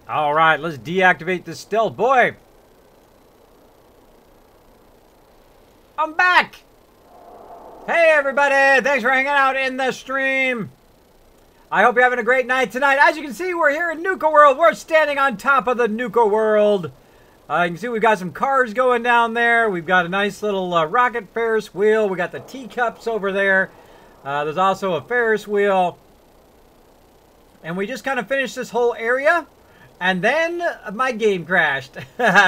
All right, let's deactivate this stealth. Boy, I'm back. Hey, everybody. Thanks for hanging out in the stream. I hope you're having a great night tonight. As you can see, we're here in Nuka World. We're standing on top of the Nuka World. You can see we've got some cars going down there. We've got a nice little rocket Ferris wheel. We got the teacups over there. There's also a Ferris wheel. And we just kind of finished this whole area. And then my game crashed.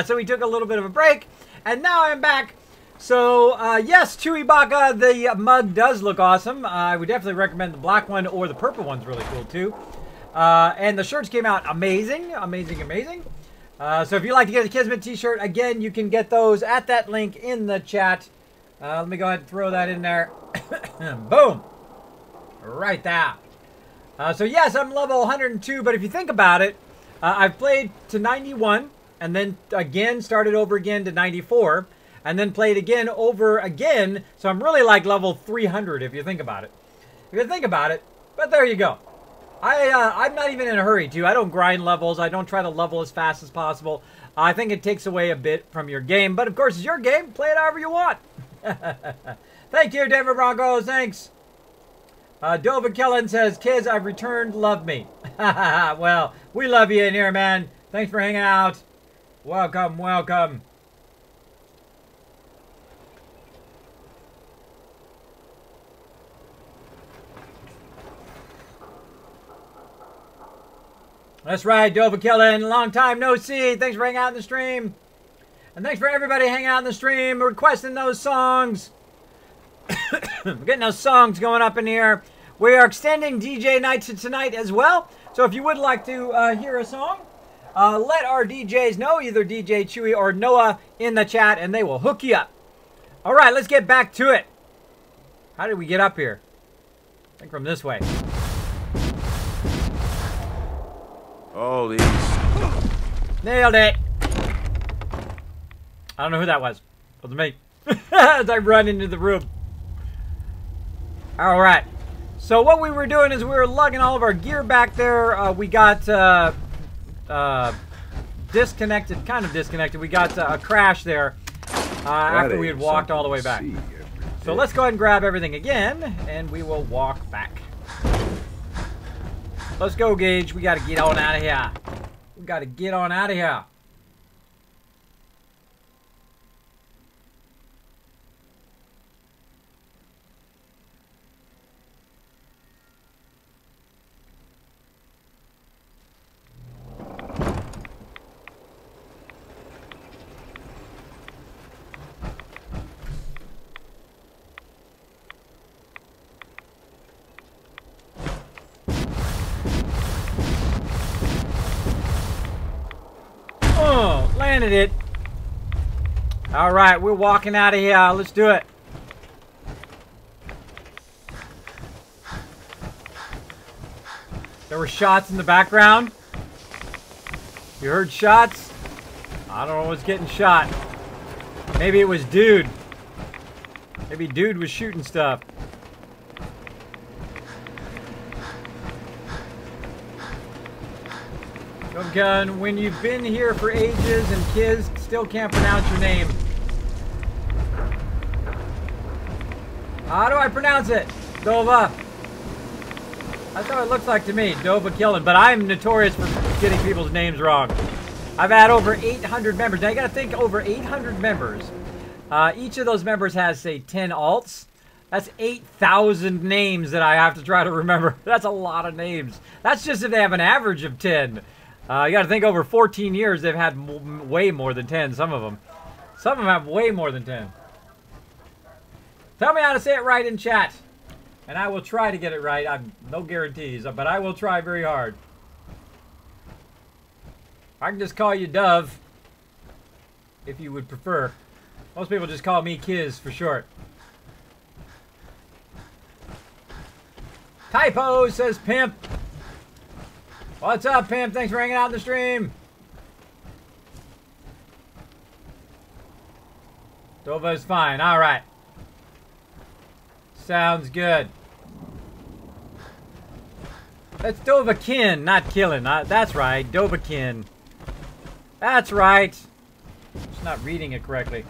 So we took a little bit of a break. And now I'm back. So, yes, Chewy Baka, the mug does look awesome. I would definitely recommend the black one, or the purple one's really cool too. And the shirts came out amazing. Amazing, amazing. So if you'd like to get a Kismet t-shirt, again, you can get those at that link in the chat. Let me go ahead and throw that in there. Boom. Right there. So yes, I'm level 102, but if you think about it, I've played to 91, and then again started over again to 94, and then played again over again, so I'm really like level 300 if you think about it. But there you go. I'm not even in a hurry to. I don't grind levels. I don't try to level as fast as possible. I think it takes away a bit from your game, but of course it's your game. Play it however you want. Thank you, Denver Broncos. Thanks. Dova Kellen says, "Kids, I've returned. Love me." Well, we love you in here, man. Thanks for hanging out. Welcome, welcome. That's right, Dova Kellen. Long time no see. Thanks for hanging out in the stream. And thanks for everybody hanging out in the stream, requesting those songs. We're getting those songs going up in here. We are extending DJ night to tonight as well. So if you would like to hear a song, let our DJs know, either DJ Chewy or Noah, in the chat, and they will hook you up. All right, let's get back to it. How did we get up here? I think from this way. Oh, these. Nailed it. I don't know who that was. It was me. As I run into the room. All right. So what we were doing is we were lugging all of our gear back there. We got disconnected, kind of disconnected. We got a crash there after we had walked all the way back. So let's go ahead and grab everything again, and we will walk back. Let's go, Gage. We got to get on out of here. We got to get on out of here. Landed it. All right, we're walking out of here. Let's do it. There were shots in the background. You heard shots? I don't know what's getting shot. Maybe it was Dude. Maybe Dude was shooting stuff. Gun, when you've been here for ages and kids still can't pronounce your name. How do I pronounce it? Dova. That's how it looks like to me, Dova Killing. But I'm notorious for getting people's names wrong. I've had over 800 members. Now you gotta think, over 800 members. Each of those members has, say, 10 alts. That's 8,000 names that I have to try to remember. That's a lot of names. That's just if they have an average of 10. You got to think, over 14 years, they've had way more than 10, some of them. Some of them have way more than 10. Tell me how to say it right in chat, and I will try to get it right. I'm no guarantees, but I will try very hard. I can just call you Dove, if you would prefer. Most people just call me Kiz for short. Typo, says Pimp. What's up, Pimp? Thanks for hanging out in the stream. Dova's fine. All right. Sounds good. That's Dovahkiin, not killing. That's right, Dovahkiin. That's right. Just not reading it correctly.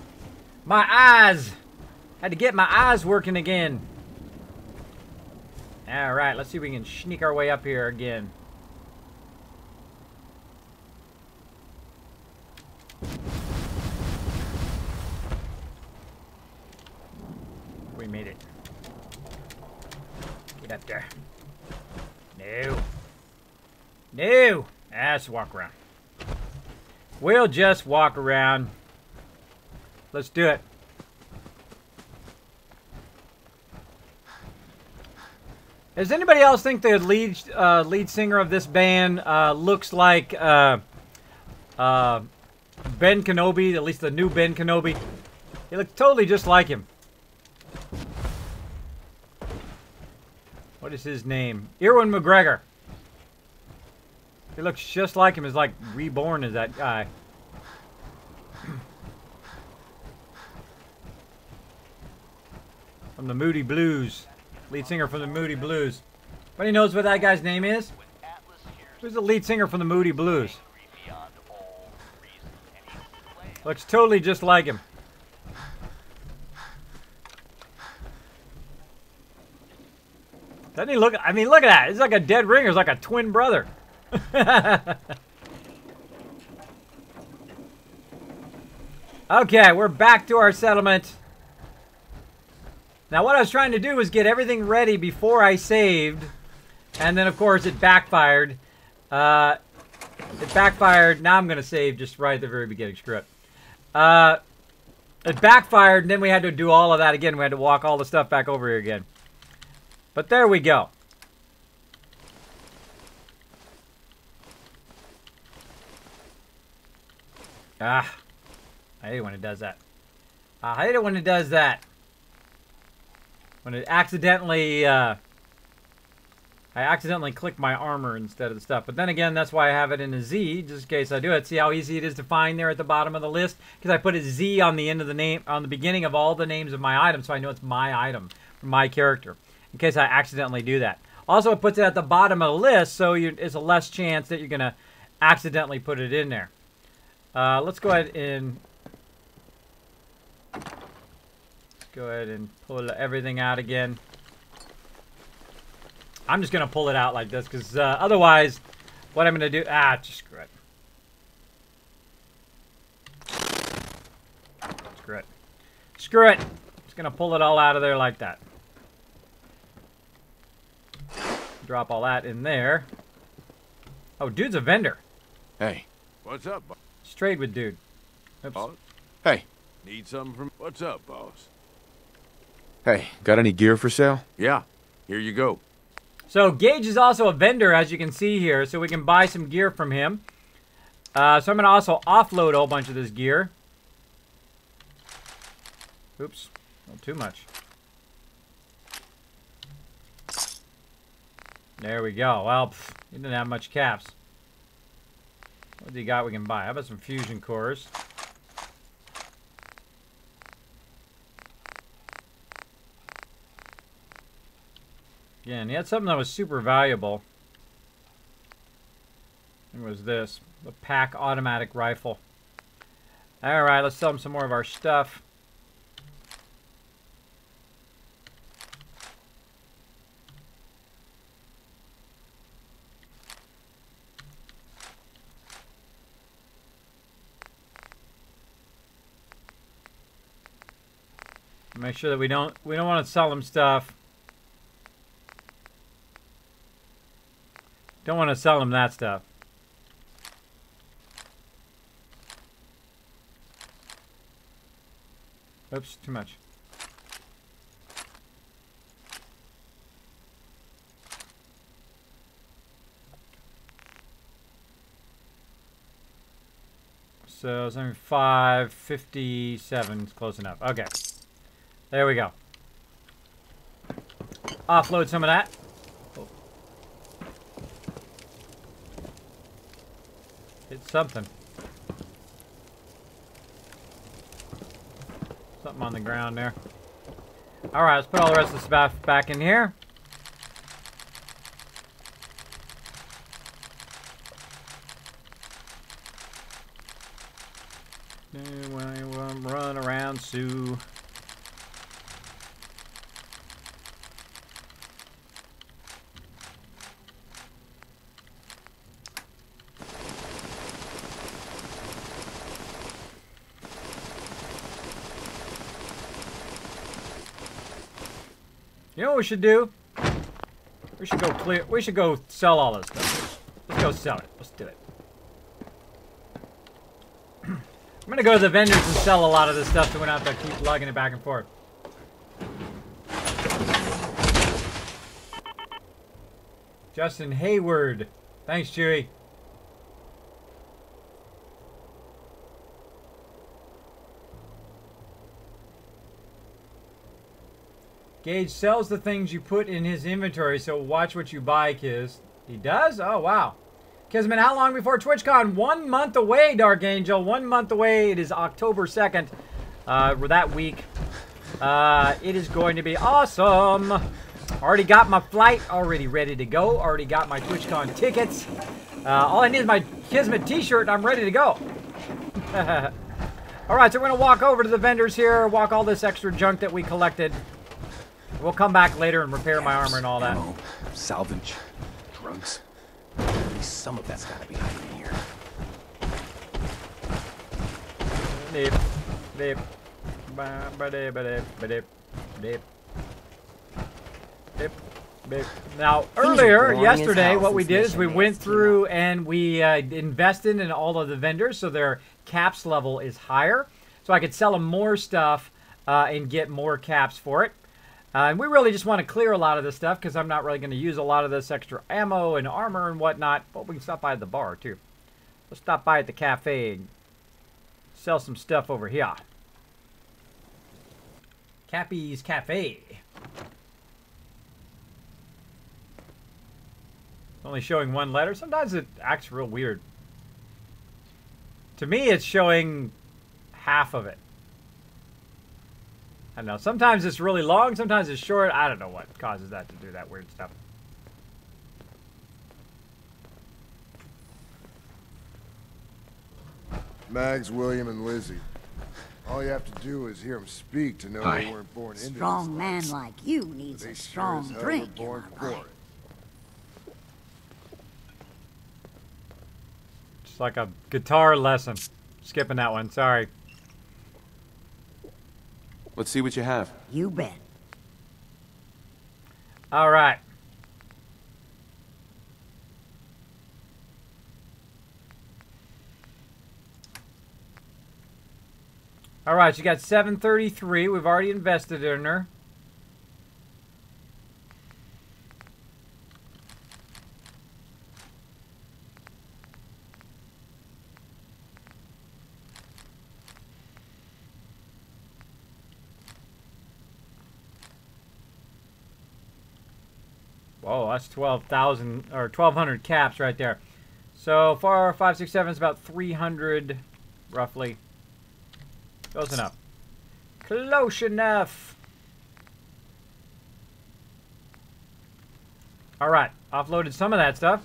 My eyes. Had to get my eyes working again. Alright, let's see if we can sneak our way up here again. We made it. Get up there. No. No. Let's walk around. We'll just walk around. Let's do it. Does anybody else think the lead singer of this band looks like Ben Kenobi, at least the new Ben Kenobi? He looks totally just like him. What is his name? Ewan McGregor. He looks just like him. He's like reborn as that guy. From the Moody Blues. Lead singer from the Moody Blues. Anybody knows what that guy's name is? Who's the lead singer from the Moody Blues? Looks totally just like him. Doesn't he look? I mean, look at that. It's like a dead ringer. It's like a twin brother. Okay, we're back to our settlement. Now, what I was trying to do was get everything ready before I saved. And then, of course, it backfired. It backfired. Now I'm going to save just right at the very beginning. Screw it. It backfired, and then we had to do all of that again. We had to walk all the stuff back over here again. But there we go. Ah. I hate it when it does that. I hate it when it does that. When it accidentally, I accidentally click my armor instead of the stuff. But then again, that's why I have it in a Z, just in case I do it. See how easy it is to find there at the bottom of the list? Because I put a Z on the end of the name, on the beginning of all the names of my items, so I know it's my item, my character, in case I accidentally do that. Also, it puts it at the bottom of the list, so it's a less chance that you're going to accidentally put it in there. Let's go ahead and... Go ahead and pull everything out again. I'm just going to pull it out like this because otherwise, what I'm going to do... just screw it. Screw it. Screw it. Just going to pull it all out of there like that. Drop all that in there. Oh, dude's a vendor. Hey. What's up, boss? Let's trade with dude. Oops. Boss? Hey. Need something from... What's up, boss? Hey, got any gear for sale? Yeah. Here you go. So Gage is also a vendor, as you can see here, so we can buy some gear from him. So I'm going to also offload a whole bunch of this gear. Oops, not too much. There we go. Well, he didn't have much caps. What do you got we can buy? How about some fusion cores? Again, he had something that was super valuable. It was this. The pack automatic rifle. Alright, let's sell him some more of our stuff. Make sure that we don't want to sell him stuff. Don't want to sell him that stuff. Oops, too much. So 75, 57 is close enough. Okay. There we go. Offload some of that. It's something. Something on the ground there. Alright, let's put all the rest of the stuff back in here. Run around, Sue. You know what we should do? We should go clear. We should go sell all this stuff. Let's go sell it. Let's do it. I'm gonna go to the vendors and sell a lot of this stuff so we don't have to keep lugging it back and forth. Justin Hayward. Thanks, Chewy. Gage sells the things you put in his inventory, so watch what you buy, Kiz. He does? Oh, wow. Kismet, how long before TwitchCon? 1 month away, Dark Angel. 1 month away. It is October 2nd. That week. It is going to be awesome. Already got my flight. Already ready to go. Already got my TwitchCon tickets. All I need is my Kismet t-shirt and I'm ready to go. Alright, so we're going to walk over to the vendors here. Walk all this extra junk that we collected. We'll come back later and repair my armor and all that. Ammo, salvage, drugs. At least some of that's gotta be hiding here. Deep, deep, ba-dip, ba-dip, ba-dip, dip, dip, dip. Now, earlier, yesterday, what we did is we went through and we invested in all of the vendors so their caps level is higher. So I could sell them more stuff and get more caps for it. And we really just want to clear a lot of this stuff because I'm not really going to use a lot of this extra ammo and armor and whatnot. But we can stop by at the bar, too. Let's stop by at the cafe and sell some stuff over here. Cappy's Cafe. Only showing one letter. Sometimes it acts real weird. To me, it's showing half of it. I don't know. Sometimes it's really long. Sometimes it's short. I don't know what causes that to do that weird stuff. Mags, William, and Lizzie. All you have to do is hear them speak to know they weren't born into this Strong man life. like you needs They a sure strong as hell drink. were born for it. It's like a guitar lesson. Skipping that one. Sorry. Let's see what you have. You bet. All right. All right, you got 733. We've already invested in her. Whoa, that's 12,000 or 1,200 caps right there. So far, 5, 6, 7 is about 300, roughly. Close enough. Close enough. All right, offloaded some of that stuff.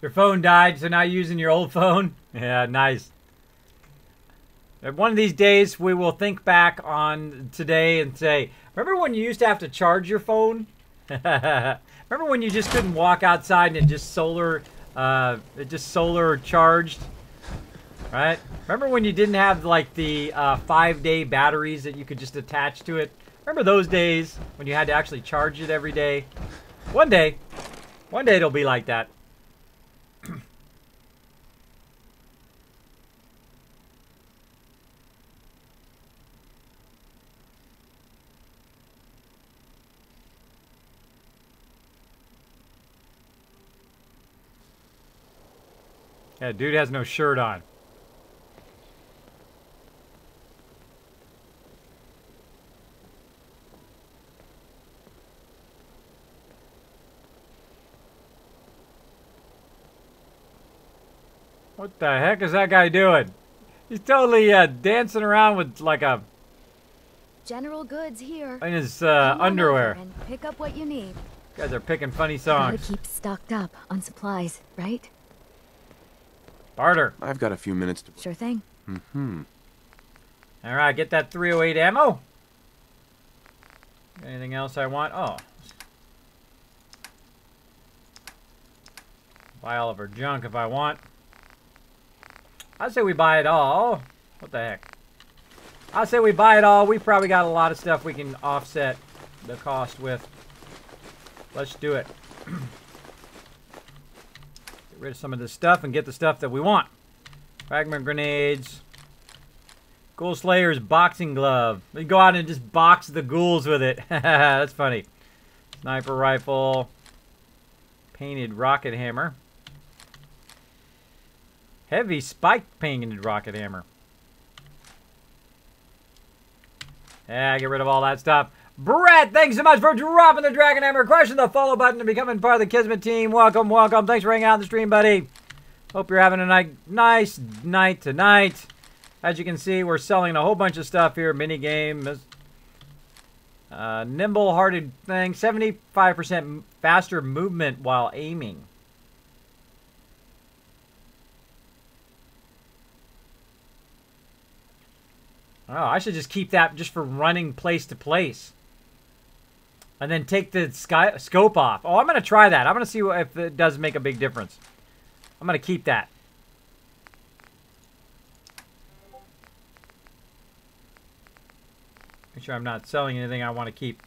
Your phone died, so now you're using your old phone? Yeah, nice. One of these days, we will think back on today and say, remember when you used to have to charge your phone? Remember when you just couldn't walk outside and it just solar charged? Right? Remember when you didn't have like the 5-day batteries that you could just attach to it? Remember those days when you had to actually charge it every day? One day it'll be like that. Yeah, dude has no shirt on. What the heck is that guy doing? He's totally dancing around with like a... General goods here. in his Come on over underwear. and pick up what you need. You guys are picking funny Gotta songs. keep stocked up on supplies, right? Barter. I've got a few minutes to... Sure thing. All right, get that 308 ammo. Anything else I want? Oh. Buy all of our junk if I want. I'd say we buy it all. What the heck? I'd say we buy it all. We probably got a lot of stuff we can offset the cost with. Let's do it. Get rid of some of this stuff and get the stuff that we want. Fragment grenades. Ghoul Slayer's boxing glove. We go out and just box the ghouls with it. That's funny. Sniper rifle. Painted rocket hammer. Heavy spiked painted rocket hammer. Yeah, get rid of all that stuff. Brett, thanks so much for dropping the Dragon Hammer. Crushing the follow button and becoming part of the Kismet team. Welcome, welcome. Thanks for hanging out on the stream, buddy. Hope you're having a nice night tonight. As you can see, we're selling a whole bunch of stuff here. Mini game. Nimble-hearted thing. 75% faster movement while aiming. Oh, I should just keep that just for running place to place. And then take the scope off. Oh, I'm going to try that. I'm going to see if it does make a big difference. I'm going to keep that. Make sure I'm not selling anything I want to keep.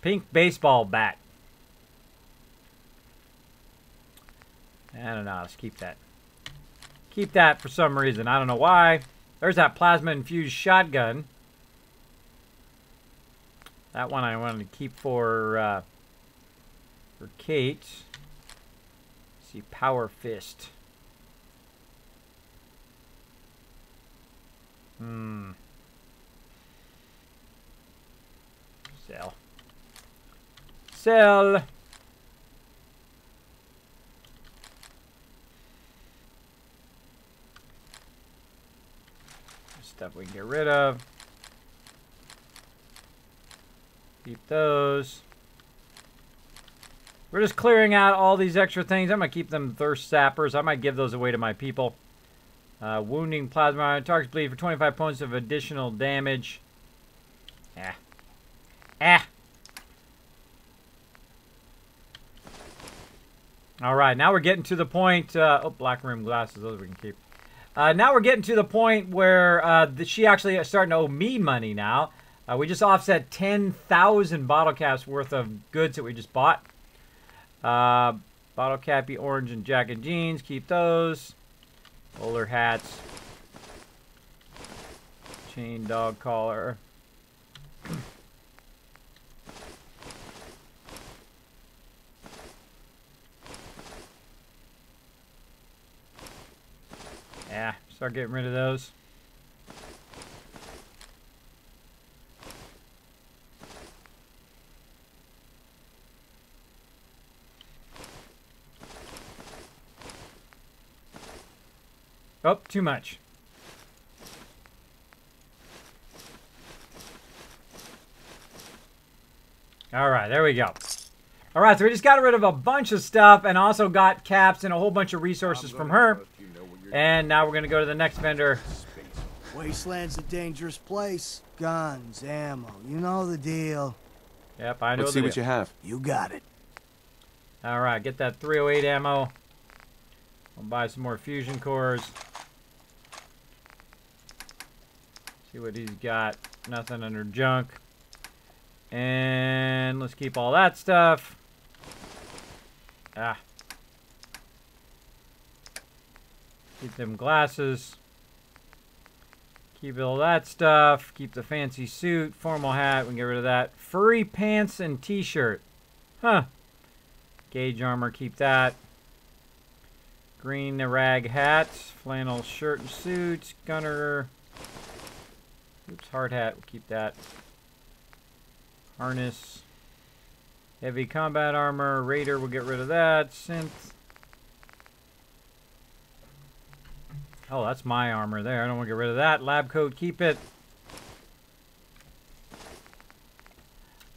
Pink baseball bat. I don't know. Let's keep that. Keep that for some reason. I don't know why. There's that plasma-infused shotgun. That one I wanted to keep for Kate. Let's see, Power Fist. Sell. Sell. Stuff we can get rid of. Keep those. We're just clearing out all these extra things. I'm going to keep them thirst sappers. I might give those away to my people. Wounding plasma. Targets bleed for 25 points of additional damage. Alright, now we're getting to the point. Oh, black rim glasses. Those we can keep. Now we're getting to the point where she actually is starting to owe me money now. We just offset 10,000 bottle caps worth of goods that we just bought. Bottle cappy, orange, and jacket jeans. Keep those. Bowler hats. Chain dog collar. Yeah, start getting rid of those. Oh, too much. All right, there we go. All right, so we just got rid of a bunch of stuff and also got caps and a whole bunch of resources from her. And now we're going to go to the next vendor. Wasteland's a dangerous place. Guns, ammo, you know the deal. Yep, I know Let's the see deal. what you have. You got it. All right, get that 308 ammo. I'll buy some more fusion cores. See what he's got. Nothing under junk. And let's keep all that stuff. Keep them glasses. Keep all that stuff. Keep the fancy suit. Formal hat. We can get rid of that. Furry pants and t-shirt. Huh. Gauge armor. Keep that. Green rag hat. Flannel shirt and suit. Gunner. Oops, hard hat. We'll keep that. Harness. Heavy combat armor. Raider. We'll get rid of that. Synth. Oh, that's my armor there. I don't want to get rid of that. Lab coat, keep it.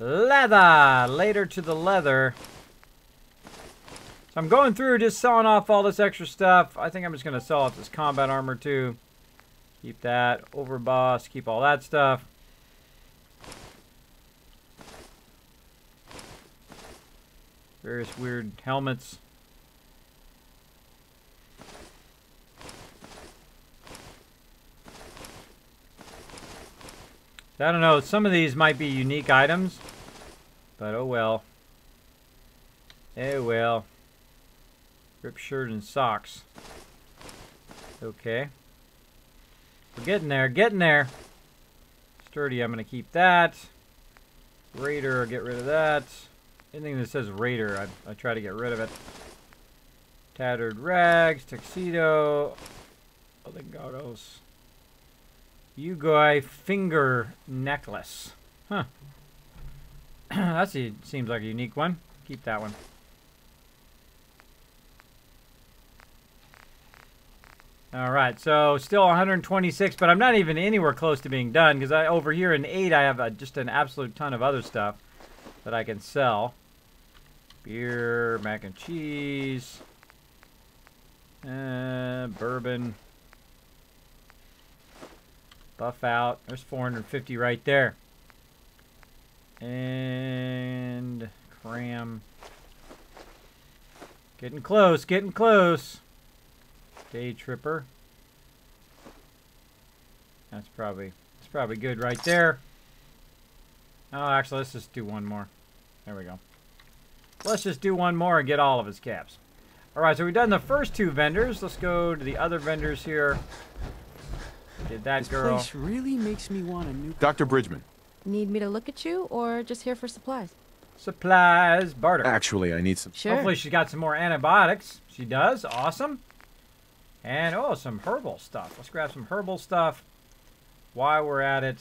Leather. Later to the leather. So I'm going through just selling off all this extra stuff. I think I'm just going to sell off this combat armor too. Keep that. Overboss. Keep all that stuff. Various weird helmets. I don't know. Some of these might be unique items. But oh well. Oh well. Rip shirt and socks. Okay. We're getting there, getting there. Sturdy, I'm going to keep that. Raider, I'll get rid of that. Anything that says Raider, I try to get rid of it. Tattered rags, tuxedo. Olingados. Yugoi finger necklace. Huh. That seems like a unique one. Keep that one. Alright, so still 126, but I'm not even anywhere close to being done, because over here in 8 I have just an absolute ton of other stuff that I can sell. Beer, mac and cheese, bourbon, buff out. There's 450 right there. And cram. Getting close, getting close. Day tripper. That's probably good right there. Oh, actually, let's just do one more. There we go. Let's just do one more and get all of his caps. All right, so we've done the first 2 vendors. Let's go to the other vendors here. Did that girl. This place really makes me want a new... Dr. Bridgman. Need me to look at you, or just here for supplies? Supplies, barter. Actually, I need some... Sure. Hopefully she's got some more antibiotics. She does. Awesome. And, oh, some herbal stuff. Let's grab some herbal stuff while we're at it.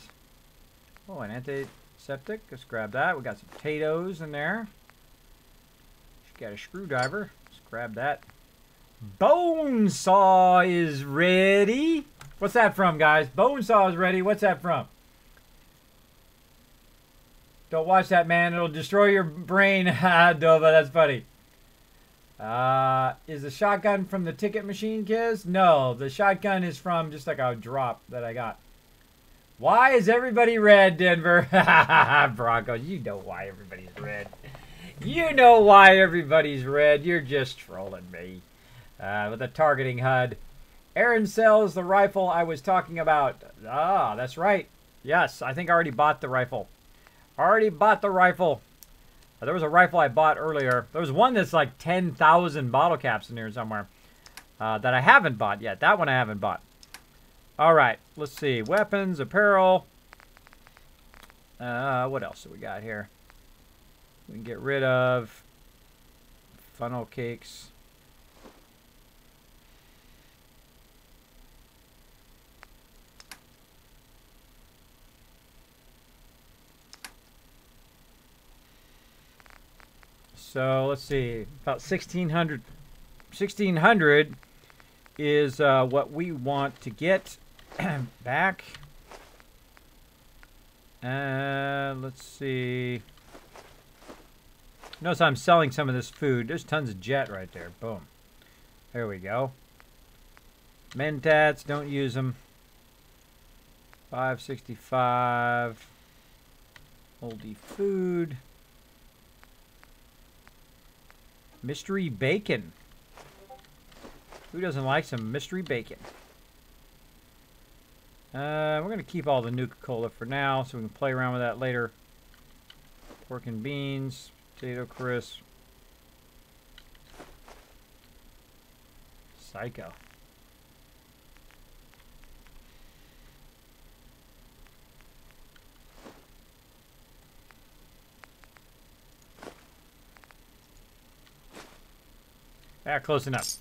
Oh, an antiseptic. Let's grab that. We got some potatoes in there. She's got a screwdriver. Let's grab that. Bone saw is ready. What's that from, guys? Bone saw is ready. What's that from? Don't watch that, man. It'll destroy your brain. Ha, Dova, that's funny. Is the shotgun from the ticket machine, kids? No, the shotgun is from just like a drop that I got. Why is everybody red, Denver? Broncos, you know why everybody's red. You know why everybody's red. You're just trolling me. With a targeting HUD. Aaron sells the rifle I was talking about. Ah, that's right. Yes, I think I already bought the rifle. Already bought the rifle. There was a rifle I bought earlier. There was one that's like 10,000 bottle caps in here somewhere that I haven't bought yet. That one I haven't bought. All right, let's see. Weapons, apparel. What else do we got here? We can get rid of funnel cakes. So let's see, about 1,600. 1,600 is what we want to get back. Let's see. Notice I'm selling some of this food. There's tons of jet right there. Boom. There we go. Mentats, don't use them. 565. Moldy food. Mystery bacon. Who doesn't like some mystery bacon? We're going to keep all the Nuka-Cola for now so we can play around with that later. Pork and beans, potato crisp. Psycho. Ah, close enough.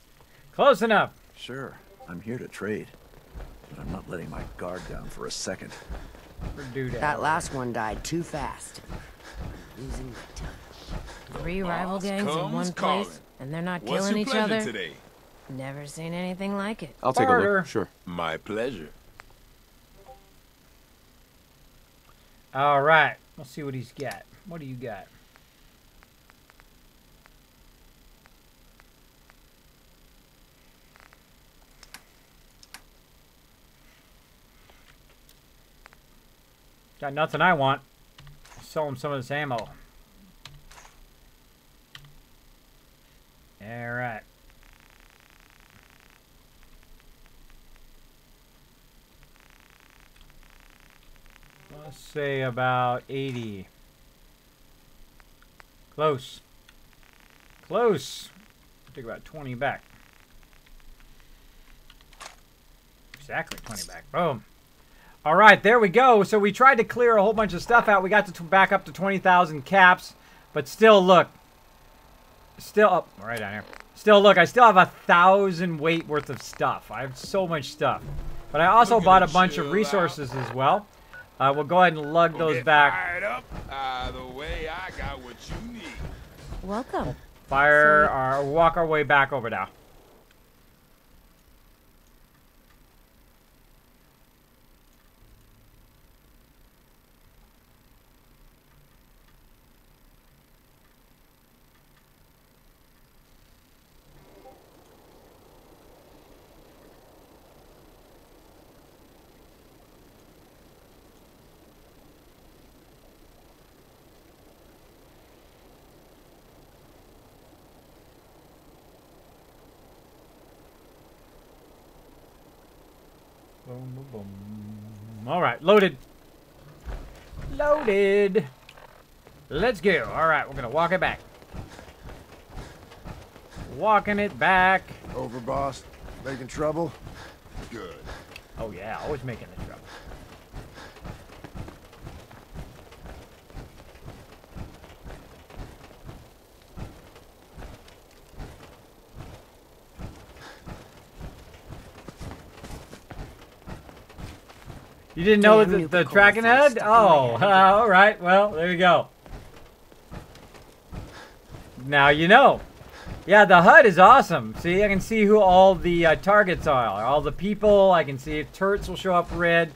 Close enough. Sure, I'm here to trade. But I'm not letting my guard down for a second. That last one died too fast. Losing my touch. 3 rival gangs in one place, and they're not killing each other? Today? Never seen anything like it. I'll take a look. Sure. My pleasure. All right. Let's see what he's got. What do you got? Got nothing I want. Sell him some of this ammo. Alright. Let's say about 80. Close. Close. Take about 20 back. Exactly 20 back. Boom. All right, there we go. So we tried to clear a whole bunch of stuff out. We got to back up to 20,000 caps. But still, look. Still up. Right down here. Still, look. I still have 1,000 weight worth of stuff. I have so much stuff. But I also bought a bunch of resources as well. We'll go ahead and lug those back. Fired up. The way I got what you need. Welcome. Walk our way back over now. Boom, boom, boom. All right, loaded. Loaded. Let's go. All right, we're going to walk it back. Walking it back. Over, boss. Making trouble? Good. Oh, yeah, always making the trouble. You didn't know the tracking head? Oh, all right. Well, there you go. Now you know. Yeah, the HUD is awesome. See, I can see who all the targets are. All the people. I can see if turrets will show up red.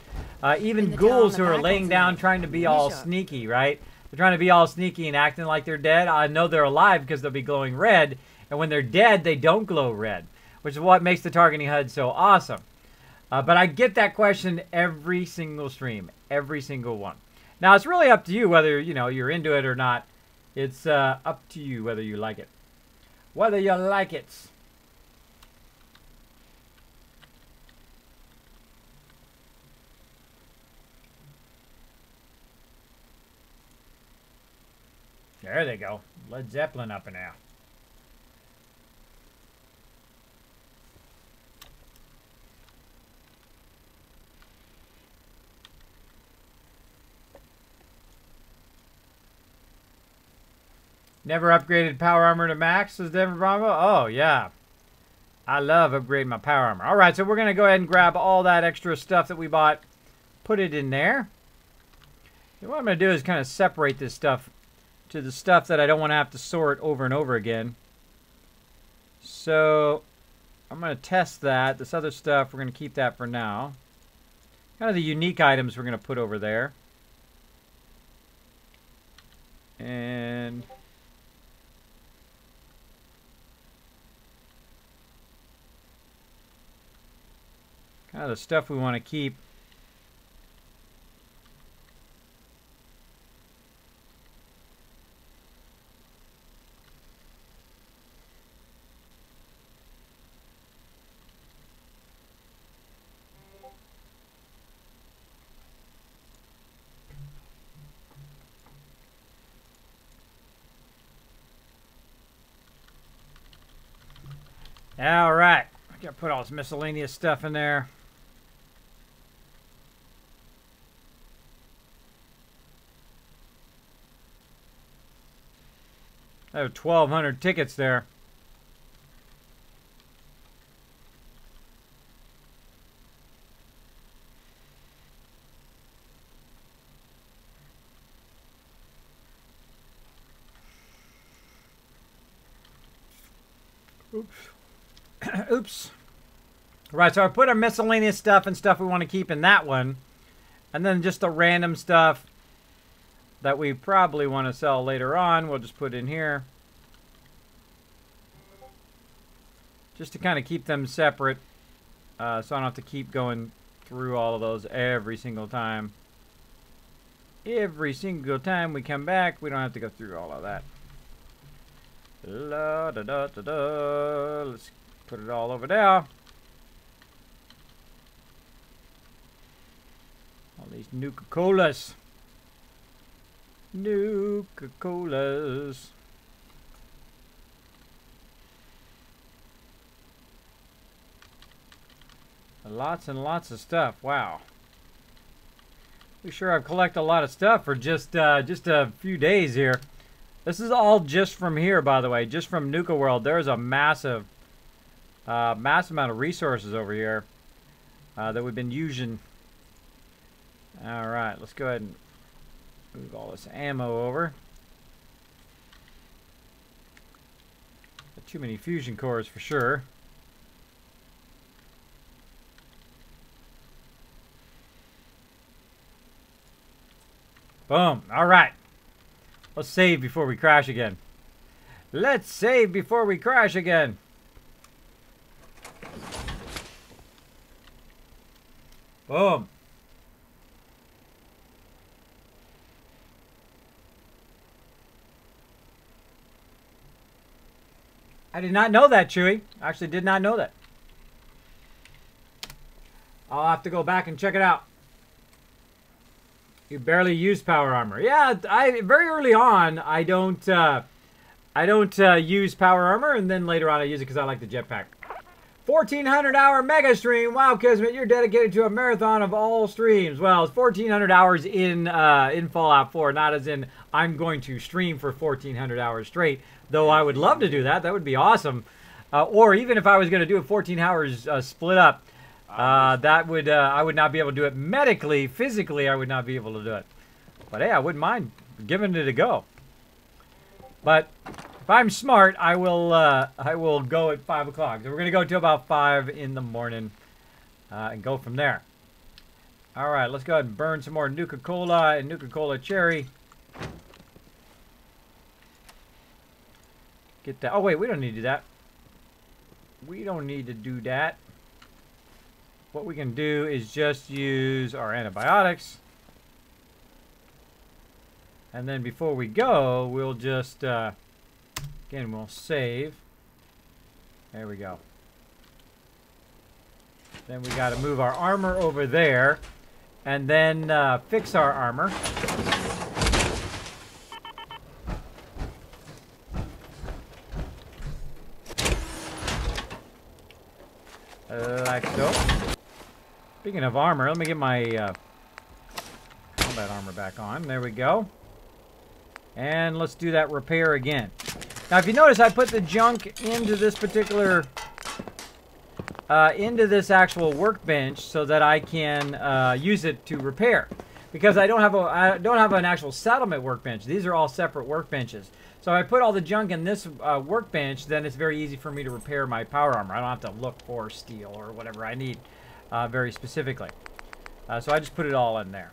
Even ghouls who are laying down trying to be all sneaky, right? They're trying to be all sneaky and acting like they're dead. I know they're alive because they'll be glowing red. And when they're dead, they don't glow red, which is what makes the targeting HUD so awesome. But I get that question every single stream, every single one. Now, it's really up to you whether, you know, you're into it or not. It's up to you whether you like it. Whether you like it. There they go. Led Zeppelin up and out. Never upgraded power armor to max, says Denver Bronco. Oh, yeah. I love upgrading my power armor. All right, so we're going to go ahead and grab all that extra stuff that we bought. Put it in there. And what I'm going to do is kind of separate this stuff to the stuff that I don't want to have to sort over and over again. So I'm going to test that. This other stuff, we're going to keep that for now. Kind of the unique items we're going to put over there. And kind of the stuff we want to keep. All right, I gotta put all this miscellaneous stuff in there. I have 1,200 tickets there. Oops. Oops. Right, so I put our miscellaneous stuff and stuff we want to keep in that one. And then just the random stuff that we probably want to sell later on. We'll just put in here. Just to kind of keep them separate. So I don't have to keep going through all of those every single time. Every single time we come back, we don't have to go through all of that. La, da, da, da, da. Let's put it all over there. All these Nuka-Colas. Nuka-Colas. Lots and lots of stuff. Wow. We sure have collected a lot of stuff for just a few days here. This is all just from here, by the way. Just from Nuka World. There's a massive amount of resources over here that we've been using. Alright, let's go ahead and move all this ammo over. Got too many fusion cores for sure. Boom. Alright. Let's save before we crash again. Let's save before we crash again. Boom. I did not know that, Chewy. I actually did not know that. I'll have to go back and check it out. You barely use power armor. Yeah, very early on I don't use power armor, and then later on I use it because I like the jetpack. 1,400-hour mega stream. Wow, Kismet, you're dedicated to a marathon of all streams. Well, it's 1,400 hours in Fallout 4, not as in I'm going to stream for 1,400 hours straight. Though I would love to do that. That would be awesome. Or even if I was going to do it 14 hours split up. That would I would not be able to do it medically, physically. I would not be able to do it. But hey, I wouldn't mind giving it a go. But if I'm smart, I will go at 5 o'clock. So we're gonna go to about 5 in the morning and go from there. All right, let's go ahead and burn some more Nuka-Cola and Nuka-Cola Cherry. Get that. Oh wait, we don't need to do that. We don't need to do that. What we can do is just use our antibiotics. And then before we go, we'll just, again, we'll save. There we go. Then we got to move our armor over there. And then fix our armor. Like so. Speaking of armor, let me get my combat armor back on. There we go. And let's do that repair again. Now, if you notice, I put the junk into this particular, into this actual workbench so that I can use it to repair. Because I don't have an actual settlement workbench. These are all separate workbenches. So if I put all the junk in this workbench, then it's very easy for me to repair my power armor. I don't have to look for steel or whatever I need. Very specifically. So I just put it all in there.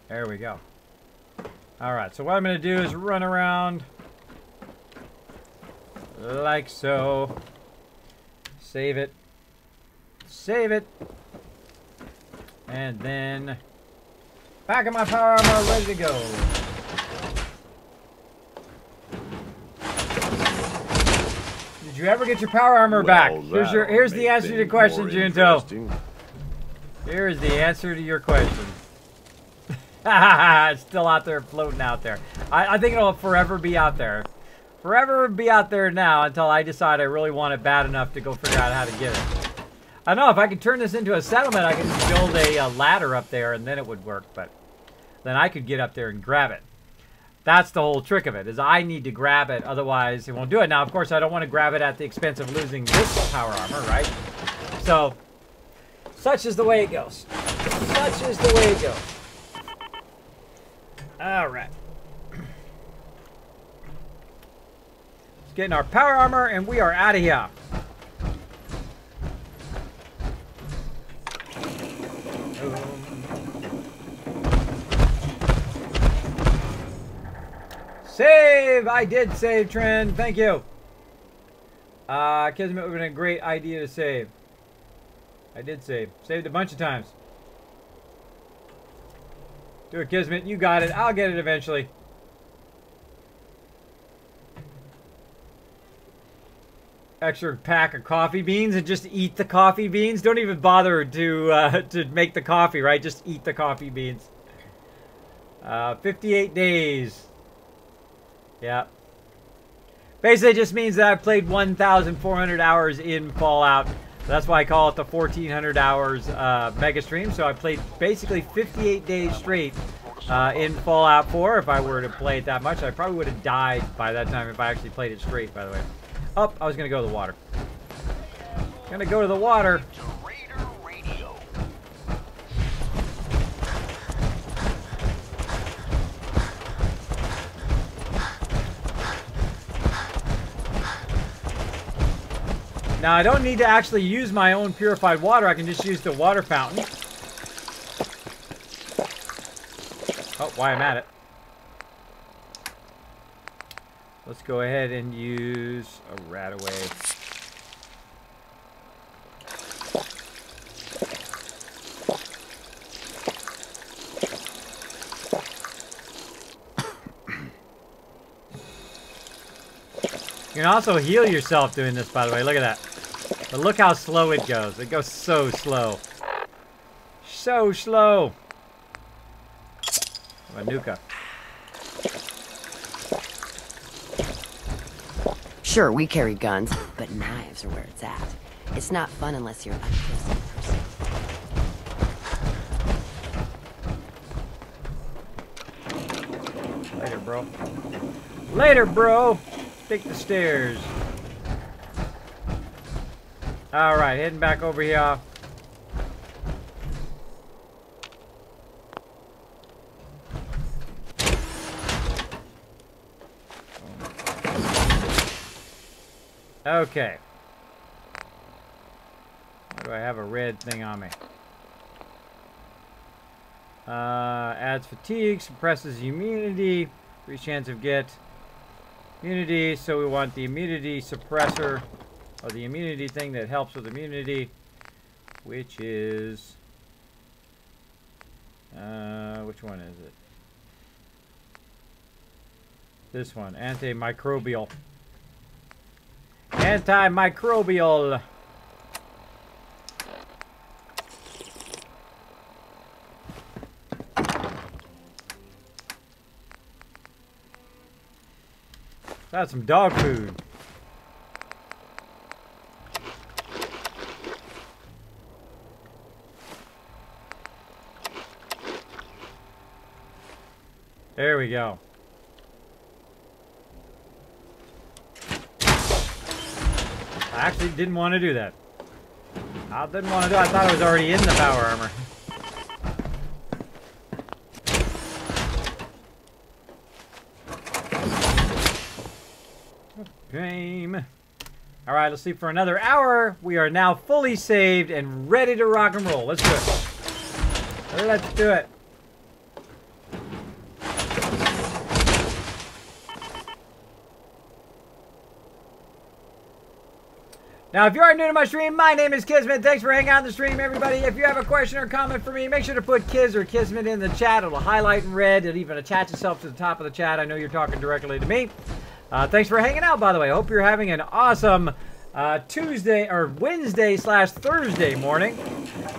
There we go. Alright, so what I'm going to do is run around like so. Save it. Save it. And then back in my power armor, ready to go. Did you ever get your power armer back? Here's the answer to your question, Junto. Here is the answer to your question. It's still out there, floating out there. I think it'll forever be out there. Forever be out there now until I decide I really want it bad enough to go figure out how to get it. I don't know, if I could turn this into a settlement, I could just build a ladder up there and then it would work, but then I could get up there and grab it. That's the whole trick of it, is I need to grab it, otherwise it won't do it. Now, of course, I don't want to grab it at the expense of losing this power armor, right? So, such is the way it goes. Such is the way it goes. Alright. Let's get in our power armor and we are out of here. Boom, Save! I did save, Trent. Thank you. Kismet would have been a great idea to save. I did save. Saved a bunch of times. Do it, Kismet. You got it. I'll get it eventually. Extra pack of coffee beans and just eat the coffee beans. Don't even bother to make the coffee, right? Just eat the coffee beans. 58 days. Yeah. Basically, it just means that I've played 1,400 hours in Fallout. That's why I call it the 1,400 hours mega stream. So I played basically 58 days straight in Fallout 4. If I were to play it that much, I probably would have died by that time if I actually played it straight, by the way. Oh, I was going to go to the water. Going to go to the water. Now, I don't need to actually use my own purified water. I can just use the water fountain. Oh, while I'm at it. Let's go ahead and use a rat-away. You can also heal yourself doing this, by the way. Look at that. But look how slow it goes. It goes so slow. So slow. A Nuka. Sure, we carry guns, but knives are where it's at. It's not fun unless you're up close and personal. Later, bro. Later, bro. Take the stairs. Alright, heading back over here. Okay. Why do I have a red thing on me? Adds fatigue, suppresses immunity, increased chance of get immunity, so we want the immunity suppressor, or the immunity thing that helps with immunity, which is, which one is it? This one, antimicrobial. Antimicrobial. That's some dog food. There we go. I actually didn't want to do that. I didn't want to do it. I thought I was already in the power armor. Game. Alright, let's see. For another hour, we are now fully saved and ready to rock and roll. Let's do it. Let's do it. Now, if you are new to my stream, my name is Kismet. Thanks for hanging out in the stream, everybody. If you have a question or comment for me, make sure to put Kiz or Kismet in the chat. It'll highlight in red. It'll even attach itself to the top of the chat. I know you're talking directly to me. Thanks for hanging out, by the way. I hope you're having an awesome Tuesday or Wednesday / Thursday morning.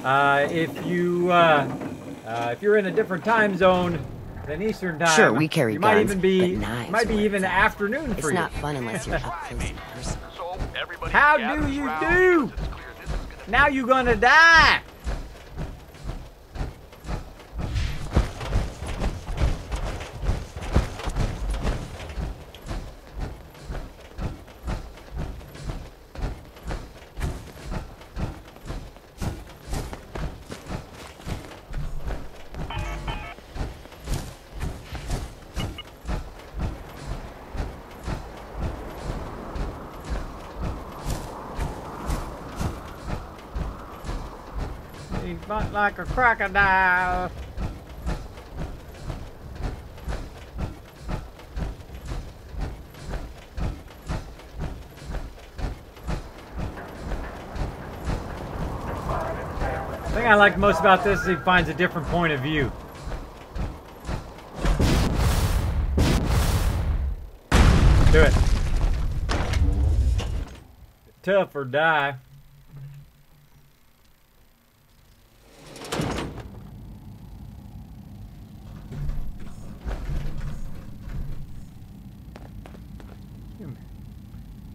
If you're in a different time zone than Eastern time, sure, we carry you guns, might even be but knives might be are even where it's at. afternoon for It's you. not fun unless you're up close and personal. How do you do? Now you're gonna die. Butt like a crocodile. The thing I like most about this is he finds a different point of view. Do it. Tough or die.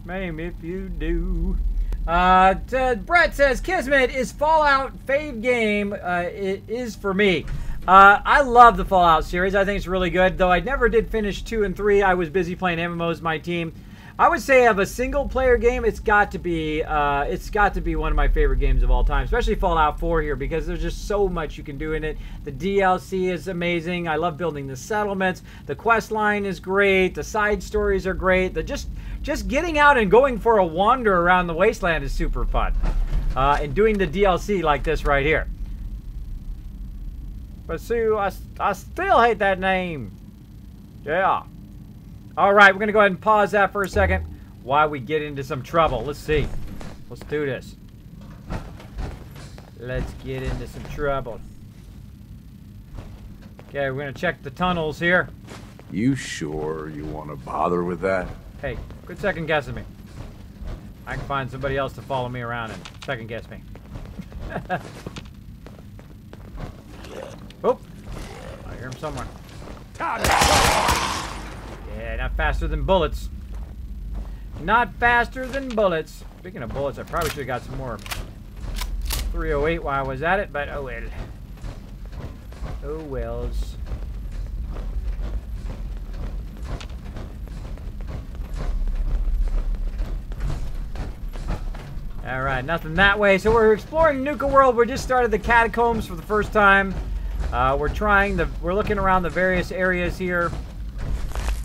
Maybe if you do. Brett says, Kismet is Fallout fave game. It is for me. I love the Fallout series. I think it's really good. Though I never did finish 2 and 3. I was busy playing MMOs, my team. I would say of a single player game, it's got to be one of my favorite games of all time, especially Fallout 4 here, because there's just so much you can do in it. The DLC is amazing. I love building the settlements. The quest line is great. The side stories are great. Just getting out and going for a wander around the wasteland is super fun. And doing the DLC like this right here. But Sue, I still hate that name. Yeah. All right, we're going to go ahead and pause that for a second while we get into some trouble. Let's see. Let's do this. Let's get into some trouble. Okay, we're going to check the tunnels here. You sure you want to bother with that? Hey, quit second guessing me. I can find somebody else to follow me around and second guess me. Oh, I hear him somewhere. Yeah, not faster than bullets. Not faster than bullets. Speaking of bullets, I probably should have got some more 308 while I was at it, but oh well. Oh wells. Alright, nothing that way. So we're exploring Nuka World. We just started the catacombs for the first time. We're looking around the various areas here.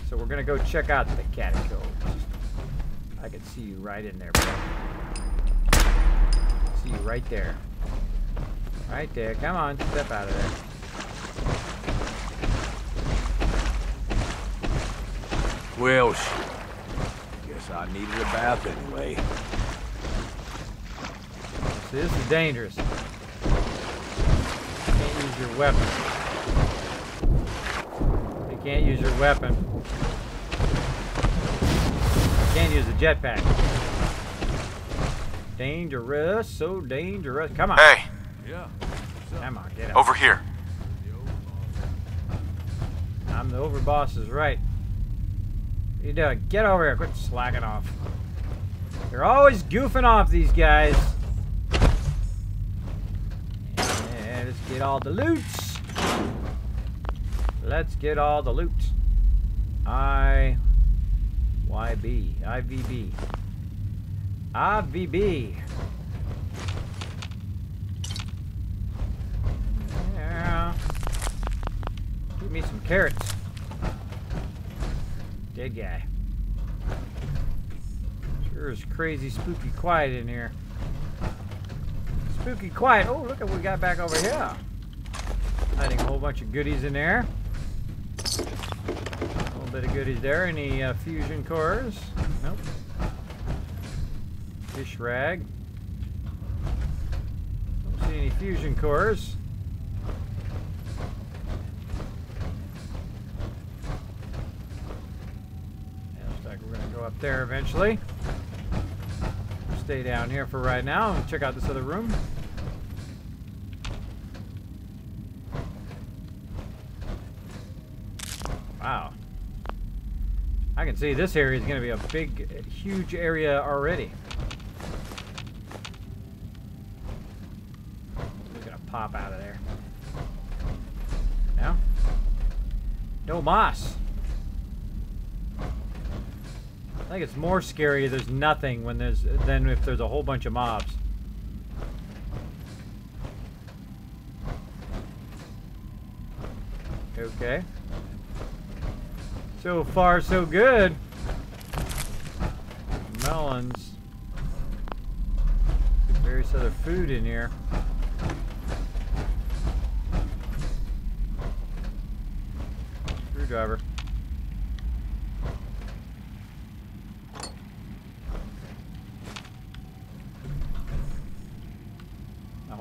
So we're gonna go check out the catacombs. I can see you right in there, bro. See you right there. Right there. Come on, step out of there. Well, guess I needed a bath anyway. See, this is dangerous. Can't use your weapon. You can't use your weapon. You can't use the jetpack. Dangerous, so dangerous. Come on. Hey, Yeah. Come on, get up. over here. I'm the overboss is right. What you doing? Get over here. Quit slacking off. You're always goofing off, these guys. And let's get all the loot. Let's get all the loot. IVB. Yeah. Give me some carrots. Dead guy. Sure is crazy, spooky quiet in here. Spooky quiet. Oh, look at what we got back over here. Hiding a whole bunch of goodies in there. A little bit of goodies there. Any fusion cores? Nope. Fish rag. Don't see any fusion cores. Looks like we're gonna go up there eventually. Stay down here for right now and check out this other room. Wow. I can see this area is going to be a big, huge area already. We're going to pop out of there. No? No moss. I think it's more scary there's nothing when than if there's a whole bunch of mobs. Okay. So far, so good. Melons. Various other food in here. Screwdriver.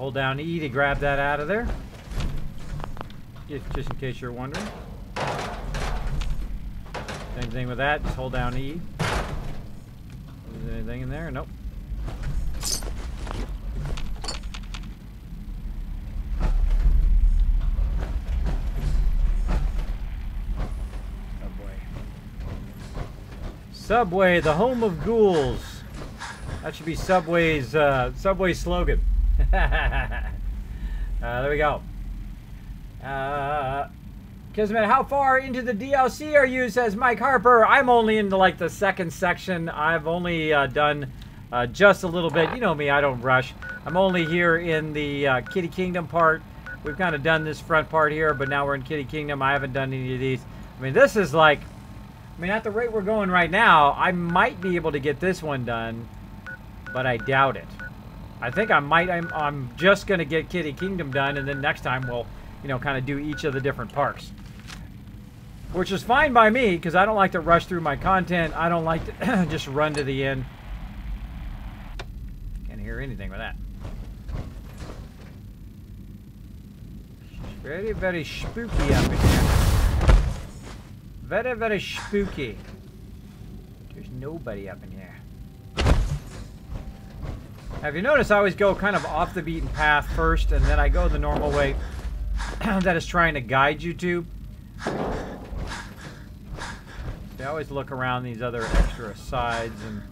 hold down E to grab that out of there. Just in case you're wondering. Same thing with that, just hold down E. Is there anything in there? Nope. Subway, the home of ghouls. That should be Subway's slogan. There we go. Kismet, how far into the DLC are you? Says Mike Harper. I'm only into like the second section. I've only done just a little bit. You know me, I don't rush. I'm only here in the Kitty Kingdom part. We've kind of done this front part here, but now we're in Kitty Kingdom. I haven't done any of these. I mean, this is like, I mean, at the rate we're going right now, I might be able to get this one done, but I doubt it. I think I might. I'm just going to get Kitty Kingdom done, and then next time we'll, you know, kind of do each of the different parks. Which is fine by me, because I don't like to rush through my content. I don't like to just run to the end. Can't hear anything with that. Very, very spooky up in here. Very, very spooky. There's nobody up in here. Have you noticed I always go kind of off the beaten path first, and then I go the normal way that is trying to guide you to? I always look around these other extra sides and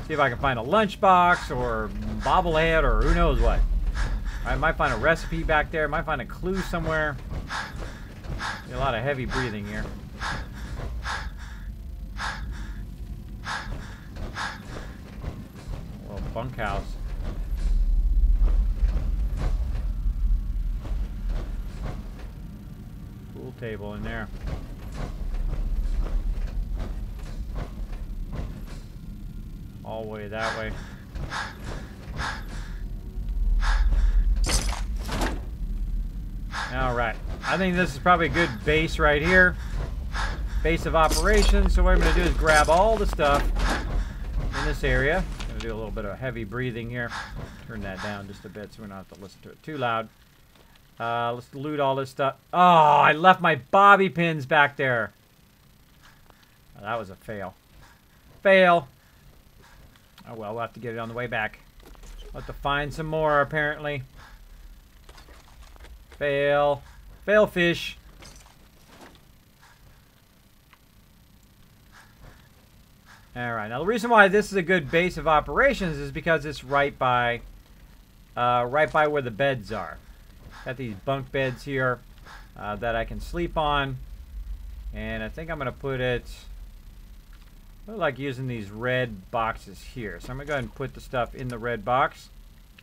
see if I can find a lunchbox or bobblehead or who knows what. I might find a recipe back there. Might find a clue somewhere. A lot of heavy breathing here. A little bunkhouse. Pool table in there. All the way that way. Alright. I think this is probably a good base right here. Base of operations. So what I'm going to do is grab all the stuff in this area. I'm going to do a little bit of heavy breathing here. Turn that down just a bit so we don't have to listen to it too loud. Let's loot all this stuff. Oh, I left my bobby pins back there. Oh, that was a fail. Fail. Oh well, we'll have to get it on the way back. We'll have to find some more, apparently. Fail. Fail fish. Alright, now the reason why this is a good base of operations is because it's right by where the beds are. Got these bunk beds here that I can sleep on. And I think I'm going to put it... I like using these red boxes here. So I'm going to go ahead and put the stuff in the red box.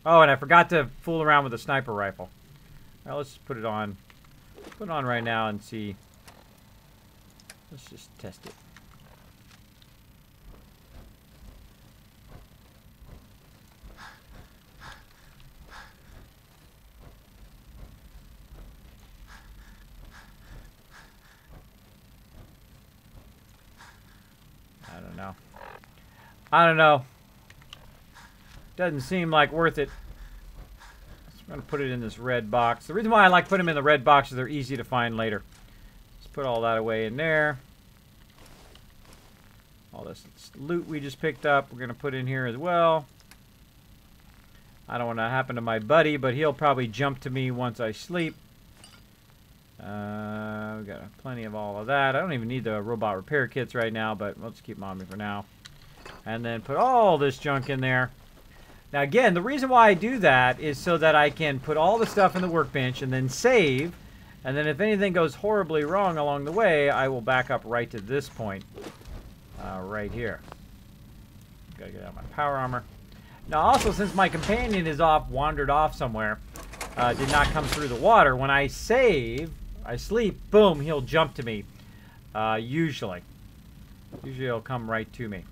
Oh, and I forgot to fool around with the sniper rifle. Now let's put it on. Put it on right now and see. Let's just test it. I don't know. Doesn't seem like worth it. So I'm going to put it in this red box. The reason why I like putting them in the red box is they're easy to find later. Let's put all that away in there. All this loot we just picked up, we're going to put in here as well. I don't want to happen to my buddy, but he'll probably jump to me once I sleep. We got plenty of all of that. I don't even need the robot repair kits right now, but let's keep them on me for now. And then put all this junk in there. Now again, the reason why I do that is so that I can put all the stuff in the workbench and then save. And then if anything goes horribly wrong along the way, I will back up right to this point. Right here. Gotta get out my power armor. Now also, since my companion is wandered off somewhere, did not come through the water, when I save, I sleep, boom, he'll jump to me. Usually. Usually he'll come right to me.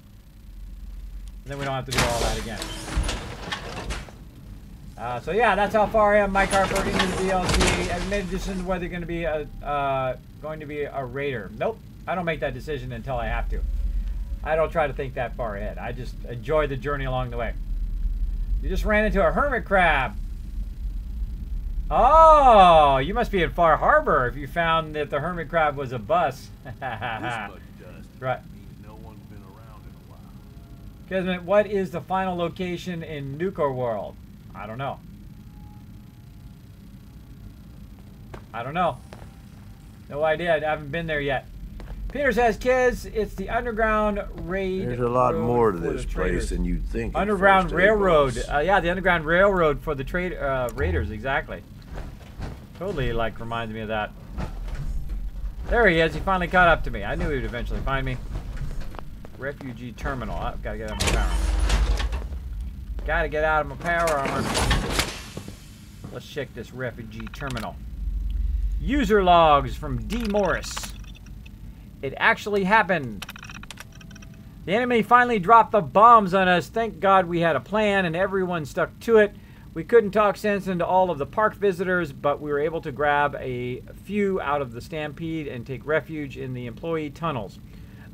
Then we don't have to do all that again. So yeah, that's how far I am, Mike Harper, into the DLC. I've made a decision whether you're going to be a raider. Nope, I don't make that decision until I have to. I don't try to think that far ahead. I just enjoy the journey along the way. You just ran into a hermit crab. Oh, you must be in Far Harbor if you found that the hermit crab was a bus. Right. No one's been around in a while. Kismet, what is the final location in Nuka World? I don't know. I don't know. No idea. I haven't been there yet. Peter says, kids, it's the underground raid. There's a lot road more to for the this traders. place than you'd think. at Underground first, Railroad. boss. Yeah, the Underground Railroad for the trade raiders, exactly. Totally, like, reminds me of that. There he is. He finally caught up to me. I knew he would eventually find me. Refugee terminal. I've got to get out of my power. Got to get out of my power armor. Let's check this refugee terminal. User logs from D. Morris. It actually happened. The enemy finally dropped the bombs on us. Thank God we had a plan and everyone stuck to it. We couldn't talk sense into all of the park visitors, but we were able to grab a few out of the stampede and take refuge in the employee tunnels.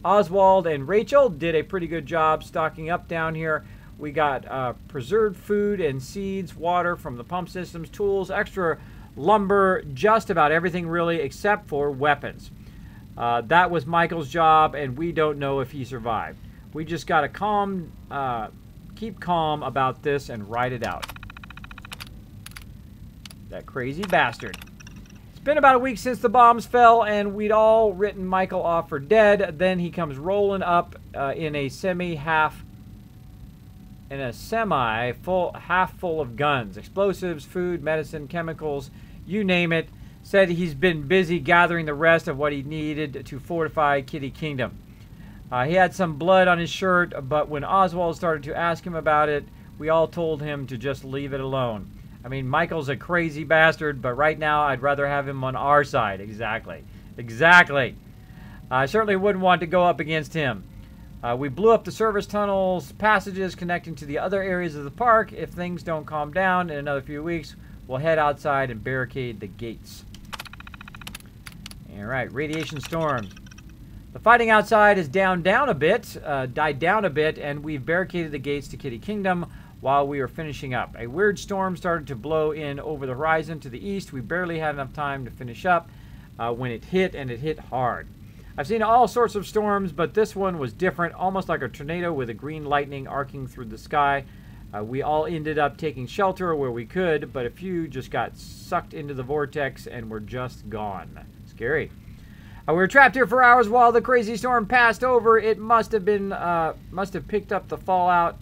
Oswald and Rachel did a pretty good job stocking up down here. We got preserved food and seeds, water from the pump systems, tools, extra lumber, just about everything really except for weapons. That was Michael's job, and we don't know if he survived. We just got to keep calm about this and ride it out. That crazy bastard. It's been about a week since the bombs fell, and we'd all written Michael off for dead. Then he comes rolling up in a half full of guns, explosives, food, medicine, chemicals, you name it. Said he's been busy gathering the rest of what he needed to fortify Kitty Kingdom. He had some blood on his shirt, but when Oswald started to ask him about it, we all told him to just leave it alone. I mean, Michael's a crazy bastard, but right now I'd rather have him on our side. Exactly. Exactly. I certainly wouldn't want to go up against him. We blew up the service tunnels, passages connecting to the other areas of the park. If things don't calm down in another few weeks, we'll head outside and barricade the gates. All right, radiation storm. The fighting outside has died down a bit, and we've barricaded the gates to Kitty Kingdom while we were finishing up. A weird storm started to blow in over the horizon to the east. We barely had enough time to finish up when it hit, and it hit hard. I've seen all sorts of storms, but this one was different, almost like a tornado with a green lightning arcing through the sky. We all ended up taking shelter where we could, but a few just got sucked into the vortex and were just gone. Scary. We were trapped here for hours while the crazy storm passed over. It must have picked up the fallout.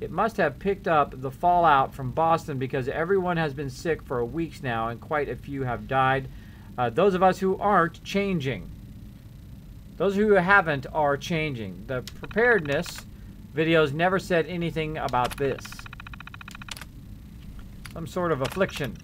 It must have picked up the fallout from Boston because everyone has been sick for weeks now and quite a few have died. Those of us who aren't changing. Those who haven't are changing. The preparedness videos never said anything about this. Some sort of affliction.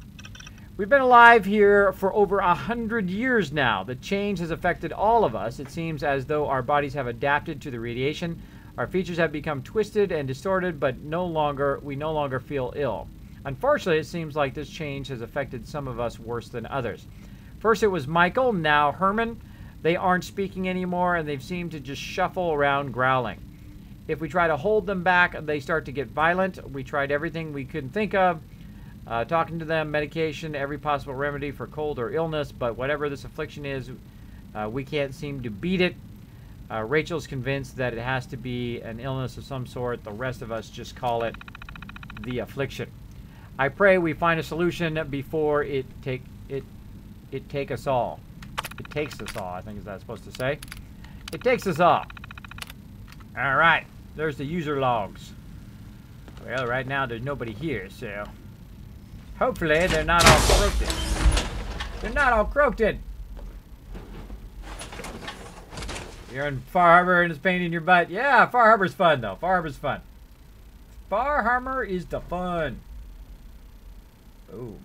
We've been alive here for over 100 years now. The change has affected all of us. It seems as though our bodies have adapted to the radiation. Our features have become twisted and distorted, but we no longer feel ill. Unfortunately, it seems like this change has affected some of us worse than others. First it was Michael, now Herman. They aren't speaking anymore, and they've seemed to just shuffle around growling. If we try to hold them back, they start to get violent. We tried everything we couldn't think of. Talking to them, medication, every possible remedy for cold or illness, but whatever this affliction is, we can't seem to beat it. Rachel's convinced that it has to be an illness of some sort. The rest of us just call it the affliction. I pray we find a solution before it take us all. It takes us all, I think is that supposed to say. It takes us all. All right, there's the user logs. Well, right now there's nobody here, so hopefully they're not all crooked. They're not all crooked. You're in Far Harbor and it's pain in your butt. Yeah, Far Harbor's fun though. Far Harbor's fun. Far Harbor is the fun. Ooh.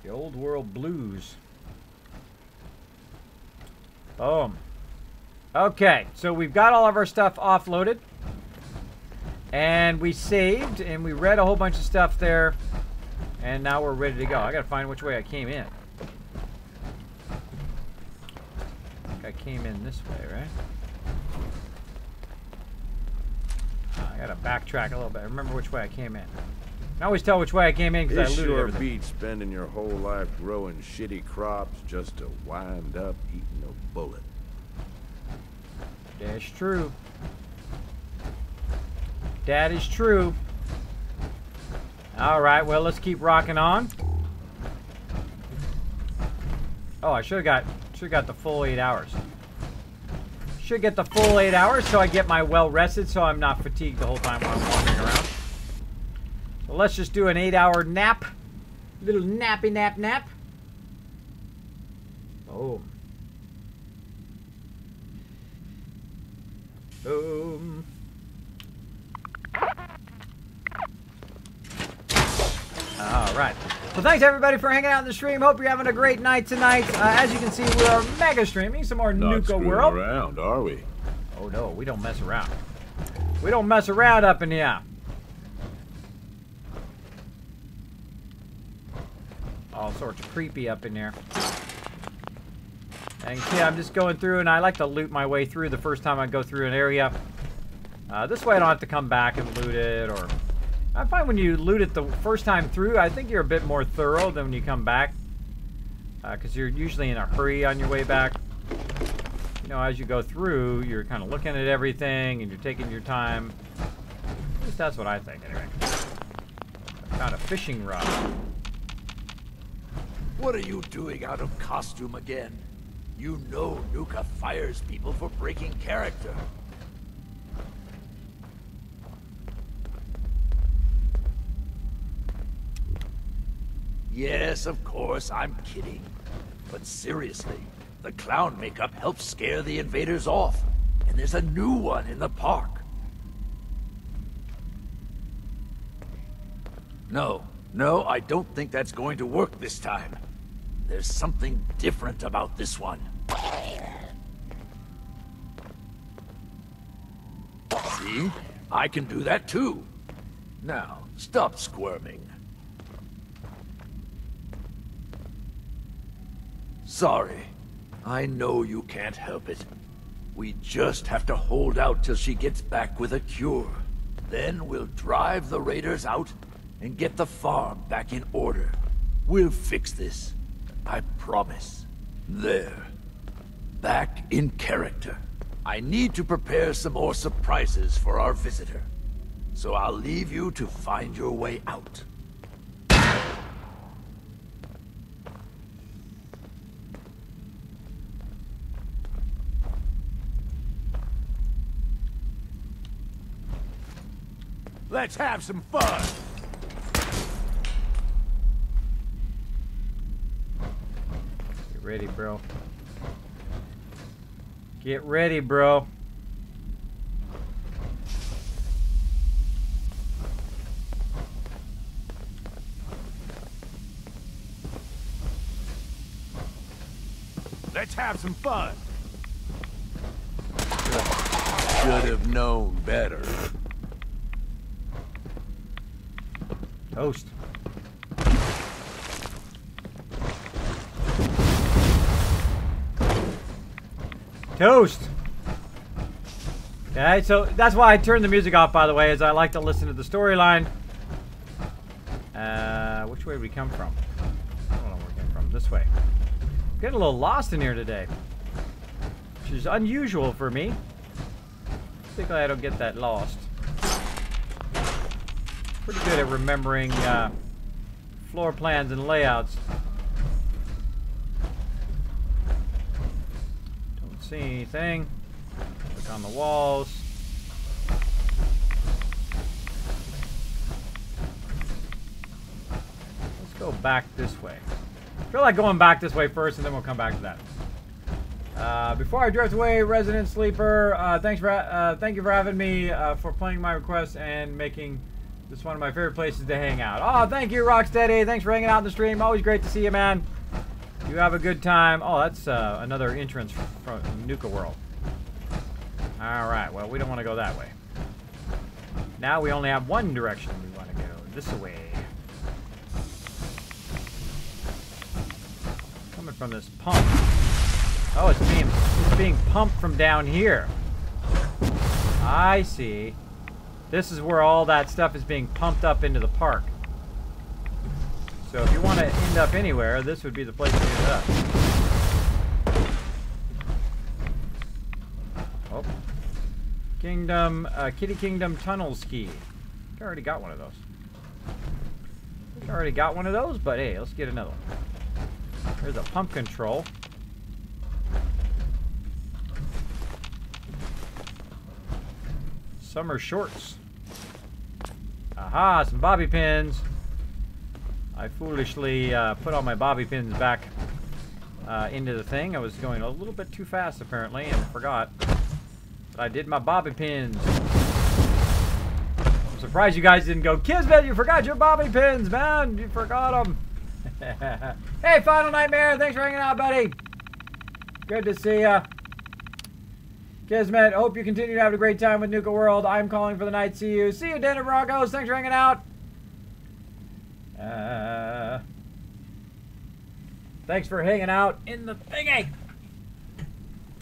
The old world blues. Boom. Okay, so we've got all of our stuff offloaded. And we saved, and we read a whole bunch of stuff there. And now we're ready to go. I gotta find which way I came in. I think I came in this way, right? I gotta backtrack a little bit. Remember which way I came in. I always tell which way I came in because I It looted sure everything. beats spending your whole life growing shitty crops just to wind up eating a bullet. That's true. That is true. All right, well, let's keep rocking on. Oh, I should have got the full 8 hours. Should get the full 8 hours so I get my well rested so I'm not fatigued the whole time while I'm wandering around. So let's just do an 8-hour nap. Little nappy nap. Oh. Boom. All right. Well, thanks everybody for hanging out in the stream. Hope you're having a great night tonight. As you can see, we are mega streaming some more Not Nuka screwing World. around, are we? Oh no, we don't mess around. We don't mess around up in here. All sorts of creepy up in there. And you can see I'm just going through, and I like to loot my way through the first time I go through an area. This way I don't have to come back and loot it, or... I find when you loot it the first time through, I think you're a bit more thorough than when you come back. Because you're usually in a hurry on your way back. You know, as you go through, you're kind of looking at everything, and you're taking your time. At least that's what I think, anyway. I found a fishing rod. What are you doing out of costume again? You know Nuka fires people for breaking character. Yes, of course, I'm kidding. But seriously, the clown makeup helps scare the invaders off. And there's a new one in the park. No, I don't think that's going to work this time. There's something different about this one. See? I can do that too. Now, stop squirming. Sorry. I know you can't help it. We just have to hold out till she gets back with a cure. Then we'll drive the raiders out and get the farm back in order. We'll fix this. I promise. There. Back in character. I need to prepare some more surprises for our visitor. So I'll leave you to find your way out. Let's have some fun! Get ready, bro. Get ready, bro. Let's have some fun! Should have known better. Toast. Toast. Okay, so that's why I turned the music off, by the way, is I like to listen to the storyline. Which way did we come from? I don't know where we came from. This way. Getting a little lost in here today, which is unusual for me. Particularly I don't get that lost. Pretty good at remembering floor plans and layouts. Don't see anything. Look on the walls. Let's go back this way. I feel like going back this way first, and then we'll come back to that. Before I drift away, Resident Sleeper, thank you for having me, for playing my request and making this one of my favorite places to hang out. Oh, thank you, Rocksteady. Thanks for hanging out in the stream. Always great to see you, man. You have a good time. Oh, that's another entrance from Nuka World. All right, well, we don't want to go that way. Now we only have one direction we want to go. This way. Coming from this pump. Oh, it's being pumped from down here. I see. This is where all that stuff is being pumped up into the park. So if you want to end up anywhere, this would be the place to end up. Oh. Kitty Kingdom Tunnel Ski. I already got one of those. I already got one of those, but hey, let's get another one. There's a pump control. Summer shorts. Aha, some bobby pins. I foolishly put all my bobby pins back into the thing. I was going a little bit too fast apparently and forgot that I did my bobby pins. I'm surprised you guys didn't go, Kismet, you forgot your bobby pins, man. You forgot them. Hey, Final Nightmare. Thanks for hanging out, buddy. Good to see ya. Kismet, hope you continue to have a great time with Nuka World. I'm calling for the night. See you. See you, Denver Broncos. Thanks for hanging out. Thanks for hanging out in the thingy.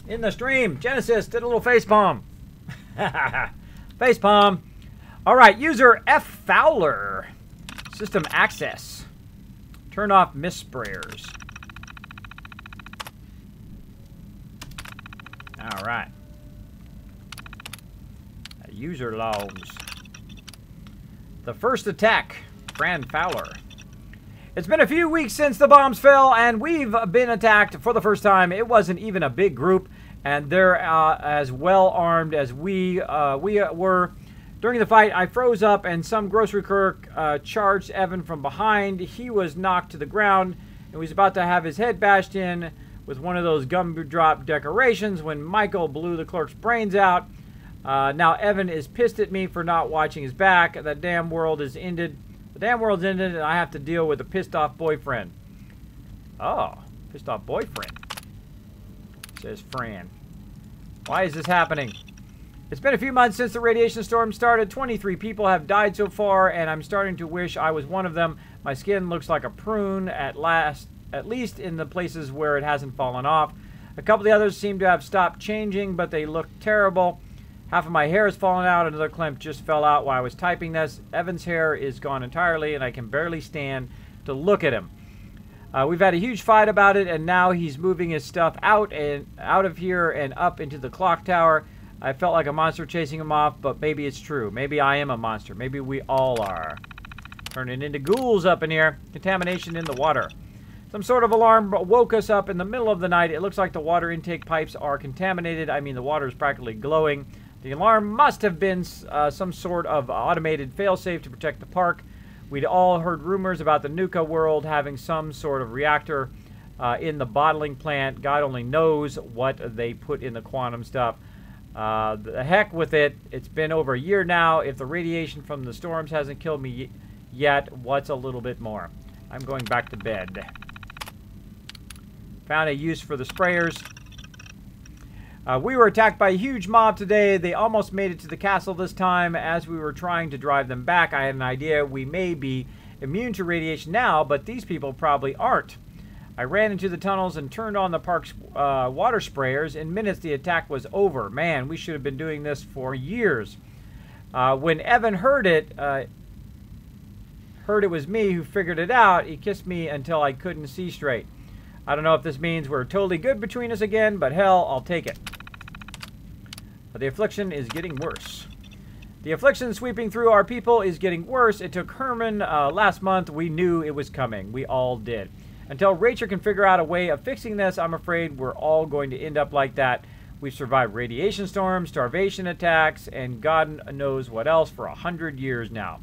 In the stream. Genesis did a little facepalm. Facepalm. Alright, user F. Fowler. System access. Turn off mist sprayers. Alright. User logs. The first attack. Fran Fowler. It's been a few weeks since the bombs fell, and we've been attacked for the first time. It wasn't even a big group, and they're as well armed as we were. During the fight, I froze up, and some grocery clerk charged Evan from behind. He was knocked to the ground, and was about to have his head bashed in with one of those gumdrop decorations when Michael blew the clerk's brains out. Now Evan is pissed at me for not watching his back. The damn world is ended. The damn world's ended, and I have to deal with a pissed-off boyfriend. Oh, pissed-off boyfriend, says Fran. Why is this happening? It's been a few months since the radiation storm started. 23 people have died so far, and I'm starting to wish I was one of them. My skin looks like a prune at least in the places where it hasn't fallen off. A couple of the others seem to have stopped changing, but they look terrible. Half of my hair has fallen out. Another clump just fell out while I was typing this. Evan's hair is gone entirely, and I can barely stand to look at him. We've had a huge fight about it, and now he's moving his stuff out of here and up into the clock tower. I felt like a monster chasing him off, but maybe it's true. Maybe I am a monster. Maybe we all are. Turning into ghouls up in here. Contamination in the water. Some sort of alarm woke us up in the middle of the night. It looks like the water intake pipes are contaminated. I mean, the water is practically glowing. The alarm must have been some sort of automated failsafe to protect the park. We'd all heard rumors about the Nuka World having some sort of reactor in the bottling plant. God only knows what they put in the quantum stuff. The heck with it. It's been over a year now. If the radiation from the storms hasn't killed me yet, what's a little bit more? I'm going back to bed. Found a use for the sprayers. We were attacked by a huge mob today. They almost made it to the castle this time. As we were trying to drive them back, I had an idea. We may be immune to radiation now, but these people probably aren't. I ran into the tunnels and turned on the park's water sprayers. In minutes, the attack was over. Man, we should have been doing this for years. When Evan heard it was me who figured it out, he kissed me until I couldn't see straight. I don't know if this means we're totally good between us again, but hell, I'll take it. The affliction is getting worse. The affliction sweeping through our people is getting worse. It took Herman last month. We knew it was coming. We all did. Until Rachel can figure out a way of fixing this, I'm afraid we're all going to end up like that. We've survived radiation storms, starvation attacks, and God knows what else for 100 years now.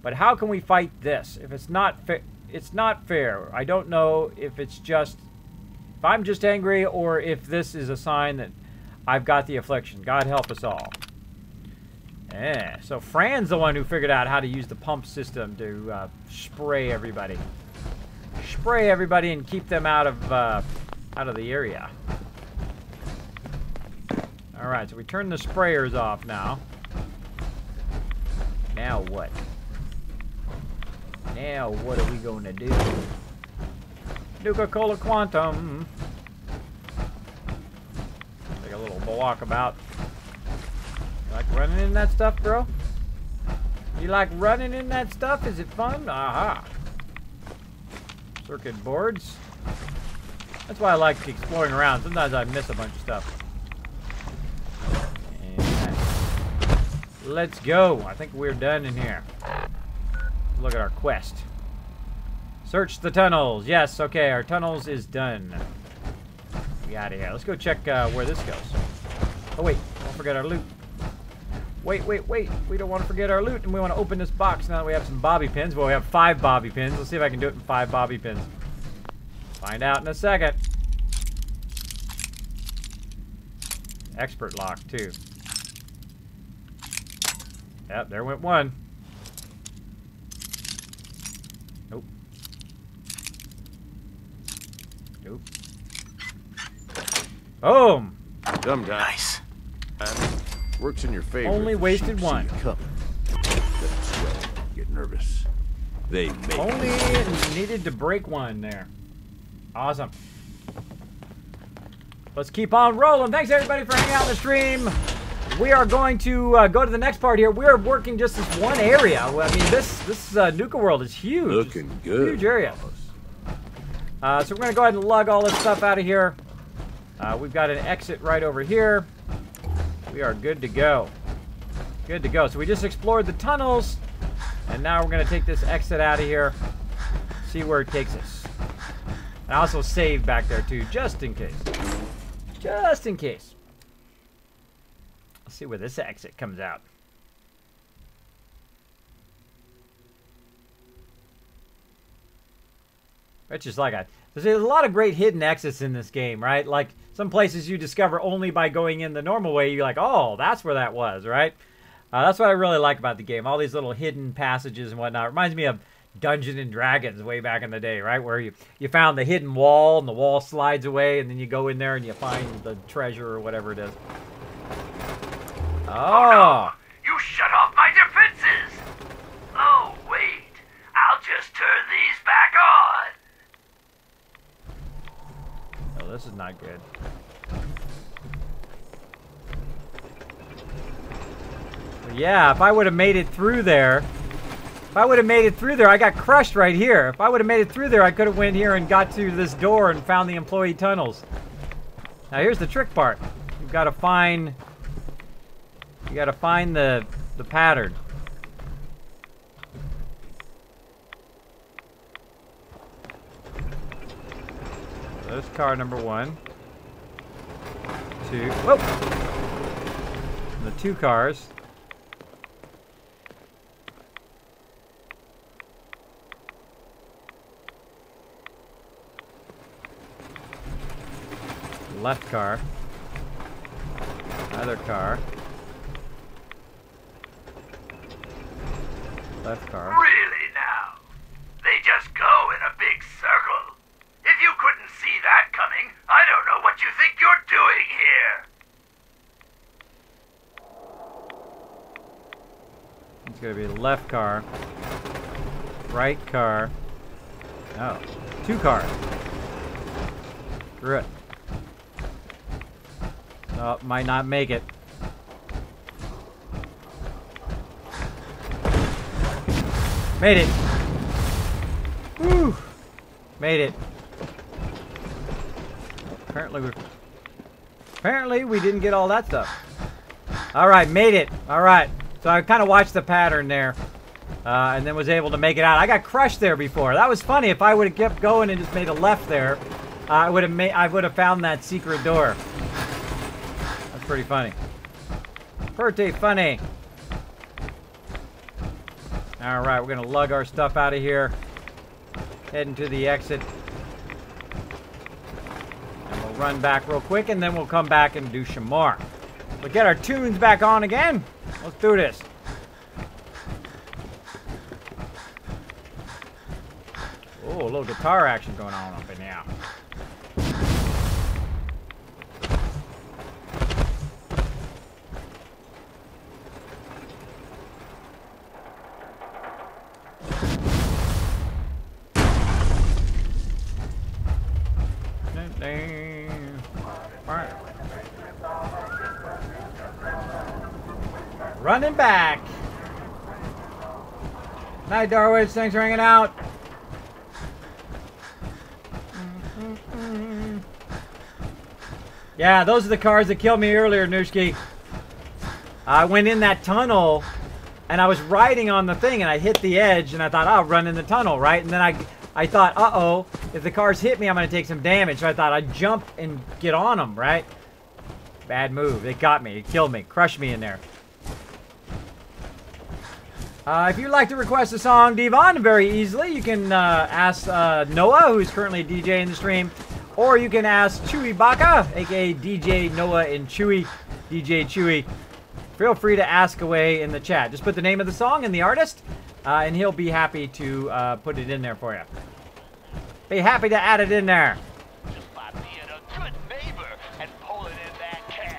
But how can we fight this? If it's not fair. I don't know if I'm just angry or if this is a sign that I've got the affliction. God help us all. Yeah, so Fran's the one who figured out how to use the pump system to spray everybody. Spray everybody and keep them out of the area. All right, so we turn the sprayers off now. Now what? Now what are we going to do? Nuka-Cola Quantum. Take a little walkabout. Like running in that stuff, bro? You like running in that stuff? Is it fun? Aha. Circuit boards. That's why I like exploring around. Sometimes I miss a bunch of stuff. And let's go. I think we're done in here. Look at our quest. Search the tunnels. Yes, okay, our tunnels is done. We out of here. Let's go check where this goes. Oh wait, don't forget our loot. Wait. We don't want to forget our loot, and we want to open this box now that we have some bobby pins. Well, we have 5 bobby pins. Let's see if I can do it in 5 bobby pins. Find out in a second. Expert lock, too. Yep, there went 1. Nope. Nope. Boom! Dumb guy. Nice. Works in your favor. Only wasted Sheep 1. see you coming. Let them sweat. Get nervous. They make Only needed to break 1 there. Awesome. Let's keep on rolling. Thanks everybody for hanging out in the stream. We are going to go to the next part here. We are working just this one area. I mean, this Nuka world is huge. Looking good. Huge area. So we're going to go ahead and lug all this stuff out of here. We've got an exit right over here. We are good to go. Good to go. So we just explored the tunnels. And now we're going to take this exit out of here. See where it takes us. And I also saved back there too, just in case. Just in case. Let's see where this exit comes out. It's just like there's a lot of great hidden exits in this game, right? Like some places you discover only by going in the normal way. You're like, oh, that's where that was, right? That's what I really like about the game. All these little hidden passages and whatnot. Reminds me of Dungeons and Dragons way back in the day, right? Where you found the hidden wall and the wall slides away and then you go in there and you find the treasure or whatever it is. Oh! No. You shut off my defenses! Oh, wait. I'll just turn these back on. Oh, this is not good. But yeah, if I would have made it through there... I got crushed right here. If I would have made it through there, I could have went here and got to this door and found the employee tunnels. Now here's the trick part. You've got to find... You got to find the pattern. There's car number 1. 2. Whoa! And the 2 cars. Left car. Another car. Left car. Really now? They just go in a big circle. If you couldn't see that coming, I don't know what you think you're doing here. It's gonna be the left car. Right car. Oh. 2 cars. Screw it. Oh, might not make it. Made it. Woo! Made it. Apparently we didn't get all that stuff. All right, made it. All right. So I kind of watched the pattern there, and then was able to make it out. I got crushed there before. That was funny. If I would have kept going and just made a left there, I would have found that secret door. That's pretty funny. Pretty funny. All right, we're gonna lug our stuff out of here, heading to the exit, and we'll run back real quick, and then we'll come back and do some more. We'll get our tunes back on again. Let's do this. Oh, a little guitar action going on up in here. Running back. Night, Darwich. Thanks for hanging out. Yeah, those are the cars that killed me earlier, Nooshki. I went in that tunnel, and I was riding on the thing, and I hit the edge, and I thought, I'll run in the tunnel, right? And then I thought, uh-oh, if the cars hit me, I'm going to take some damage. So I thought I'd jump and get on them, right? Bad move. It got me. It killed me. Crushed me in there. If you'd like to request a song, Devon, very easily, you can ask Noah, who's currently DJing the stream, or you can ask Chewy Baka, aka DJ Noah and Chewy, DJ Chewy. Feel free to ask away in the chat. Just put the name of the song and the artist, and he'll be happy to put it in there for you. Be happy to add it in there.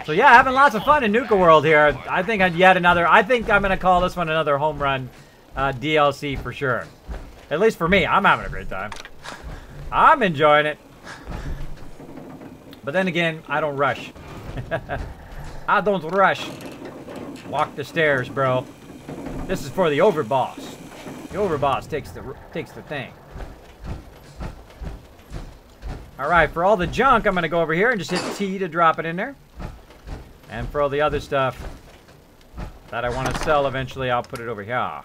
So yeah, having lots of fun in Nuka World here. I think I'm gonna call this one another home run DLC for sure. At least for me, I'm having a great time. I'm enjoying it. But then again, I don't rush. I don't rush. Walk the stairs, bro. This is for the overboss. The overboss takes the thing. All right, for all the junk, I'm gonna go over here and just hit T to drop it in there. And for all the other stuff that I want to sell eventually, I'll put it over here.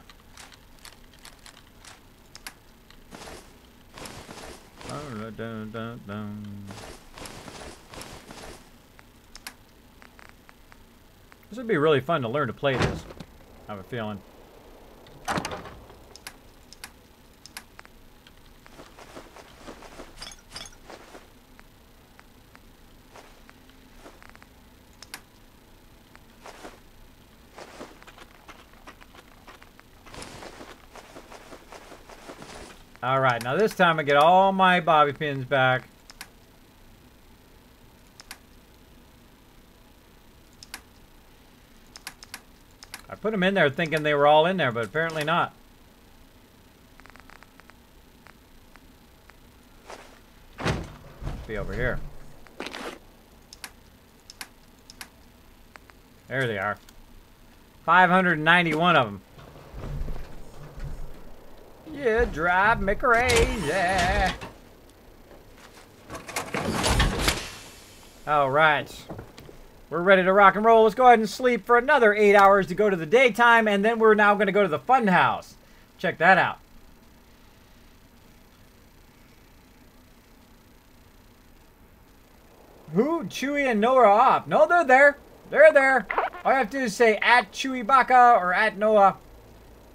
This would be really fun to learn to play this, I have a feeling. Alright, now this time I get all my bobby pins back. I put them in there thinking they were all in there, but apparently not. Be over here. There they are. 591 of them. You drive me crazy. All right. We're ready to rock and roll. Let's go ahead and sleep for another 8 hours to go to the daytime, and then we're now going to go to the fun house. Check that out. Who? Chewy and Noah are off. No, they're there. They're there. All you have to do is say at Chewy Baka or at Noah.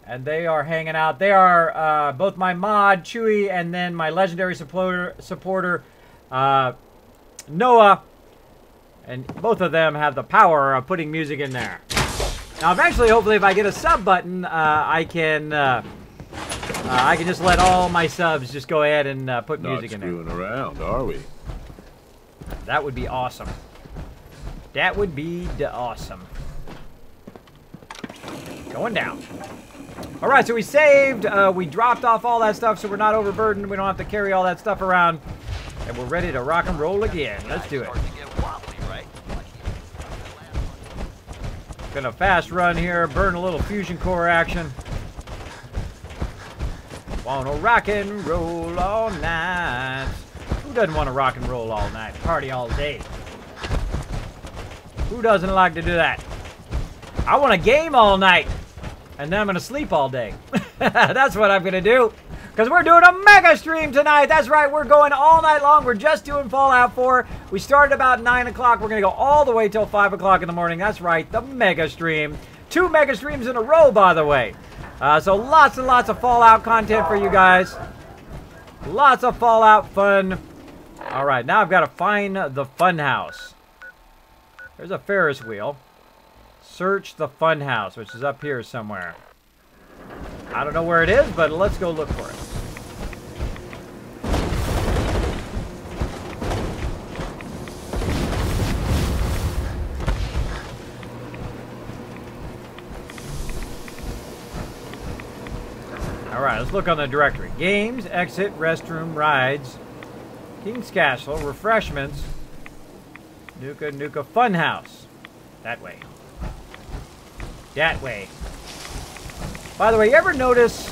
And they are hanging out. They are both my mod, Chewy, and then my legendary supporter, Noah. And both of them have the power of putting music in there. Now, eventually, hopefully, if I get a sub button, I can just let all my subs just go ahead and put music in there. Not screwing around, are we? That would be awesome. That would be awesome. Going down. All right, so we saved. We dropped off all that stuff, so we're not overburdened. We don't have to carry all that stuff around. And we're ready to rock and roll again. Let's do it. Gonna fast run here, burn a little fusion core action. Wanna rock and roll all night. Who doesn't want to rock and roll all night? Party all day. Who doesn't like to do that? I want to game all night. And then I'm going to sleep all day. That's what I'm going to do. Because we're doing a mega stream tonight. That's right. We're going all night long. We're just doing Fallout 4. We started about 9 o'clock. We're going to go all the way till 5 o'clock in the morning. That's right. The mega stream. 2 mega streams in a row, by the way. So lots and lots of Fallout content for you guys. Lots of Fallout fun. All right. Now I've got to find the fun house. There's a Ferris wheel. Search the fun house, which is up here somewhere. I don't know where it is, but let's go look for it. All right, let's look on the directory. Games, exit, restroom, rides, King's Castle, refreshments, Nuka Funhouse. That way. That way. By the way, you ever notice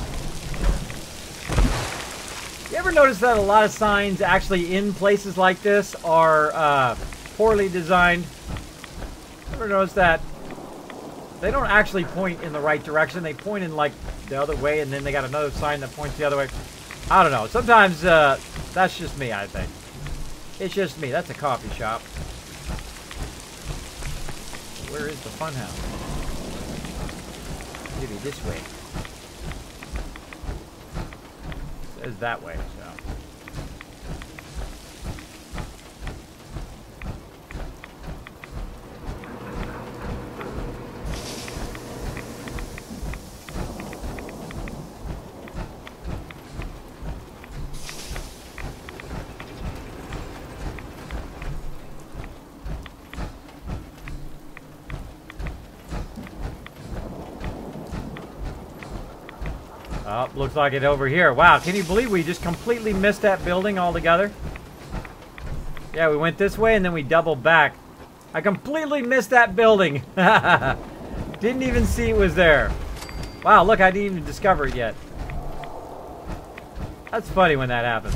that a lot of signs actually in places like this are poorly designed? Ever notice that? They don't actually point in the right direction. They point in like the other way, and then they got another sign that points the other way. I don't know. Sometimes that's just me, I think. It's just me. That's a coffee shop. Where is the fun house? Maybe this way. It says that way, so. Oh, looks like it over here. Wow, can you believe we just completely missed that building altogether? Yeah, we went this way and then we doubled back. I completely missed that building. Didn't even see it was there. Wow, look, I didn't even discover it yet. That's funny when that happens.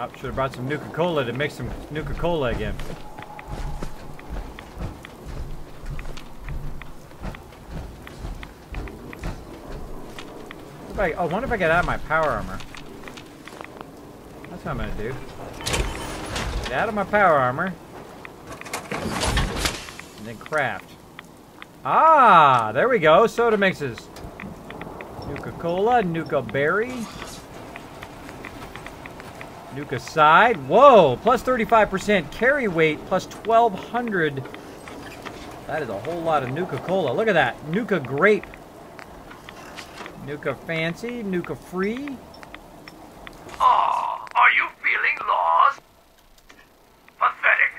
Oh, should have brought some Nuka-Cola to mix some Nuka-Cola again. I wonder if I get out of my power armor. That's what I'm gonna do. Get out of my power armor. And then craft. Ah, there we go. Soda mixes. Nuka-Cola, Nuka-Berry. Nuka side. Whoa, plus 35% carry weight, plus 1,200. That is a whole lot of Nuka-Cola. Look at that. Nuka grape. Nuka fancy, Nuka free. Oh, are you feeling lost? Pathetic.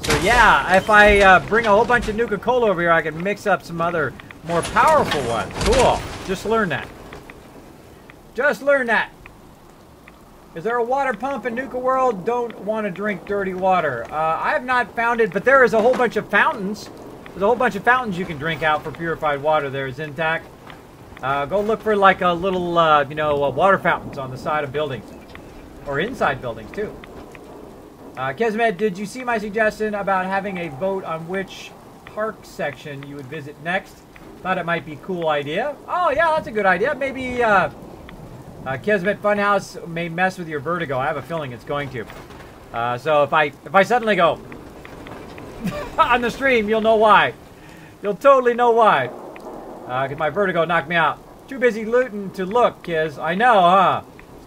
So yeah, if I bring a whole bunch of Nuka-Cola over here, I can mix up some other more powerful ones. Cool. Just learn that. Just learn that. Is there a water pump in Nuka World? Don't want to drink dirty water. I have not found it, but there is a whole bunch of fountains. There's a whole bunch of fountains you can drink out for purified water there, Zintac. Go look for like a little, water fountains on the side of buildings. Or inside buildings, too. Kismet, did you see my suggestion about having a vote on which park section you would visit next? Thought it might be a cool idea. Oh, yeah, that's a good idea. Maybe, Kismet Funhouse may mess with your vertigo. I have a feeling it's going to. So if I suddenly go on the stream, you'll know why. You'll totally know why. Because my vertigo knocked me out. Too busy looting to look, Kiz. I know, huh?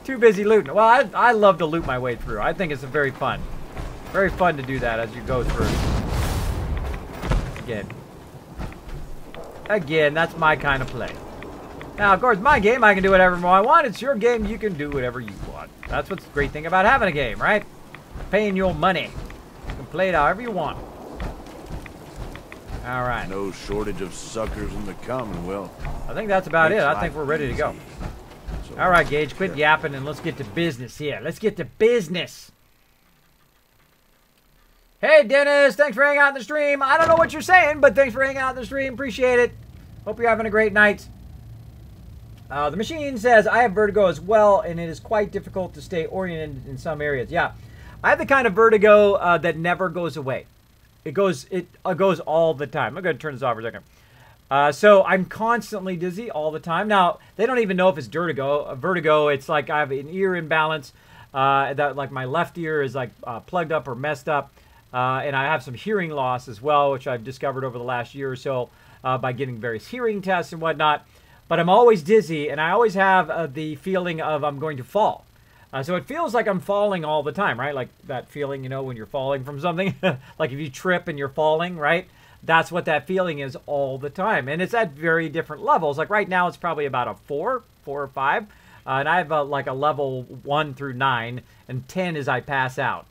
Too busy looting. Well, I love to loot my way through. I think it's very fun. Very fun to do that as you go through. Again, that's my kind of play. Now, of course, my game, I can do whatever I want. It's your game, you can do whatever you want. That's what's the great thing about having a game, right? Paying your money. You can play it however you want. All right. No shortage of suckers in the Commonwealth. I think that's about it. I think we're ready to go. So All right, Gage, quit yapping and let's get to business here. Let's get to business. Hey, Dennis, thanks for hanging out in the stream. I don't know what you're saying, but thanks for hanging out in the stream. Appreciate it. Hope you're having a great night. The machine says, I have vertigo as well, and it is quite difficult to stay oriented in some areas. Yeah, I have the kind of vertigo that never goes away. It goes all the time. I'm going to turn this off for a second. So I'm constantly dizzy all the time. Now, they don't even know if it's vertigo. It's like I have an ear imbalance. That like my left ear is like plugged up or messed up. And I have some hearing loss as well, which I've discovered over the last year or so by getting various hearing tests and whatnot. But I'm always dizzy, and I always have the feeling of I'm going to fall. So it feels like I'm falling all the time, right? Like that feeling, when you're falling from something. Like if you trip and you're falling, right? that's what that feeling is all the time. And it's at very different levels. Like right now, it's probably about a 4 or 5. And I have like a level 1 through 9, and 10 is I pass out,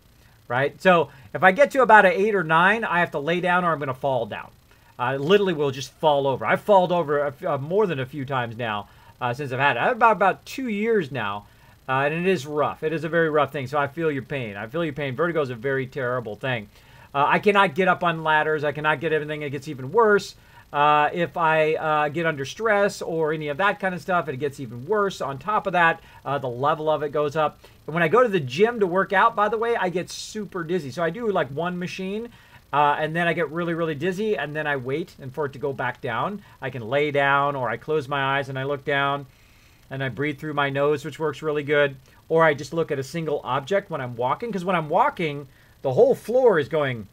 right? So if I get to about an 8 or 9, I have to lay down or I'm going to fall down. I literally will just fall over. I've fallen over more than a few times now since I've had it. I've about 2 years now, and it is rough. It is a very rough thing, so I feel your pain. I feel your pain. Vertigo is a very terrible thing. I cannot get up on ladders. I cannot get everything. It gets even worse. If I get under stress or any of that kind of stuff, it gets even worse. On top of that, the level of it goes up. And when I go to the gym to work out, by the way, I get super dizzy. So I do like one machine, and then I get really, really dizzy, and then I wait and for it to go back down. I can lay down, or I close my eyes and I look down, and I breathe through my nose, which works really good. Or I just look at a single object when I'm walking, because when I'm walking, the whole floor is going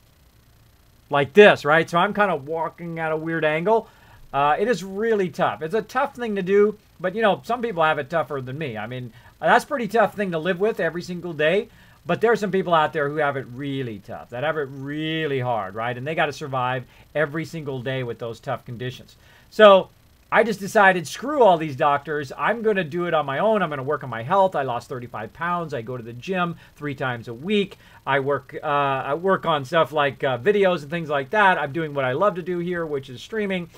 like this, right? So I'm kind of walking at a weird angle. It is really tough. It's a tough thing to do, but you know, some people have it tougher than me. I mean, that's a pretty tough thing to live with every single day, but there are some people out there who have it really tough, that have it really hard, right? And they got to survive every single day with those tough conditions. So I just decided, screw all these doctors. I'm going to do it on my own. I'm going to work on my health. I lost 35 pounds. I go to the gym 3 times a week. I work on stuff like videos and things like that. I'm doing what I love to do here, which is streaming.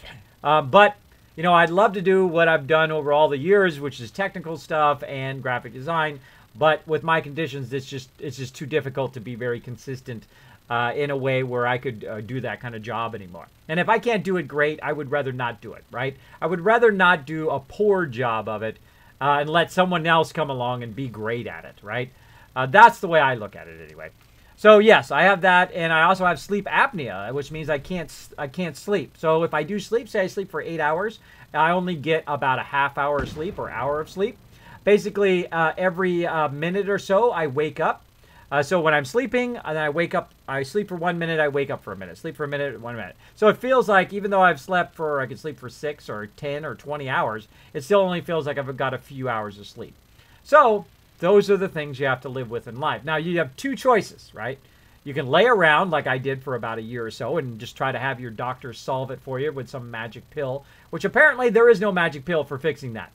But, you know, I'd love to do what I've done over all the years, which is technical stuff and graphic design. But with my conditions, it's just too difficult to be very consistent in a way where I could do that kind of job anymore. And if I can't do it great, I would rather not do it, right? I would rather not do a poor job of it and let someone else come along and be great at it, right? That's the way I look at it anyway. So yes, I have that, and I also have sleep apnea, which means I can't sleep. So if I do sleep, say I sleep for 8 hours, I only get about a half hour of sleep or hour of sleep. Basically, every minute or so, I wake up. So when I'm sleeping, and I wake up, I sleep for 1 minute, I wake up for a minute. Sleep for a minute, 1 minute. So it feels like, even though I've slept for, I could sleep for 6 or 10 or 20 hours, it still only feels like I've got a few hours of sleep. So those are the things you have to live with in life. Now, you have 2 choices, right? You can lay around like I did for about a year or so and just try to have your doctor solve it for you with some magic pill, which apparently there is no magic pill for fixing that.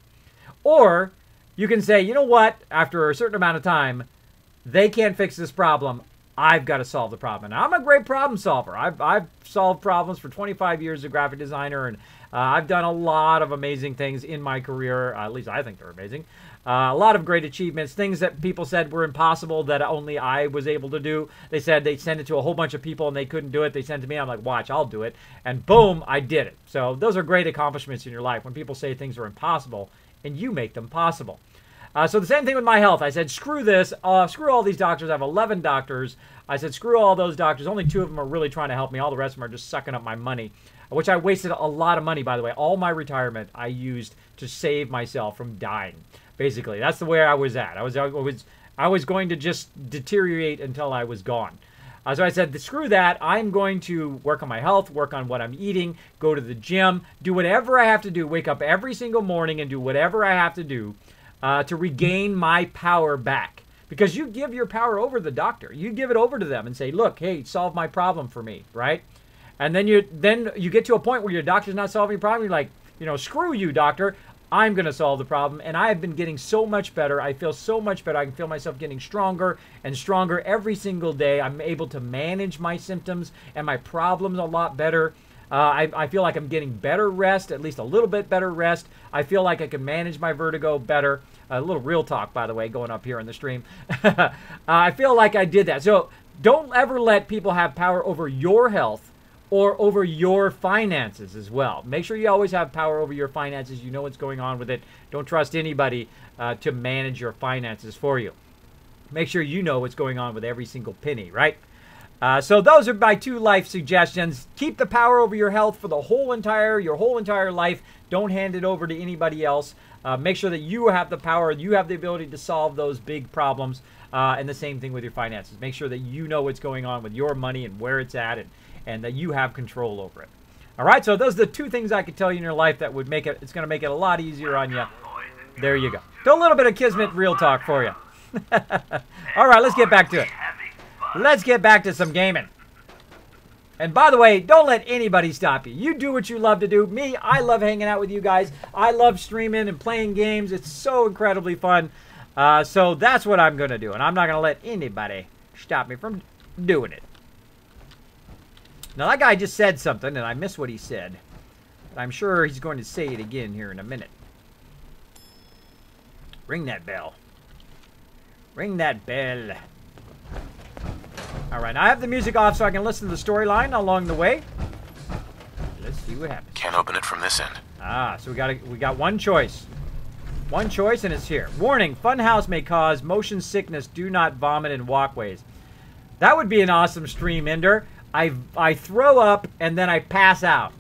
Or you can say, you know what, after a certain amount of time, they can't fix this problem. I've got to solve the problem. And I'm a great problem solver. I've solved problems for 25 years as a graphic designer, and I've done a lot of amazing things in my career. At least I think they're amazing. A lot of great achievements, things that people said were impossible that only I was able to do. They said they'd send it to a whole bunch of people and they couldn't do it. They sent it to me. I'm like, watch, I'll do it. And boom, I did it. So those are great accomplishments in your life when people say things are impossible and you make them possible. So the same thing with my health. I said, screw this. Screw all these doctors. I have 11 doctors. I said, screw all those doctors. Only 2 of them are really trying to help me. All the rest of them are just sucking up my money, which I wasted a lot of money, by the way. All my retirement I used to save myself from dying. Basically, that's the way I was at. I was going to just deteriorate until I was gone. So I said, screw that. I'm going to work on my health, work on what I'm eating, go to the gym, do whatever I have to do, wake up every single morning and do whatever I have to do to regain my power back. Because you give your power over to the doctor. You give it over to them and say, look, hey, solve my problem for me, right? And then you get to a point where your doctor's not solving your problem. You're like, you know, screw you, doctor. I'm going to solve the problem. And I have been getting so much better. I feel so much better. I can feel myself getting stronger and stronger every single day. I'm able to manage my symptoms and my problems a lot better. I feel like I'm getting better rest, at least a little bit better rest. I feel like I can manage my vertigo better. A little real talk, by the way, going up here in the stream. I feel like I did that. So don't ever let people have power over your health or over your finances as well. Make sure you always have power over your finances. You know what's going on with it. Don't trust anybody to manage your finances for you. Make sure you know what's going on with every single penny, right? So those are my 2 life suggestions. Keep the power over your health for your whole entire life. Don't hand it over to anybody else. Make sure that you have the power, you have the ability to solve those big problems. And the same thing with your finances. Make sure that you know what's going on with your money and where it's at, and that you have control over it. All right, so those are the 2 things I could tell you in your life that would make it, it's going to make it a lot easier on you. There you go. Do a little bit of Kismet real talk for you. All right, let's get back to it. Let's get back to some gaming. And by the way, don't let anybody stop you. You do what you love to do. Me, I love hanging out with you guys. I love streaming and playing games. It's so incredibly fun. So that's what I'm going to do. And I'm not going to let anybody stop me from doing it. Now, that guy just said something, and I missed what he said. But I'm sure he's going to say it again here in a minute. Ring that bell. Ring that bell. All right, now I have the music off so I can listen to the storyline along the way. Let's see what happens. Can't open it from this end. Ah, so we got one choice. One choice, and it's here. Warning, funhouse may cause motion sickness. Do not vomit in walkways. That would be an awesome stream ender. I throw up, and then I pass out.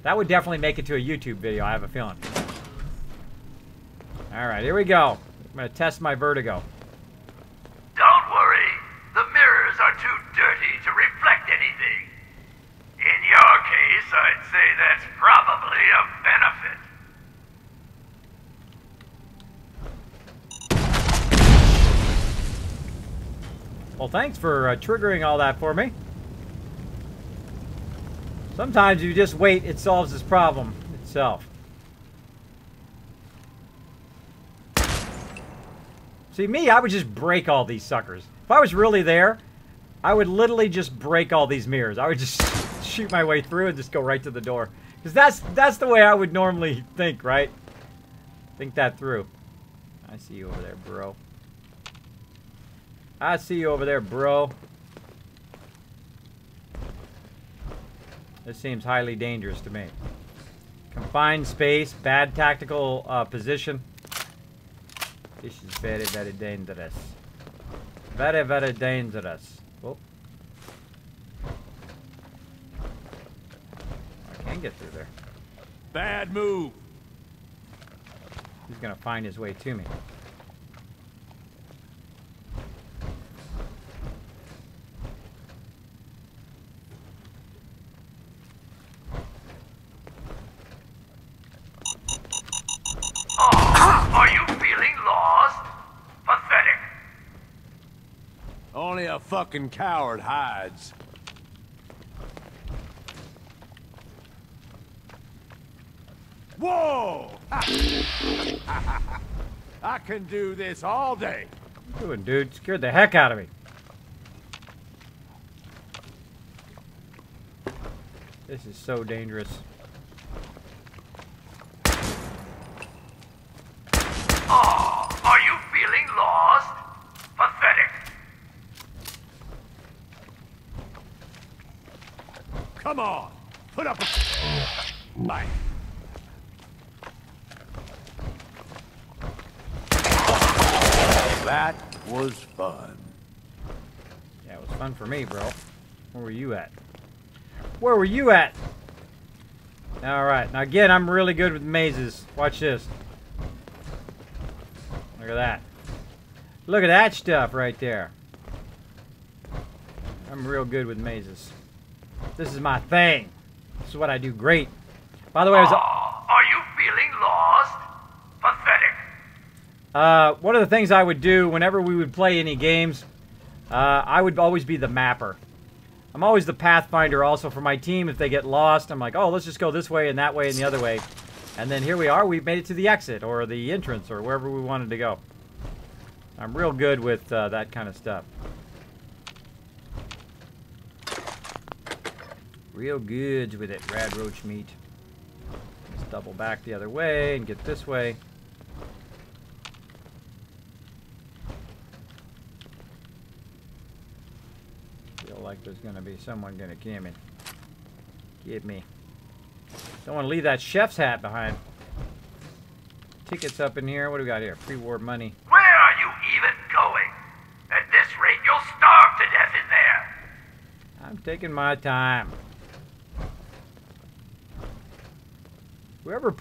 That would definitely make it to a YouTube video, I have a feeling. All right, here we go. I'm going to test my vertigo. Don't worry. The mirrors are too dirty to reflect anything. In your case, I'd say that's probably a benefit. Well, thanks for triggering all that for me. Sometimes you just wait, it solves this problem itself. See, me, I would just break all these suckers. If I was really there, I would literally just break all these mirrors. I would just shoot my way through and just go right to the door. Because that's the way I would normally think, right? Think that through. I see you over there, bro. I see you over there, bro. This seems highly dangerous to me. Confined space, bad tactical position. This is very, very dangerous. Very, very dangerous. Oh. I can get through there. Bad move. He's gonna find his way to me. Are you feeling lost? Pathetic. Only a fucking coward hides. Whoa! I can do this all day. What are you doing, dude? Scared the heck out of me. This is so dangerous. Are you feeling lost? Pathetic. Come on, put up a fight. That was fun. Yeah, it was fun for me, bro. Where were you at? Where were you at? Alright, now again, I'm really good with mazes. Watch this. Look at that. Look at that stuff right there. I'm real good with mazes. This is my thing. This is what I do great. By the way, Are you feeling lost? Pathetic. one of the things I would do whenever we would play any games, I would always be the mapper. I'm always the pathfinder also for my team. If they get lost, I'm like, oh, let's just go this way and that way and the other way. And then here we are. We've made it to the exit or the entrance or wherever we wanted to go. I'm real good with that kind of stuff. Real good with it, rad roach meat. Let's double back the other way and get this way. Feel like there's gonna be someone gonna get me. Get me. Don't want to leave that chef's hat behind. Tickets up in here. What do we got here? Pre-war money. Where are you even going? At this rate, you'll starve to death in there. I'm taking my time. Whoever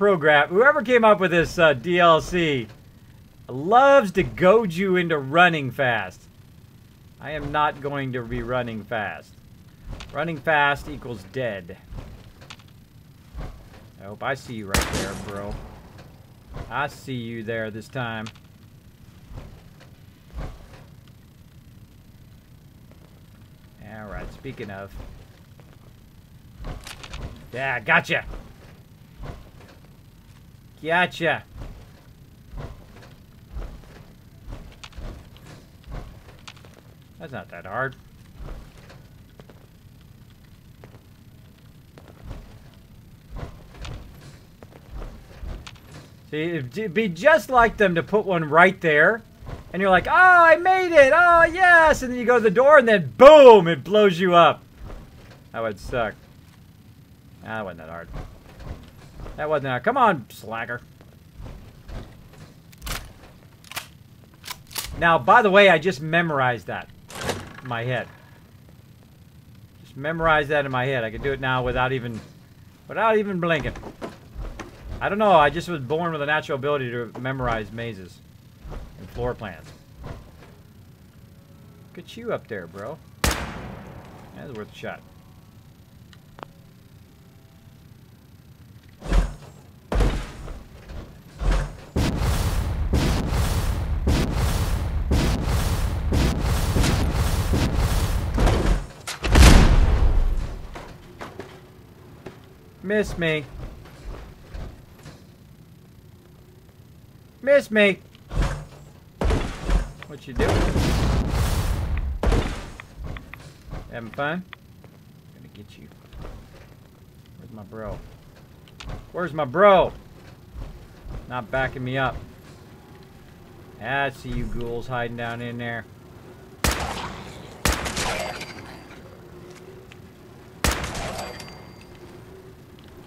came up with this DLC loves to goad you into running fast. I am not going to be running fast. Running fast equals dead. I hope I see you right there, bro. I see you there this time. Alright, speaking of. Yeah, gotcha. Gotcha. That's not that hard. See, it'd be just like them to put one right there. And you're like, oh, I made it. Oh, yes. And then you go to the door and then boom, it blows you up. That would suck. That wasn't that hard. That wasn't that hard. Come on, slacker. Now, by the way, I just memorized that in my head. Just memorized that in my head. I can do it now without even blinking. I don't know. I just was born with a natural ability to memorize mazes and floor plans. Look at you up there, bro. That's worth a shot. Miss me. Miss me. What you doing? Having fun? I'm gonna get you. Where's my bro? Where's my bro? Not backing me up. I see you ghouls hiding down in there.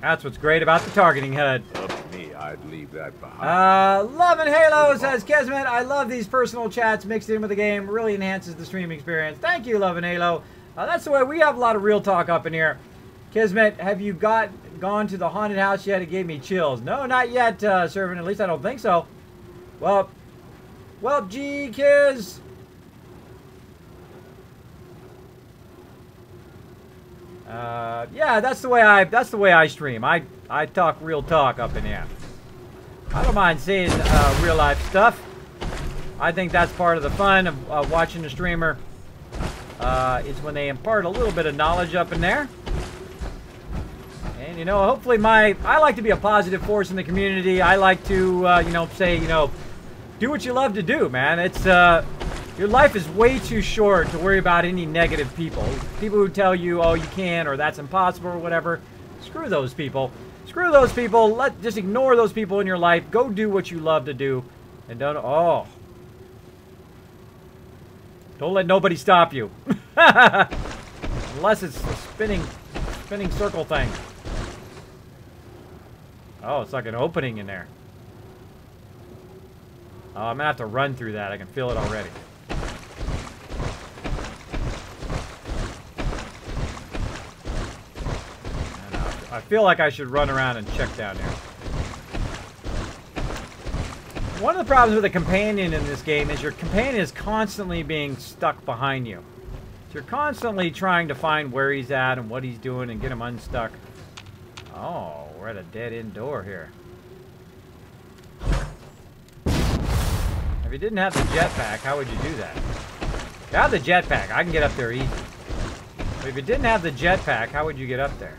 That's what's great about the targeting HUD. Up to me, I'd leave that behind. Love and Halo says Kismet. I love these personal chats mixed in with the game. Really enhances the streaming experience. Thank you, Love and Halo. That's the way we have a lot of real talk up in here. Kismet, have you gone to the haunted house yet? It gave me chills. No, not yet, Servant. At least I don't think so. Well, gee, Kiz. Yeah, that's the way I stream. I talk real talk up in here. I don't mind seeing real life stuff. I think that's part of the fun of watching a streamer. It's when they impart a little bit of knowledge up in there. And you know, hopefully I like to be a positive force in the community. I like to say, do what you love to do, man. It's your life is way too short to worry about any negative people. People who tell you, oh, you can't, or that's impossible, or whatever. Screw those people. Screw those people. Just ignore those people in your life. Go do what you love to do. And don't let nobody stop you. Unless it's a spinning circle thing. Oh, it's like an opening in there. Oh, I'm gonna have to run through that. I can feel it already. I feel like I should run around and check down here. One of the problems with a companion in this game is your companion is constantly being stuck behind you. So you're constantly trying to find where he's at and what he's doing and get him unstuck. Oh, we're at a dead-end door here. If you didn't have the jetpack, how would you do that? If you have the jetpack, I can get up there easy. But if you didn't have the jetpack, how would you get up there?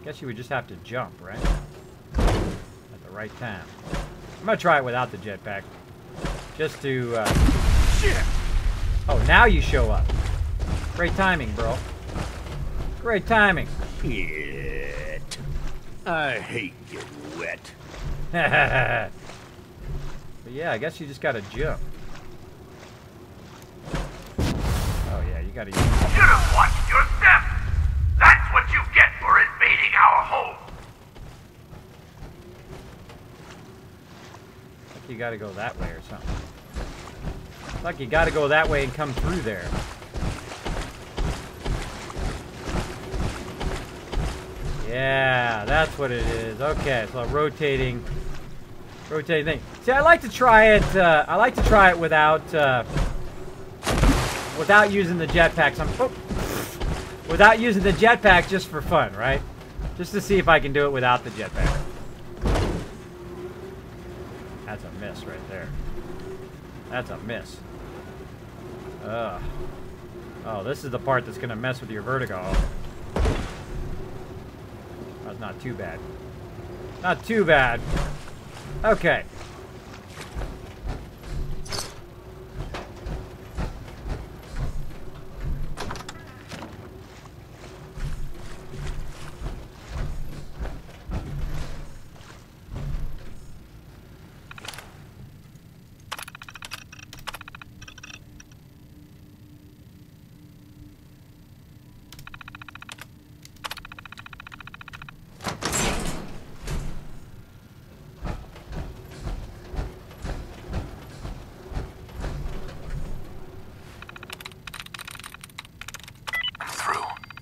Guess you would just have to jump, right? At the right time. I'm gonna try it without the jetpack. Just to, Shit! Oh, now you show up. Great timing, bro. Great timing. Shit. I hate getting wet. But yeah, I guess you just gotta jump. Oh yeah, you gotta use it. Should have watched your step! That's what you get for invading our home! Like you gotta go that way or something. It's like you gotta go that way and come through there. Yeah, that's what it is. Okay, so rotating thing. See, I like to try it. I like to try it without using the jetpack. Without using the jetpack, just for fun, right? Just to see if I can do it without the jetpack. That's a miss right there. That's a miss. Ugh. Oh, this is the part that's gonna mess with your vertigo. not too bad. Not too bad. Okay.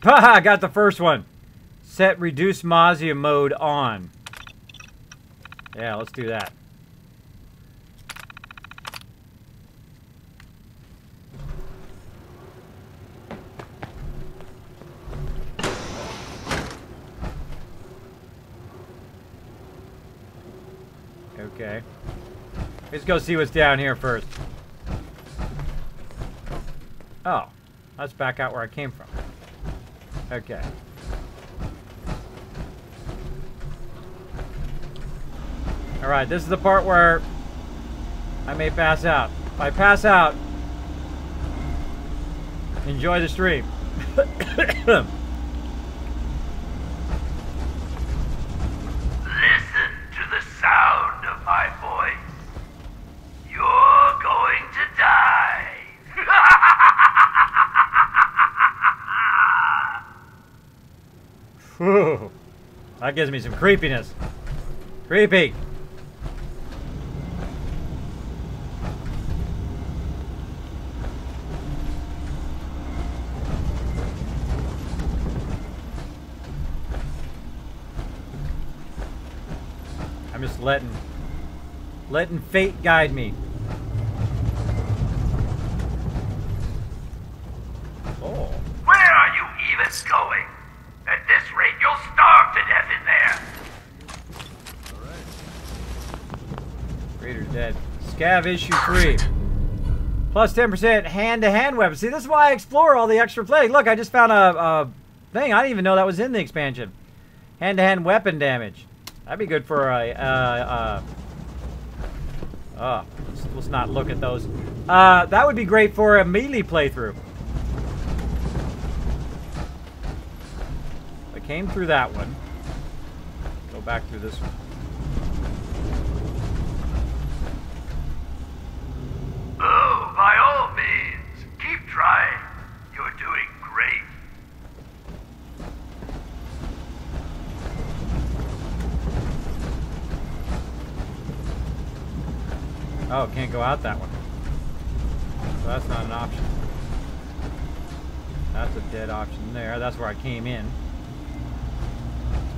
Haha, got the first one. Set reduce nausea mode on. Yeah, let's do that. Okay. Let's go see what's down here first. Oh, let's back out where I came from. Okay. Alright, this is the part where I may pass out. If I pass out, enjoy the stream. Listen to the sound of my voice. You're going to die. Whew. That gives me some creepiness. Creepy. I'm just letting fate guide me. Oh. Where are you even going? At this rate, you'll starve to death in there. Raider's dead. Scav issue 3. Plus 10% hand-to-hand weapons. See, this is why I explore all the extra play. Look, I just found a thing. I didn't even know that was in the expansion. Hand-to-hand weapon damage. That'd be good for a... let's not look at those. That would be great for a melee playthrough. I came through that one. Go back through this one. Oh, by all means, keep trying. You're doing great. Oh, can't go out that one. So that's not an option. That's a dead option there. That's where I came in.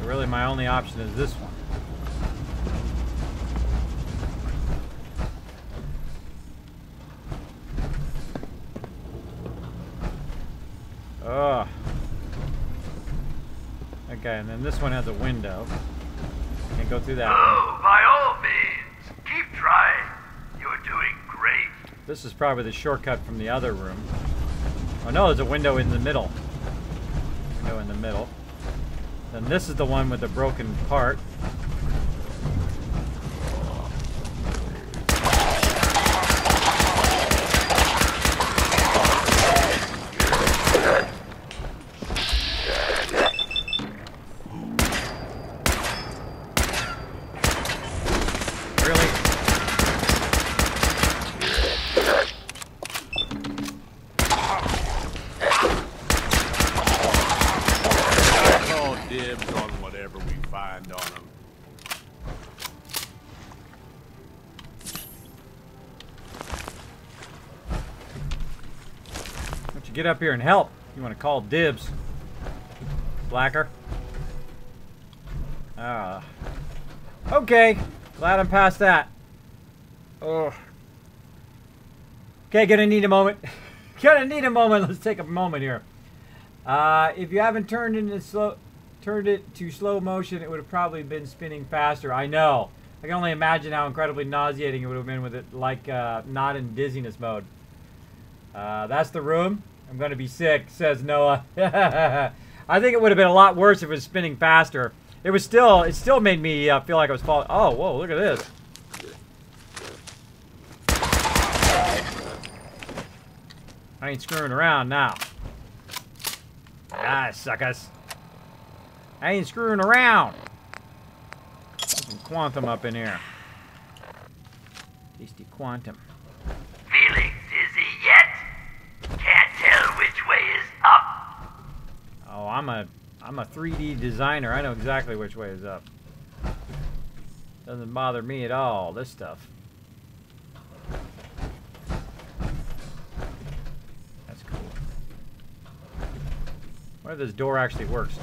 So really my only option is this one. Oh. Okay, and then this one has a window. Can't go through that one. Oh, by all means, keep trying. You're doing great. This is probably the shortcut from the other room. Oh no, there's a window in the middle. Window in the middle. Then this is the one with the broken part. Get up here and help. You want to call dibs. Blacker. Okay. Glad I'm past that. Oh. Okay, gonna need a moment. Gonna need a moment. Let's take a moment here. If you haven't turned it to slow motion, it would have probably been spinning faster. I know. I can only imagine how incredibly nauseating it would have been with it, like not in dizziness mode. That's the room. I'm going to be sick, says Noah. I think it would have been a lot worse if it was spinning faster. It still made me feel like I was falling. Oh, whoa, look at this. I ain't screwing around now. Ah, suckers. I ain't screwing around. There's some quantum up in here. Tasty quantum. Feeling dizzy yet? Can't tell which way is up. Oh, I'm a 3D designer. I know exactly which way is up. Doesn't bother me at all, this stuff. That's cool. What if this door actually works?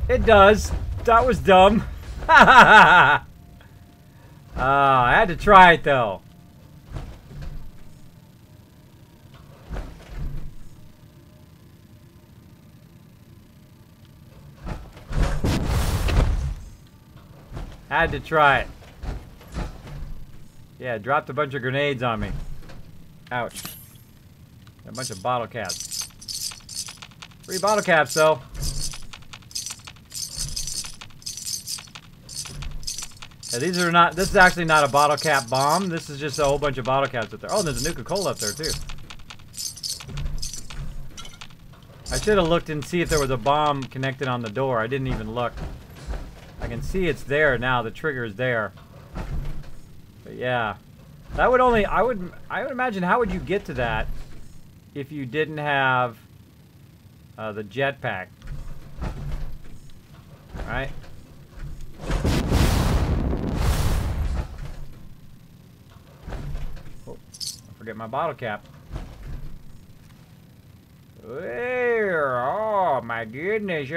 It does. That was dumb. I had to try it though. Had to try it. Yeah, it dropped a bunch of grenades on me. Ouch. A bunch of bottle caps. 3 bottle caps though. Yeah, these are not, this is actually not a bottle cap bomb. This is just a whole bunch of bottle caps up there. Oh, there's a Nuka Cola up there too. I should have looked and see if there was a bomb connected on the door. I didn't even look. I can see it's there now. The trigger is there. But yeah, that would only, I would imagine, how would you get to that if you didn't have the jetpack? All right. Oh, I forget my bottle cap. Oh my goodness!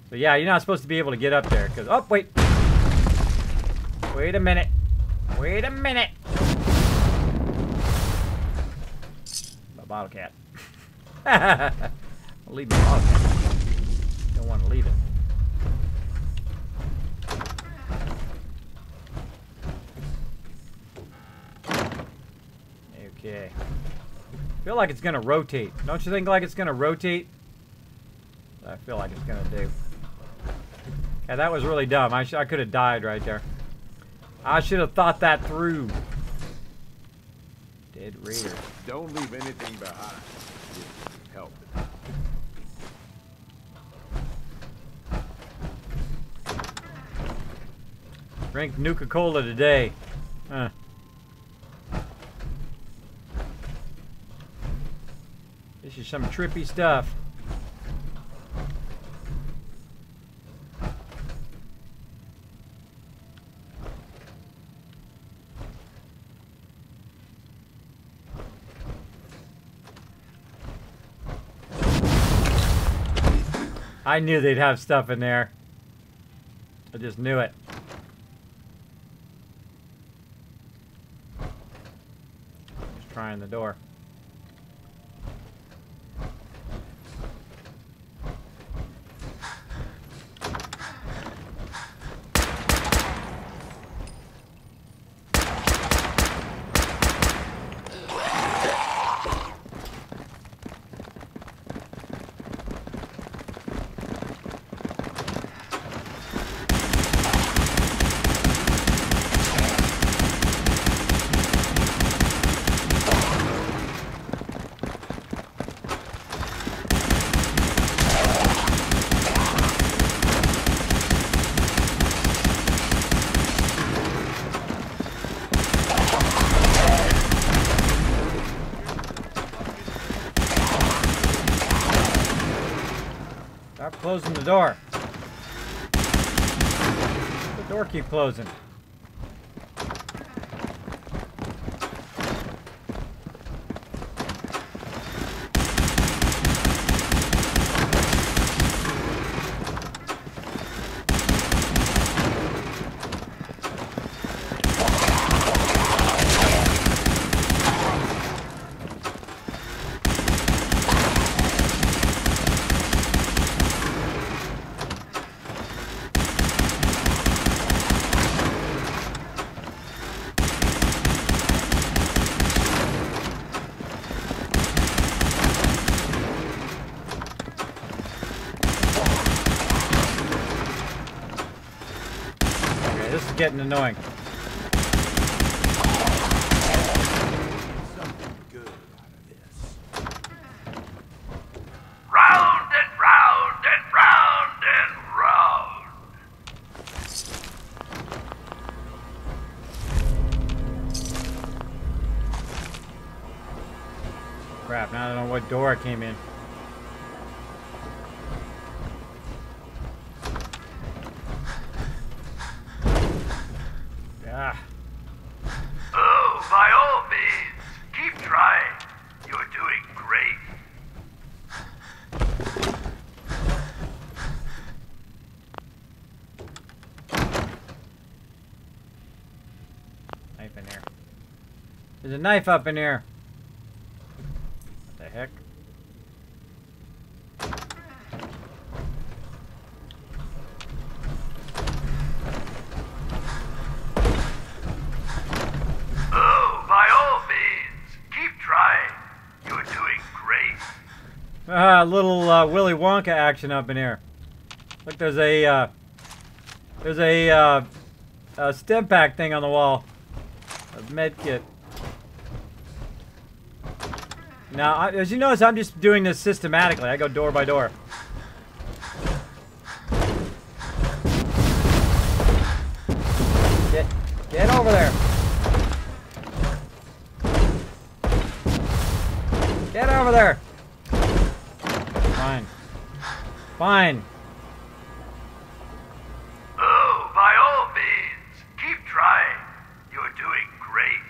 So yeah, you're not supposed to be able to get up there because, oh wait, wait a minute, wait a minute. My bottle cap. I'll leave my bottle cap. Don't want to leave it. Okay. Feel like it's gonna rotate. Don't you think like it's gonna rotate? I feel like it's gonna do. Yeah, that was really dumb. I could have died right there. I should have thought that through. Dead Raider. Don't leave anything behind. Help it. Drink Nuka Cola today. This is some trippy stuff. I knew they'd have stuff in there. I just knew it. Just trying the door. Stop closing the door. The door keep closing. this is getting annoying. Round and round and round and round. Crap, now I don't know what door I came in. Ah. Oh, by all means, keep trying. You're doing great. Knife in here. There's a knife up in here. What the heck? Oh, by all means, keep trying. You're doing great. Ah, little Willy Wonka action up in here. Look, there's a stim pack thing on the wall. A med kit. Now, as you notice, I'm just doing this systematically. I go door by door. Get over there. Get over there. Fine. Fine. Oh, by all means, keep trying. You're doing great.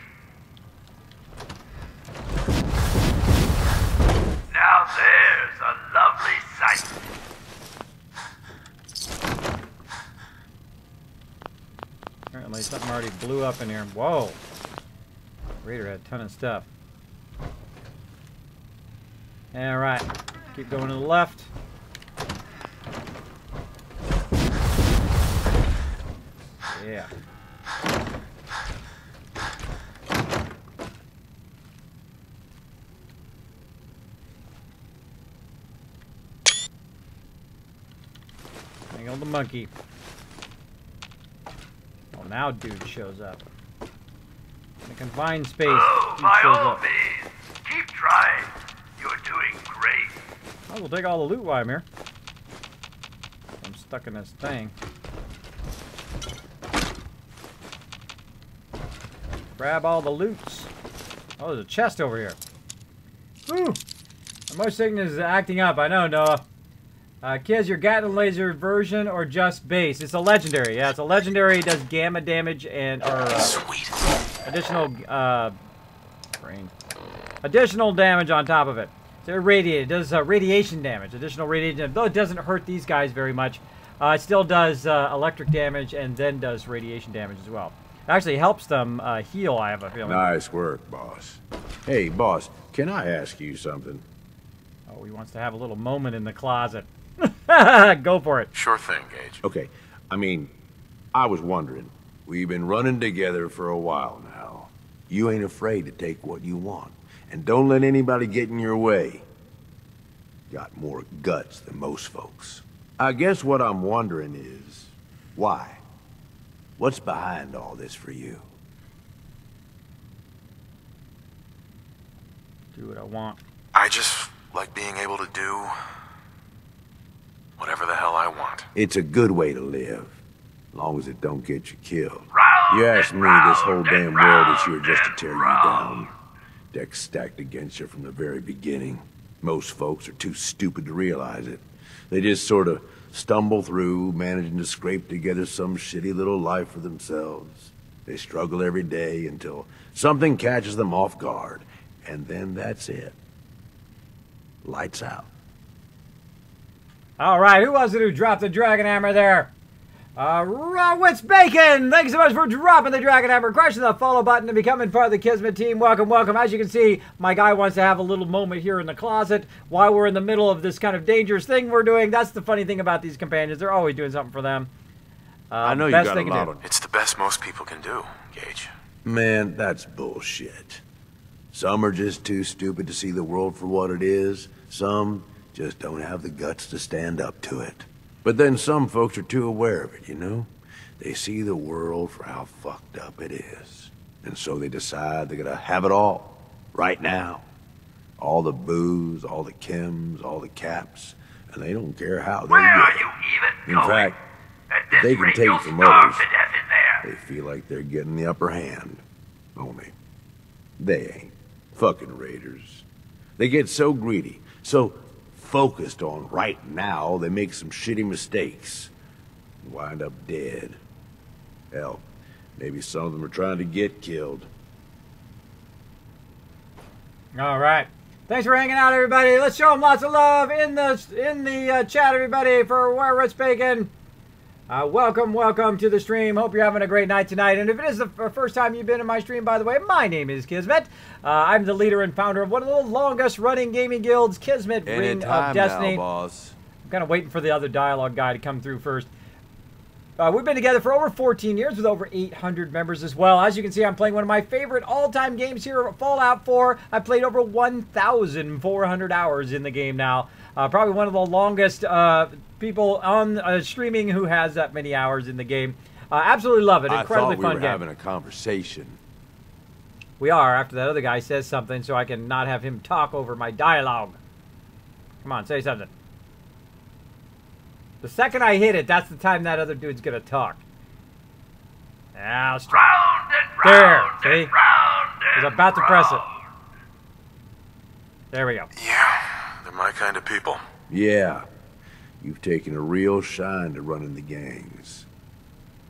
Now there's a lovely sight. Apparently something already blew up in here. Whoa. Raider had a ton of stuff. Alright. Keep going to the left. Yeah. Hang on the monkey. Oh, now dude shows up. In a confined space, Oh, dude by shows all up. means, keep trying. You're doing great. Oh, we'll take all the loot while I'm here. I'm stuck in this thing. Grab all the loots. Oh, there's a chest over here. Woo! My motion sickness is acting up. I know, Noah. Kids, your Gatling laser version or just base? It's a legendary. Yeah, it's a legendary. It does gamma damage and Sweet. additional additional damage on top of it. It's irradiated. It does radiation damage. Additional radiation damage. Though it doesn't hurt these guys very much. It still does electric damage and then does radiation damage as well. It actually helps them heal, I have a feeling. Nice work, boss. Hey, boss, can I ask you something? Oh, he wants to have a little moment in the closet. Go for it. Sure thing, Gage. Okay, I mean, I was wondering. We've been running together for a while now. You ain't afraid to take what you want. And don't let anybody get in your way. Got more guts than most folks. I guess what I'm wondering is, why? What's behind all this for you? Do what I want. I just like being able to do whatever the hell I want. It's a good way to live, as long as it don't get you killed. Round You ask and me, round this whole and damn world round is here just to and tear you round. down. Decks stacked against you from the very beginning. Most folks are too stupid to realize it. They just sort of stumble through, managing to scrape together some shitty little life for themselves. They struggle every day until something catches them off guard, and then that's it. Lights out. All right, who was it who dropped the Dragon Hammer there? Rawitz Bacon! Thanks so much for dropping the Dragon Hammer, crushing the follow button, and becoming part of the Kismet team. Welcome, welcome. As you can see, my guy wants to have a little moment here in the closet while we're in the middle of this kind of dangerous thing we're doing. That's the funny thing about these companions. They're always doing something for them. I know you best got they a can lot do. of... It's the best most people can do, Gage. Man, that's bullshit. Some are just too stupid to see the world for what it is. Some just don't have the guts to stand up to it. But then some folks are too aware of it, you know? They see the world for how fucked up it is. And so they decide they're gonna have it all. Right now. All the booze, all the chems, all the caps. And they don't care how they Where get are it. you even In going? fact, At this they can rate, take you'll it from starve others. to death in there. They feel like they're getting the upper hand. Only, they ain't. Fucking raiders. They get so greedy, so focused on right now, they make some shitty mistakes. And wind up dead. Hell, maybe some of them are trying to get killed. All right. Thanks for hanging out, everybody. Let's show them lots of love in the chat, everybody, for Where It's Bacon. Welcome to the stream. Hope you're having a great night tonight. And if it is the first time you've been in my stream, by the way, my name is Kismet. I'm the leader and founder of one of the longest running gaming guilds, Kismet Ring of Destiny. Now, boss. I'm kind of waiting for the other dialogue guy to come through first. We've been together for over 14 years with over 800 members as well. As you can see, I'm playing one of my favorite all-time games here, Fallout 4. I've played over 1,400 hours in the game now. Probably one of the longest people on streaming who has that many hours in the game. Absolutely love it. Incredibly fun game. I thought we were having a conversation. We are, after that other guy says something, so I can not have him talk over my dialogue. Come on, say something. The second I hit it, that's the time that other dude's gonna talk. Yeah, let's try. Round and round There, see? and round I was and about to press it. round. There we go. Yeah, they're my kind of people. Yeah, you've taken a real shine to running the gangs.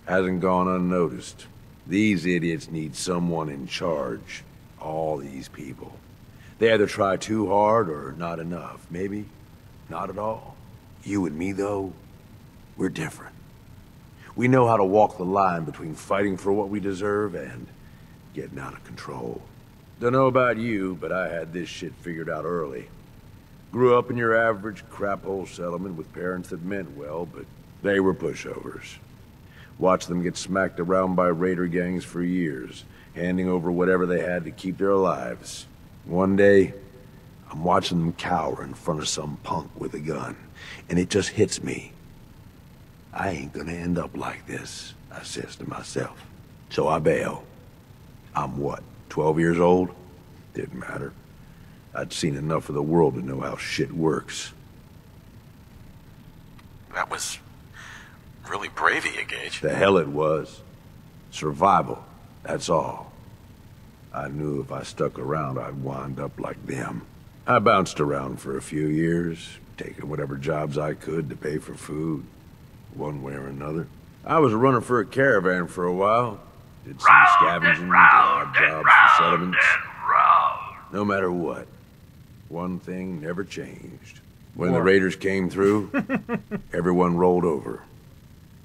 Hasn't gone unnoticed. These idiots need someone in charge. All these people. They either try too hard or not enough. Maybe not at all. You and me, though, we're different. We know how to walk the line between fighting for what we deserve and getting out of control. Don't know about you, but I had this shit figured out early. Grew up in your average crap-hole settlement with parents that meant well, but they were pushovers. Watched them get smacked around by raider gangs for years, handing over whatever they had to keep their lives. One day, I'm watching them cower in front of some punk with a gun, and it just hits me. I ain't gonna end up like this, I says to myself. So I bail. I'm what, 12 years old? Didn't matter. I'd seen enough of the world to know how shit works. That was really brave of you, Gage. The hell it was. Survival, that's all. I knew if I stuck around, I'd wind up like them. I bounced around for a few years, taking whatever jobs I could to pay for food, one way or another. I was running for a caravan for a while. Did some scavenging, odd jobs for settlements. No matter what, one thing never changed. When the raiders came through, everyone rolled over.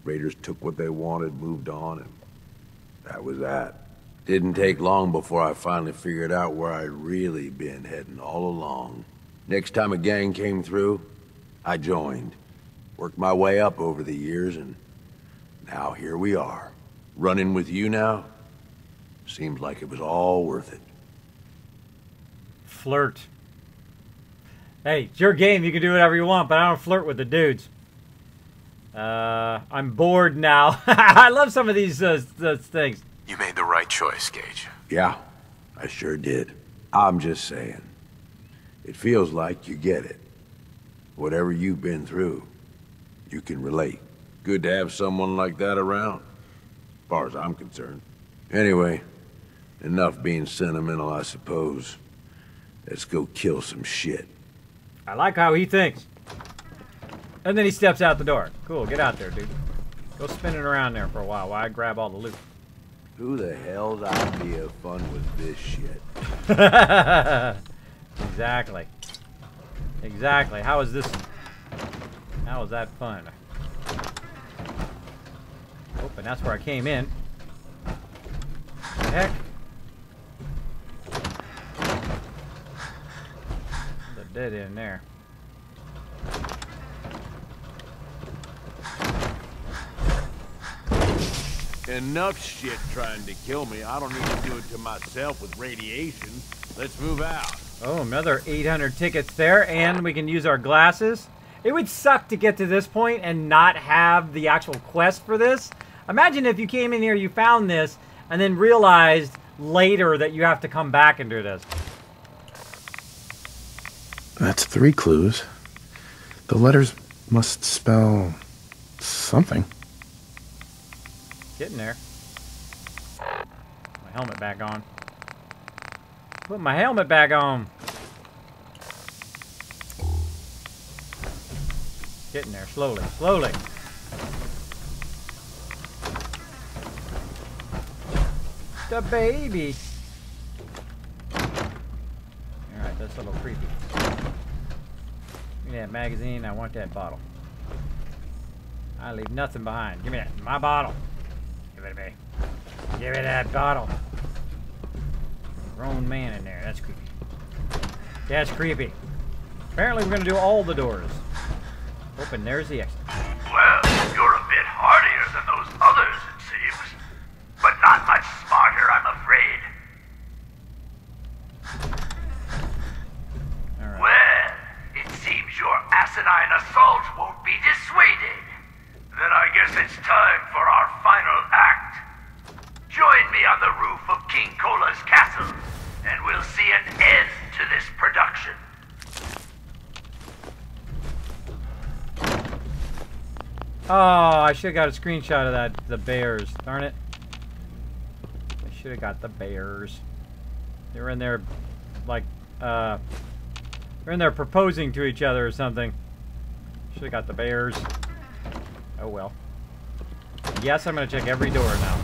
Raiders took what they wanted, moved on, and that was that. Didn't take long before I finally figured out where I'd really been heading all along. Next time a gang came through, I joined. Worked my way up over the years, and now here we are. Running with you now? Seems like it was all worth it. Flirt. Hey, it's your game. You can do whatever you want, but I don't flirt with the dudes. I'm bored now. I love some of these things. You made the right choice, Gage. Yeah, I sure did. I'm just saying. It feels like you get it. Whatever you've been through, you can relate. Good to have someone like that around, as far as I'm concerned. Anyway, enough being sentimental, I suppose. Let's go kill some shit. I like how he thinks. And then he steps out the door. Cool, get out there, dude. Go spinning around there for a while I grab all the loot. Who the hell's idea of fun was this shit? Exactly. Exactly. How is this? How is that fun? Oh, and that's where I came in. Heck. The dead end there. Enough shit trying to kill me. I don't need to do it to myself with radiation. Let's move out. Oh, another 800 tickets there, and we can use our glasses. It would suck to get to this point and not have the actual quest for this. Imagine if you came in here, you found this, and then realized later that you have to come back and do this. That's 3 clues. The letters must spell something. Getting there. My helmet back on. Put my helmet back on. Getting there, slowly, slowly. The baby. Alright, that's a little creepy. Give me that magazine, I want that bottle. I leave nothing behind. Give me that, my bottle. Give it to me. Give me that bottle. Grown man in there, that's creepy. That's creepy. Apparently we're gonna do all the doors. Open, there's the exit. Well, you're a bit hardier than those others, it seems. But not much smarter, I'm afraid. Alright. Well, it seems your asinine assault won't be dissuaded. Then I guess it's time for our final act. Join me on the roof of King Cola's castle, and we'll see an end to this production. Oh, I should have got a screenshot of that, the bears. Darn it. I should have got the bears. They were in there, like, they're in there proposing to each other or something. Should have got the bears. Oh well. Yes, I'm going to check every door now.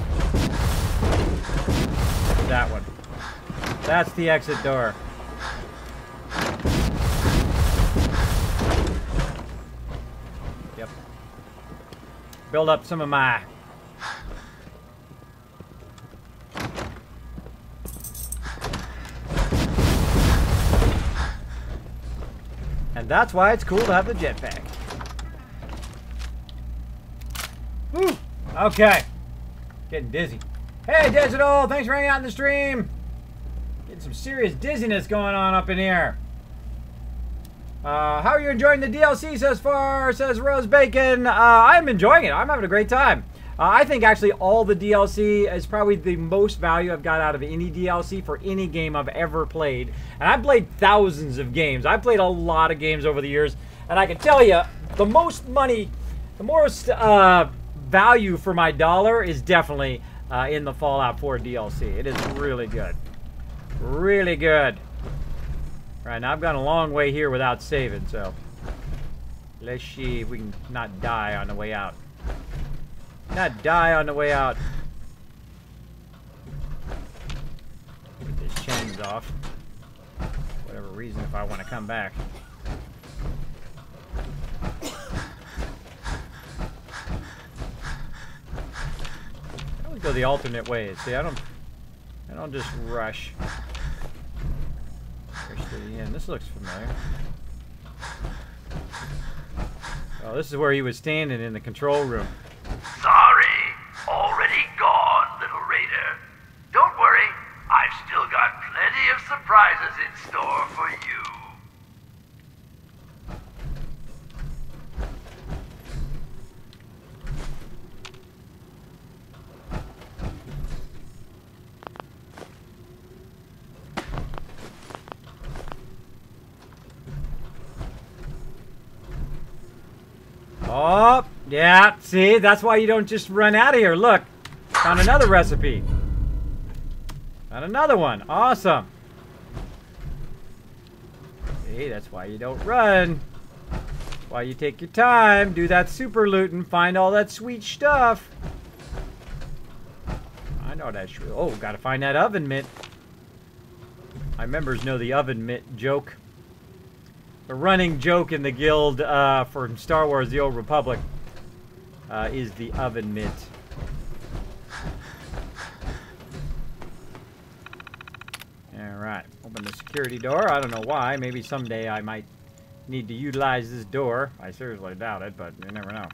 That one. That's the exit door. Yep. Build up some of my... And that's why it's cool to have the jetpack. Woo! Okay. Getting dizzy. Hey, Digital! Thanks for hanging out in the stream! Getting some serious dizziness going on up in here. How are you enjoying the DLC so far? Says Rose Bacon. I'm enjoying it. I'm having a great time. I think actually all the DLC is probably the most value I've got out of any DLC for any game I've ever played. And I've played thousands of games. I've played a lot of games over the years. And I can tell you, the most money, the most value for my dollar is definitely in the Fallout 4 DLC. It is really good. Really good. Right, now I've gone a long way here without saving, so let's see if we can not die on the way out. Not die on the way out. Get these chains off. Whatever reason, if I want to come back. I always go the alternate ways. See, I don't just rush. Push to the end. This looks familiar. Oh, this is where he was standing in the control room. Sorry, already gone, little raider. Don't worry, I've still got plenty of surprises in store for you. Oh, yeah, see, that's why you don't just run out of here. Look, found another recipe. Found another one. Awesome. See, that's why you don't run. That's why you take your time, do that super loot, and find all that sweet stuff. I know that's true. Oh, gotta find that oven mitt. My members know the oven mitt joke. The running joke in the guild for Star Wars The Old Republic is the oven mitt. Alright, open the security door. I don't know why. Maybe someday I might need to utilize this door. I seriously doubt it, but you never know.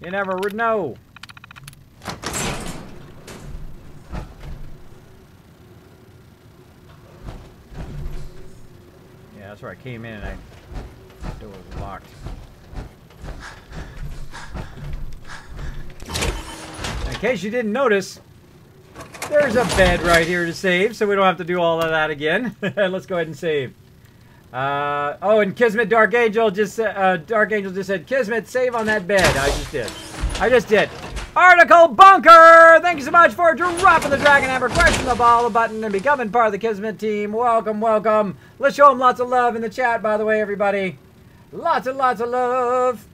You never would know. That's where I came in and the door was locked. In case you didn't notice, there's a bed right here to save, so we don't have to do all of that again. Let's go ahead and save. Oh, and Kismet Dark Angel just said, Kismet, save on that bed. I just did. Article Bunker! Thank you so much for dropping the Dragon Hammer, pressing the follow button, and becoming part of the Kismet team. Welcome, welcome. Let's show them lots of love in the chat, by the way, everybody. Lots and lots of love.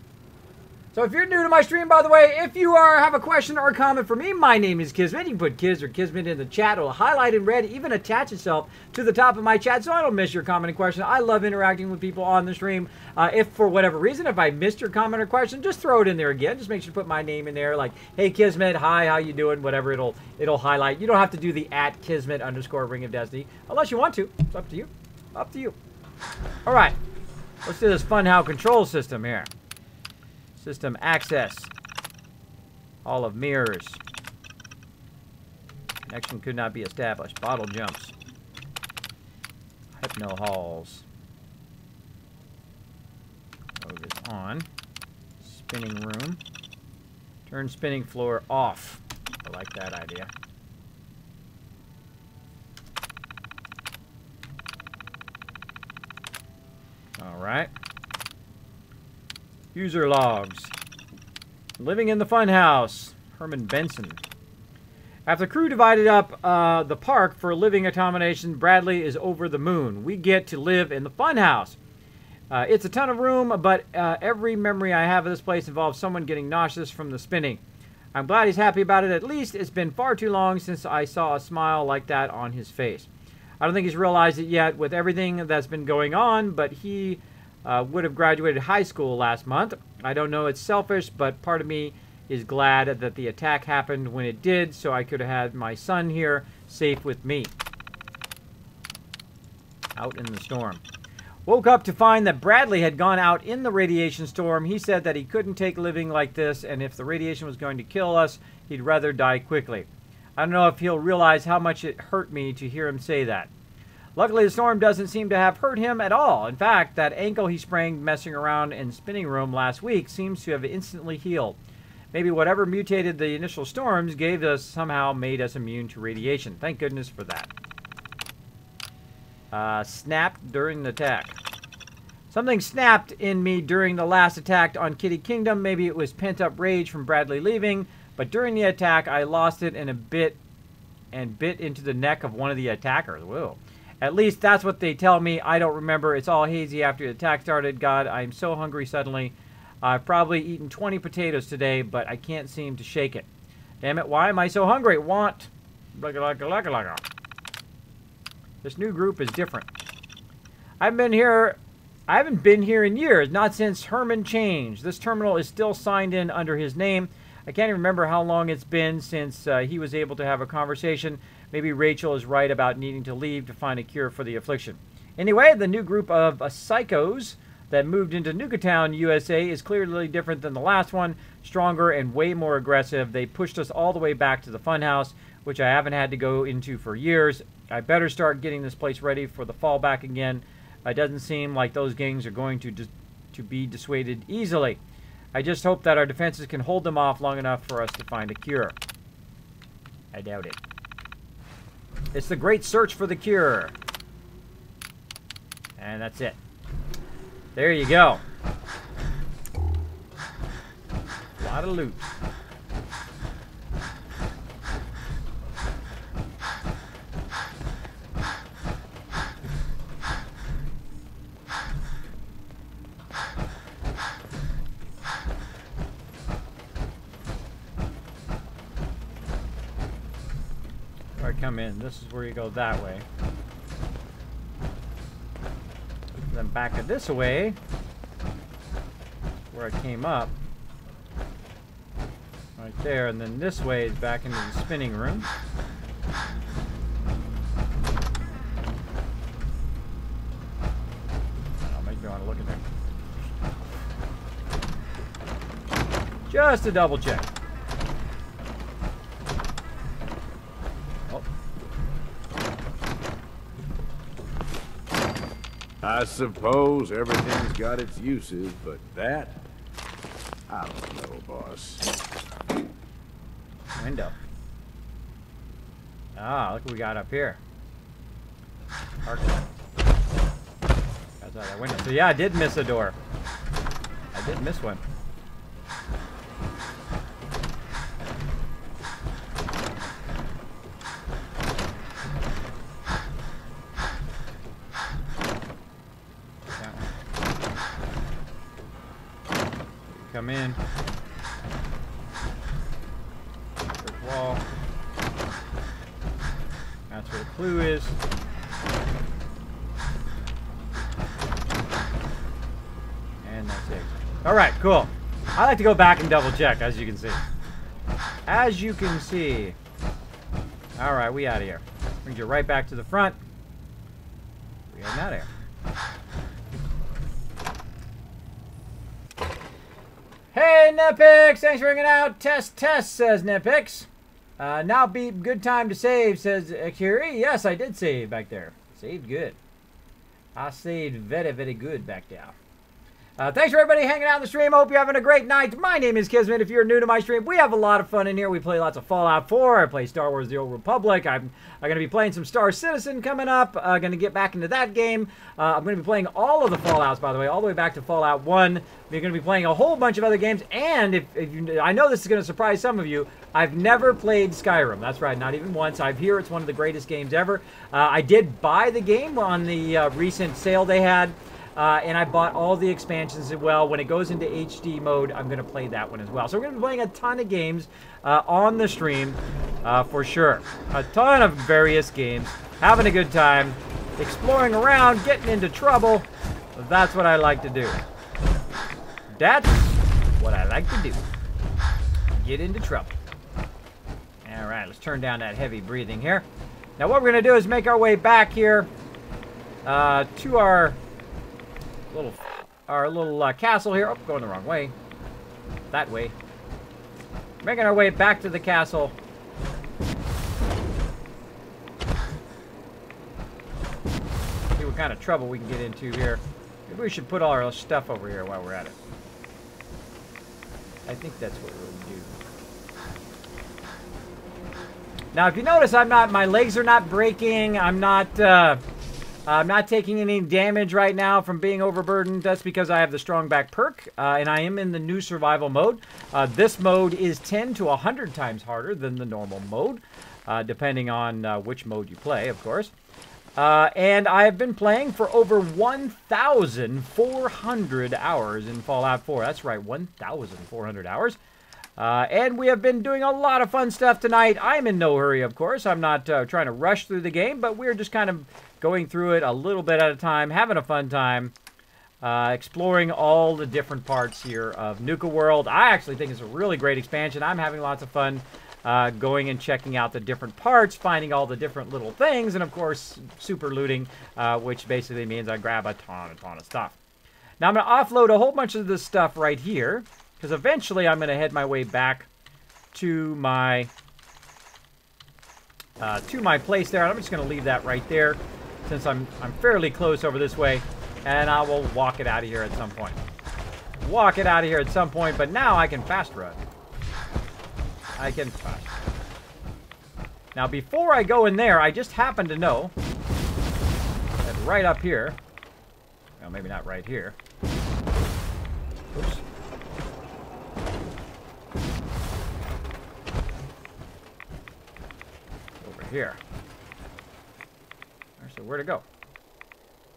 So if you're new to my stream, by the way, if you have a question or comment for me, my name is Kismet. You can put Kiz or Kismet in the chat. It will highlight in red, even attach itself to the top of my chat so I don't miss your comment and question. I love interacting with people on the stream. If for whatever reason, if I missed your comment or question, just throw it in there again. Just make sure to put my name in there, like, hey Kismet, hi, how you doing? Whatever, it'll highlight. You don't have to do the @Kismet_Ring of Destiny unless you want to. It's up to you. Up to you. All right, let's do this funhouse control system here. System access. All of mirrors. Connection could not be established. Bottle jumps. Hypno halls. Mode is on. Spinning room. Turn spinning floor off. I like that idea. Alright. User logs. Living in the funhouse. Herman Benson. After the crew divided up the park for living accommodation, Bradley is over the moon. We get to live in the funhouse. It's a ton of room, but every memory I have of this place involves someone getting nauseous from the spinning. I'm glad he's happy about it. At least it's been far too long since I saw a smile like that on his face. I don't think he's realized it yet with everything that's been going on, but he would have graduated high school last month. I don't know, it's selfish, but part of me is glad that the attack happened when it did, so I could have had my son here safe with me. Out in the storm. Woke up to find that Bradley had gone out in the radiation storm. He said that he couldn't take living like this, and if the radiation was going to kill us, he'd rather die quickly. I don't know if he'll realize how much it hurt me to hear him say that. Luckily, the storm doesn't seem to have hurt him at all. In fact, that ankle he sprained messing around in spinning room last week seems to have instantly healed. Maybe whatever mutated the initial storms gave us somehow made us immune to radiation. Thank goodness for that. Snapped during the attack. Something snapped in me during the last attack on Kitty Kingdom. Maybe it was pent-up rage from Bradley leaving, but during the attack, I lost it and bit into the neck of one of the attackers. Whoa. At least that's what they tell me. I don't remember. It's all hazy after the attack started. God, I'm so hungry suddenly. I've probably eaten 20 potatoes today, but I can't seem to shake it. Damn it, why am I so hungry? Want. This new group is different. I haven't been here in years, not since Herman changed. This terminal is still signed in under his name. I can't even remember how long it's been since he was able to have a conversation. Maybe Rachel is right about needing to leave to find a cure for the affliction. Anyway, the new group of psychos that moved into Nuka Town, USA is clearly different than the last one. Stronger and way more aggressive. They pushed us all the way back to the funhouse, which I haven't had to go into for years. I better start getting this place ready for the fallback again. It doesn't seem like those gangs are going to be dissuaded easily. I just hope that our defenses can hold them off long enough for us to find a cure. I doubt it. It's the great search for the cure. And that's it. There you go. A lot of loot. Come in. This is where you go that way. Then back of this way, where I came up. Right there, and then this way is back into the spinning room. I'll make me want to look in there. Just to double check. I suppose everything's got its uses, but that, I don't know, boss. Window. Ah, look what we got up here. Parkland. That's out that window. So yeah, I did miss a door. I did miss one. Come in. Brick wall. That's where the clue is. And that's it. Alright, cool. I like to go back and double check, as you can see. As you can see. Alright, we out of here. Brings you right back to the front. We heading out of here. Hey, Nipix! Thanks for hanging out. Test, says Nipix. Now be good time to save, says Akiri. Yes, I did save back there. Saved good. I saved very, very good back there. Thanks for everybody hanging out in the stream. Hope you're having a great night. My name is Kismet. If you're new to my stream, we have a lot of fun in here. We play lots of Fallout 4. I play Star Wars The Old Republic. I'm going to be playing some Star Citizen coming up. Going to get back into that game. I'm going to be playing all of the Fallouts, by the way, all the way back to Fallout 1. We're going to be playing a whole bunch of other games. And if you, I know this is going to surprise some of you, I've never played Skyrim. That's right, not even once. I hear it's one of the greatest games ever. I did buy the game on the recent sale they had. And I bought all the expansions as well. When it goes into HD mode, I'm going to play that one as well. So we're going to be playing a ton of games on the stream for sure. A ton of various games. Having a good time. Exploring around. Getting into trouble. That's what I like to do. That's what I like to do. Get into trouble. Alright, let's turn down that heavy breathing here. Now what we're going to do is make our way back here to our little castle here. Oh, going the wrong way. That way. Making our way back to the castle. See what kind of trouble we can get into here. Maybe we should put all our stuff over here while we're at it. I think that's what we'll do. Now, if you notice, my legs are not breaking. I'm not taking any damage right now from being overburdened. That's because I have the strong back perk, and I am in the new survival mode. This mode is 10 to 100 times harder than the normal mode, depending on which mode you play, of course. And I have been playing for over 1,400 hours in Fallout 4. That's right, 1,400 hours. And we have been doing a lot of fun stuff tonight. I'm in no hurry, of course. I'm not trying to rush through the game, but we're just kind of going through it a little bit at a time, having a fun time, exploring all the different parts here of Nuka World. I actually think it's a really great expansion. I'm having lots of fun going and checking out the different parts, finding all the different little things, and of course, super looting, which basically means I grab a ton of stuff. Now I'm going to offload a whole bunch of this stuff right here, because eventually I'm going to head my way back to my place there. I'm just going to leave that right there, since I'm fairly close over this way, and I will walk it out of here at some point. Walk it out of here at some point, but now I can fast run. I can fast run. Now, before I go in there, I just happen to know that right up here, well, maybe not right here. Oops. Over here. So where to go?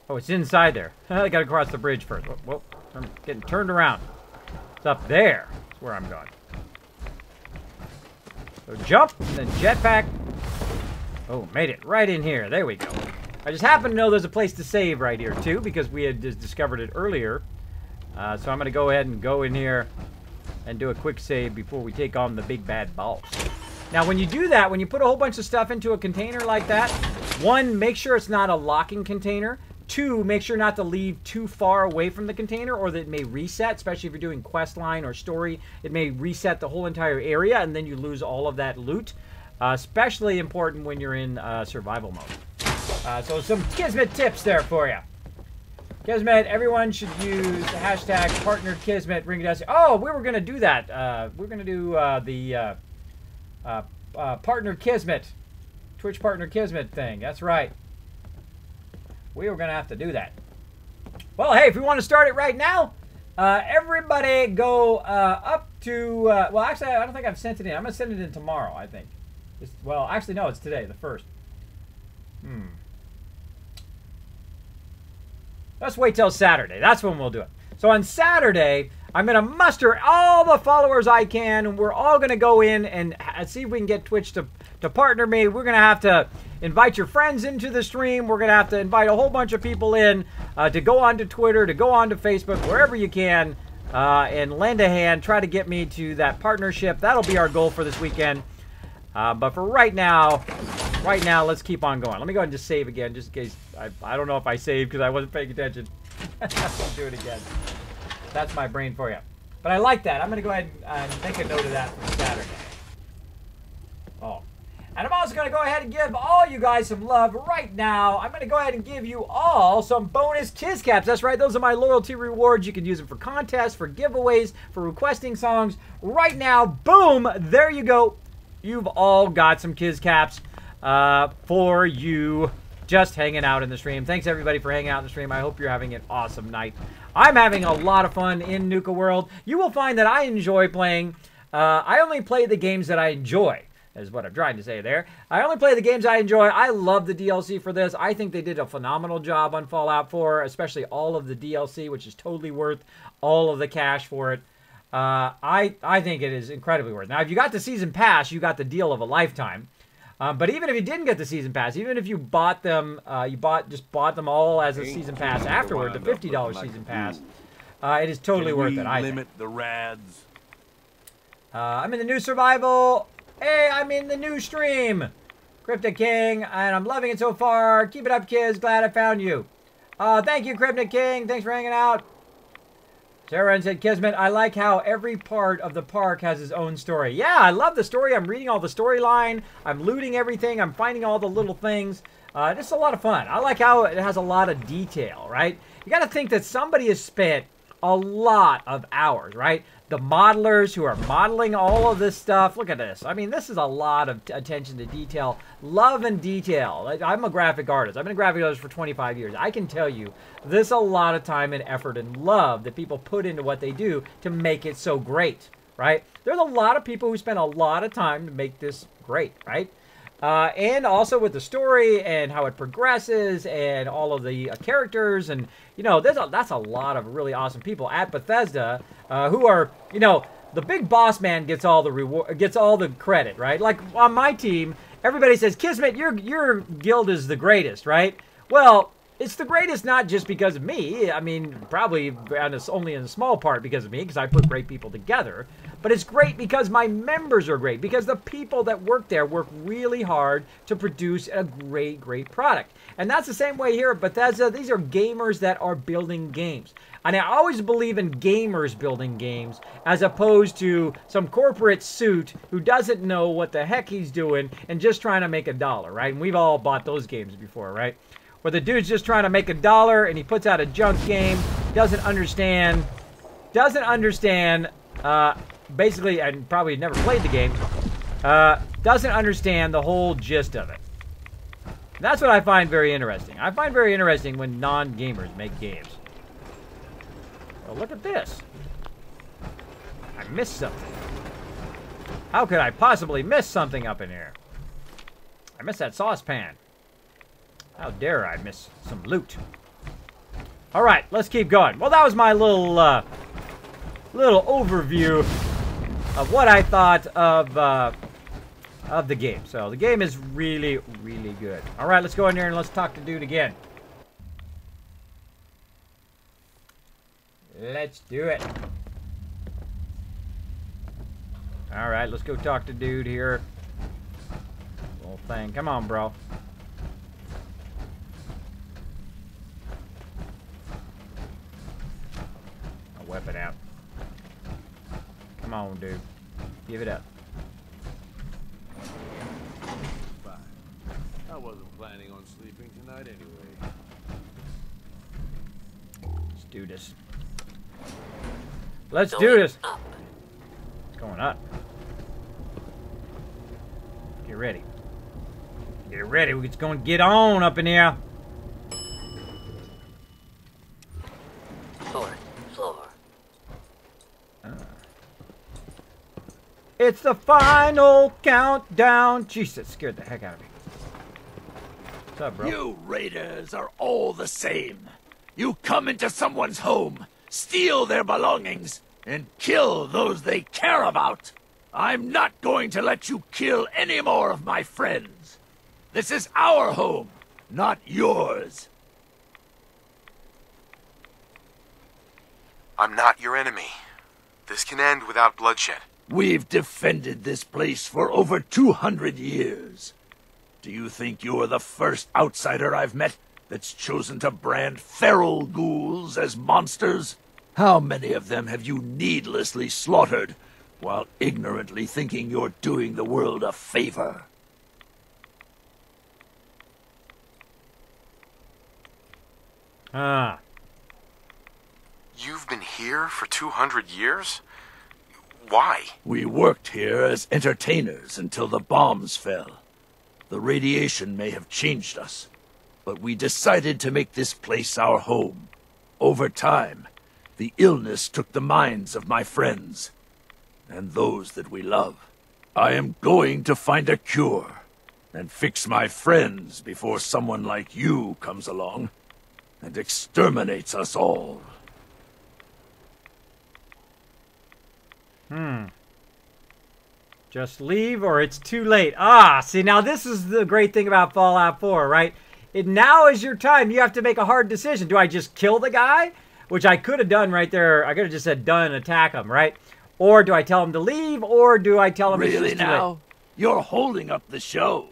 Oh, it's inside there. I gotta cross the bridge first. Whoa, I'm getting turned around. It's up there. That's where I'm going. So jump, and then jetpack. Oh, made it right in here. There we go. I just happen to know there's a place to save right here, too, because we had just discovered it earlier. So I'm going to go ahead and go in here and do a quick save before we take on the big bad boss. Now, when you do that, when you put a whole bunch of stuff into a container like that, one, make sure it's not a locking container. Two, make sure not to leave too far away from the container, or that it may reset, especially if you're doing quest line or story. It may reset the whole entire area, and then you lose all of that loot. Especially important when you're in survival mode. So some Kismet tips there for you. Kismet, everyone should use the hashtag partner Kismet ring it. Oh, we were going to do that. We're going to do partner Kismet. Twitch partner Kismet thing. That's right. We were going to have to do that. Well, hey, if we want to start it right now, everybody go up to... well, actually, I don't think I've sent it in. I'm going to send it in tomorrow, I think. Well, actually, no, it's today, the 1st. Let's wait till Saturday. That's when we'll do it. So on Saturday, I'm going to muster all the followers I can, and we're all going to go in and see if we can get Twitch to partner me. We're going to have to invite your friends into the stream. We're going to have to invite a whole bunch of people in to go onto Twitter, to go onto Facebook, wherever you can, and lend a hand. Try to get me to that partnership. That'll be our goal for this weekend. But for right now, let's keep on going. Let me go ahead and just save again, just in case. I don't know if I saved because I wasn't paying attention. I'll do it again. That's my brain for you. But I like that. I'm going to go ahead and make a note of that for Saturday. Oh. And I'm also going to go ahead and give all you guys some love right now. I'm going to go ahead and give you all some bonus Kiz Caps. That's right. Those are my loyalty rewards. You can use them for contests, for giveaways, for requesting songs. Right now, boom, there you go. You've all got some Kiz Caps for you just hanging out in the stream. Thanks, everybody, for hanging out in the stream. I hope you're having an awesome night. I'm having a lot of fun in Nuka World. You will find that I enjoy playing. I only play the games that I enjoy, is what I'm trying to say there. I only play the games I enjoy. I love the DLC for this. I think they did a phenomenal job on Fallout 4, especially all of the DLC, which is totally worth all of the cash for it. I think it is incredibly worth it. Now, if you got the Season Pass, you got the deal of a lifetime. But even if you didn't get the Season Pass, even if you bought them, just bought them all as a Season Pass afterward, the $50 Season Pass, it is totally worth it, I think. Limit the rads. I'm in the new survival. Hey, I'm in the new stream. Cryptic King, and I'm loving it so far. Keep it up, kids. Glad I found you. Thank you, Cryptic King. Thanks for hanging out. Sarah said, Kismet, I like how every part of the park has its own story. Yeah, I love the story. I'm reading all the storyline. I'm looting everything. I'm finding all the little things. It's a lot of fun. I like how it has a lot of detail, right? You got to think that somebody has spent a lot of hours, right? The modelers who are modeling all of this stuff. Look at this. I mean, this is a lot of attention to detail. Love and detail. I'm a graphic artist. I've been a graphic artist for 25 years. I can tell you there's a lot of time and effort and love that people put into what they do to make it so great, right? There's a lot of people who spend a lot of time to make this great, right? And also with the story and how it progresses and all of the characters and, you know, that's a lot of really awesome people at Bethesda who are, you know, the big boss man gets all the reward, gets all the credit, right? Like on my team, everybody says, Kismet, your guild is the greatest, right? Well, it's the greatest not just because of me. I mean, probably only in a small part because of me, because I put great people together. But it's great because my members are great, because the people that work there work really hard to produce a great, great product. And that's the same way here at Bethesda. These are gamers that are building games. And I always believe in gamers building games as opposed to some corporate suit who doesn't know what the heck he's doing and just trying to make $1, right? And we've all bought those games before, right? Where the dude's just trying to make $1 and he puts out a junk game, doesn't understand, basically, and probably never played the game, doesn't understand the whole gist of it. That's what I find very interesting. I find very interesting when non-gamers make games. Well, look at this. I missed something. How could I possibly miss something up in here? I missed that saucepan. How dare I miss some loot? All right, let's keep going. Well, that was my little overview of what I thought of the game. So the game is really, really good. All right, let's go in here and let's talk to dude again. Let's do it. All right, let's go talk to dude here. Little thing. Come on, bro. Weapon out. Come on, dude. Give it up. Fine. I wasn't planning on sleeping tonight anyway. Let's do this. Let's do this. What's going up? Get ready. Get ready. We're just going to get on up in here. Fourth floor. It's the final countdown. Jeez, that scared the heck out of me. What's up, bro? You raiders are all the same. You come into someone's home, steal their belongings, and kill those they care about. I'm not going to let you kill any more of my friends. This is our home, not yours. I'm not your enemy. This can end without bloodshed. We've defended this place for over 200 years. Do you think you're the first outsider I've met that's chosen to brand feral ghouls as monsters? How many of them have you needlessly slaughtered while ignorantly thinking you're doing the world a favor? You've been here for 200 years? Why? We worked here as entertainers until the bombs fell. The radiation may have changed us, but we decided to make this place our home. Over time, the illness took the minds of my friends, and those that we love. I am going to find a cure, and fix my friends before someone like you comes along and exterminates us all. Just leave or it's too late. Ah, see, now this is the great thing about Fallout 4, right? Now is your time. You have to make a hard decision. Do I just kill the guy? Which I could have done right there. I could have just said done and attack him, right? Or do I tell him to leave? Or do I tell him it's Really just too now? late? You're holding up the show.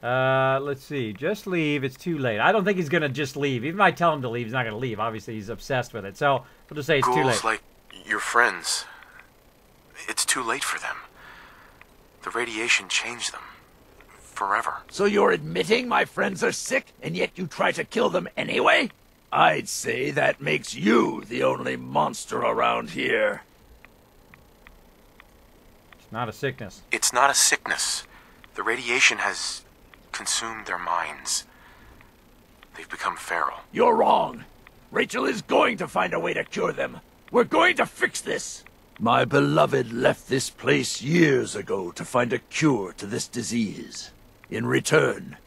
Let's see. Just leave. It's too late. I don't think he's going to just leave. Even if I tell him to leave, he's not going to leave. Obviously, he's obsessed with it. So, we'll just say it's too late. Ghouls like your friends. It's too late for them. The radiation changed them. Forever. So you're admitting my friends are sick, and yet you try to kill them anyway? I'd say that makes you the only monster around here. It's not a sickness. It's not a sickness. The radiation has consumed their minds. They've become feral. You're wrong. Rachel is going to find a way to cure them. We're going to fix this. My beloved left this place years ago to find a cure to this disease. In return,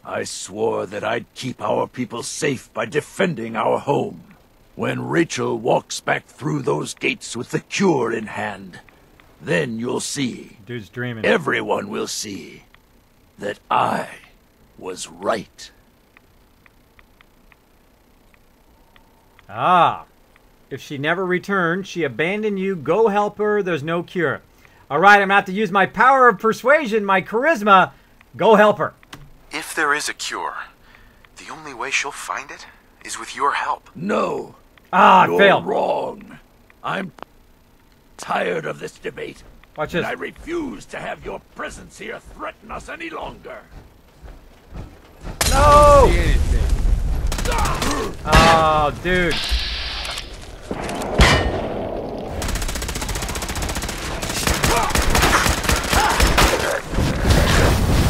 I swore that I'd keep our people safe by defending our home. When Rachel walks back through those gates with the cure in hand, then you'll see. Dude's dreaming. Everyone will see that I was right. Ah. If she never returned, she abandoned you. Go help her. There's no cure. All right, I'm going to have to use my power of persuasion, my charisma. Go help her. If there is a cure, the only way she'll find it is with your help. No. Ah, I You're failed. wrong. I'm tired of this debate. Watch this. And I refuse to have your presence here threaten us any longer. No! Oh, dude.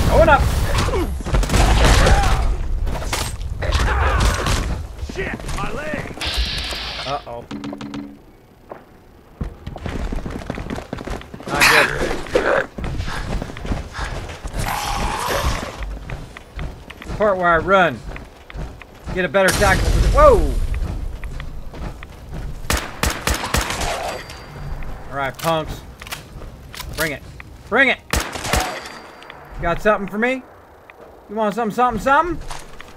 Going up. Shit, my leg. Uh-oh. Not good. The part where I run. Get a better tackle. Whoa! Alright, punks. Bring it. Bring it! Got something for me? You want something? Come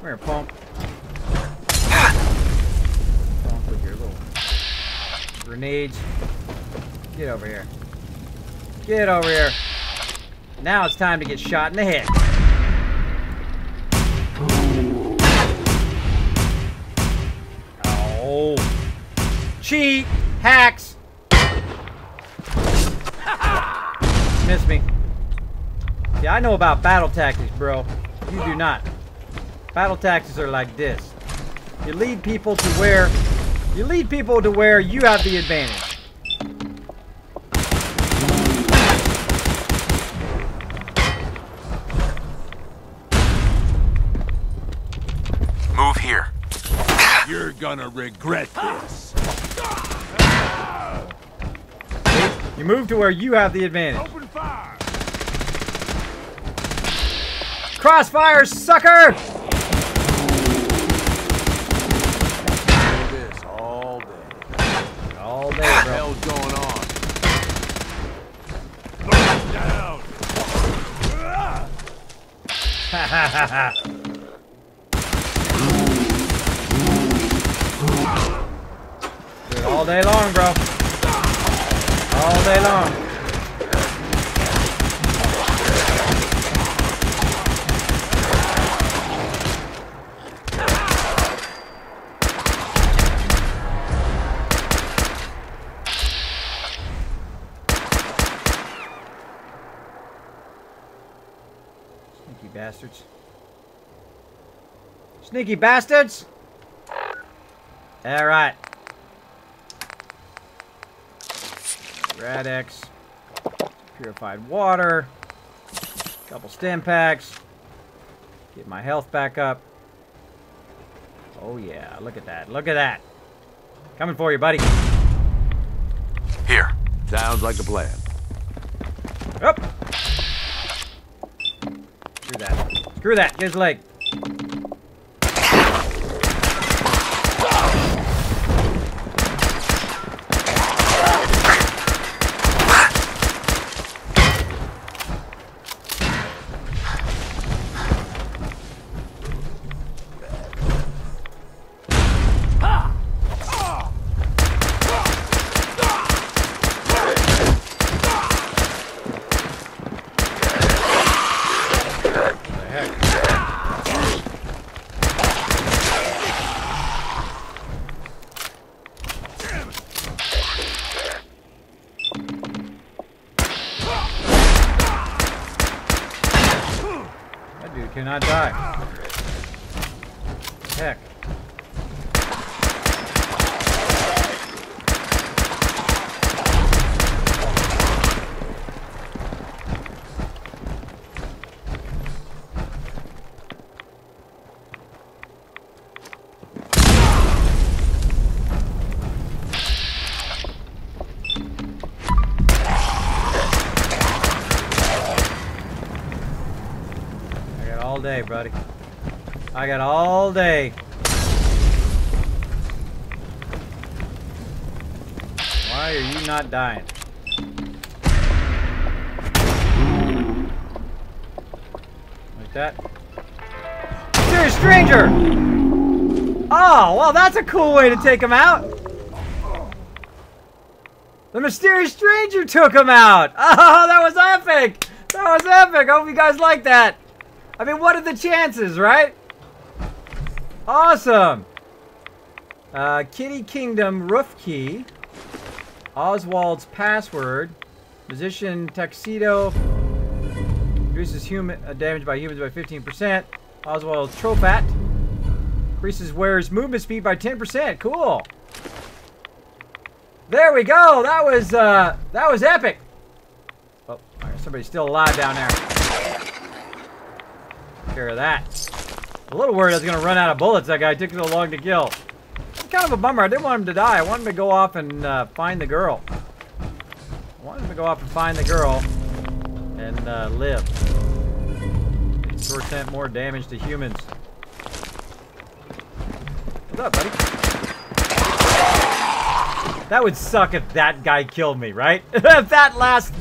here, punk. Punk with your little grenades. Get over here. Get over here. Now it's time to get shot in the head. Oh. Cheat! Hacks! Miss me. Yeah, I know about battle tactics, bro. You do not. Battle tactics are like this. You lead people to where you have the advantage. gonna regret this. You move to where you have the advantage. Open fire. Crossfire, sucker! This all day. All day, What the bro. hell's going on? Look down. Ha ha ha ha. Do it all day long, bro. All day long. Sneaky bastards. Sneaky bastards! Alright. Rad-X. Purified water. Couple stim packs. Get my health back up. Oh yeah, look at that. Look at that. Coming for you, buddy. Here. Sounds like a plan. Up. Screw that. Screw that. Get his leg. That dude cannot die. Heck. All day, buddy. I got all day. Why are you not dying? Like that? Mysterious stranger! Oh, well, that's a cool way to take him out. The mysterious stranger took him out. Oh, that was epic. That was epic. I hope you guys like that. I mean, what are the chances, right? Awesome. Kitty Kingdom roof key. Oswald's password. Musician tuxedo. Reduces human damage by humans by 15%. Oswald's tropat. Increases wearer's movement speed by 10%. Cool. There we go. That was epic. Oh, somebody's still alive down there. Care of that. A little worried I was going to run out of bullets. That guy took so long to kill. It's kind of a bummer. I didn't want him to die. I wanted him to go off and find the girl. I wanted him to go off and find the girl and live. 2% more damage to humans. What's up, buddy? That would suck if that guy killed me, right? If that last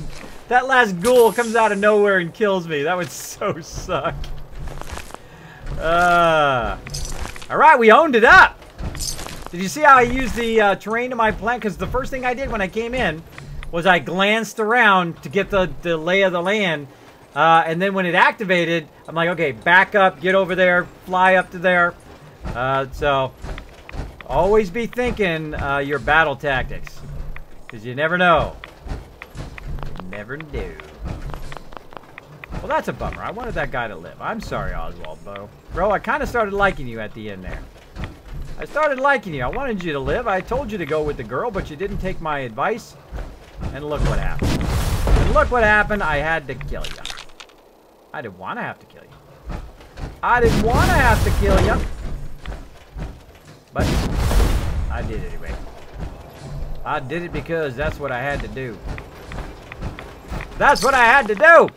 ghoul comes out of nowhere and kills me. That would so suck. Alright, we owned it up. Did you see how I used the terrain to my plan? Because the first thing I did when I came in was I glanced around to get the lay of the land. And then when it activated, I'm like, okay, back up, get over there, fly up to there. So, always be thinking your battle tactics. Because you never know. You never do. Well, that's a bummer. I wanted that guy to live. I'm sorry, Oswald, bro. I kind of started liking you at the end there. I started liking you. I wanted you to live. I told you to go with the girl, but you didn't take my advice. And look what happened. And look what happened. I had to kill you. I didn't want to have to kill you. I didn't want to have to kill you. But I did anyway. I did it because that's what I had to do. That's what I had to do!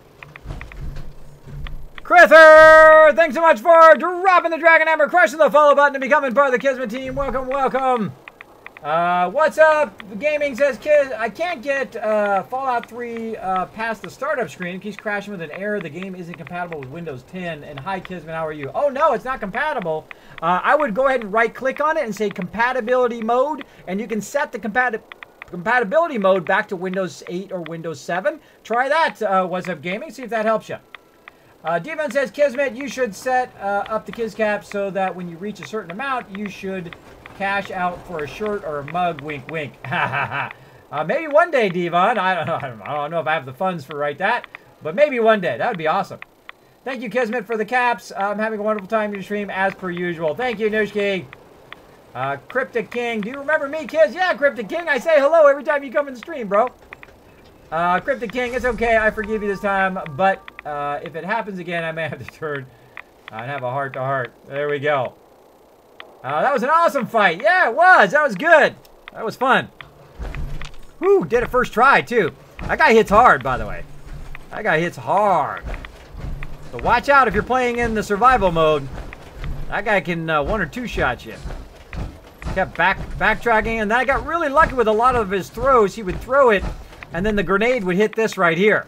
Crither! Thanks so much for dropping the Dragon Hammer, crushing the follow button, and becoming part of the Kismet team. Welcome, welcome. What's up? Gaming says, I can't get Fallout 3 past the startup screen. It keeps crashing with an error. The game isn't compatible with Windows 10. And hi, Kismet, how are you? Oh, no, it's not compatible. I would go ahead and right-click on it and say compatibility mode, and you can set the compatibility mode back to Windows 8 or Windows 7. Try that, What's Up Gaming, see if that helps you. Devon says, Kismet, you should set up the Kiscap so that when you reach a certain amount, you should cash out for a shirt or a mug, wink, wink. Maybe one day, Devon. I don't know if I have the funds for that, but maybe one day. That would be awesome. Thank you, Kismet, for the caps. I'm having a wonderful time in your stream, as per usual. Thank you, Nushki. Cryptic King. Do you remember me, kids? Yeah, Cryptic King. I say hello every time you come in the stream, bro. Cryptic King, it's okay. I forgive you this time, but if it happens again, I may have to turn and have a heart-to-heart. There we go. That was an awesome fight. Yeah, it was. That was good. That was fun. Whew, did it first try, too. That guy hits hard, by the way. That guy hits hard. So watch out if you're playing in the survival mode. That guy can one or two shot you. Kept backtracking, and I got really lucky with a lot of his throws. He would throw it, and then the grenade would hit this right here.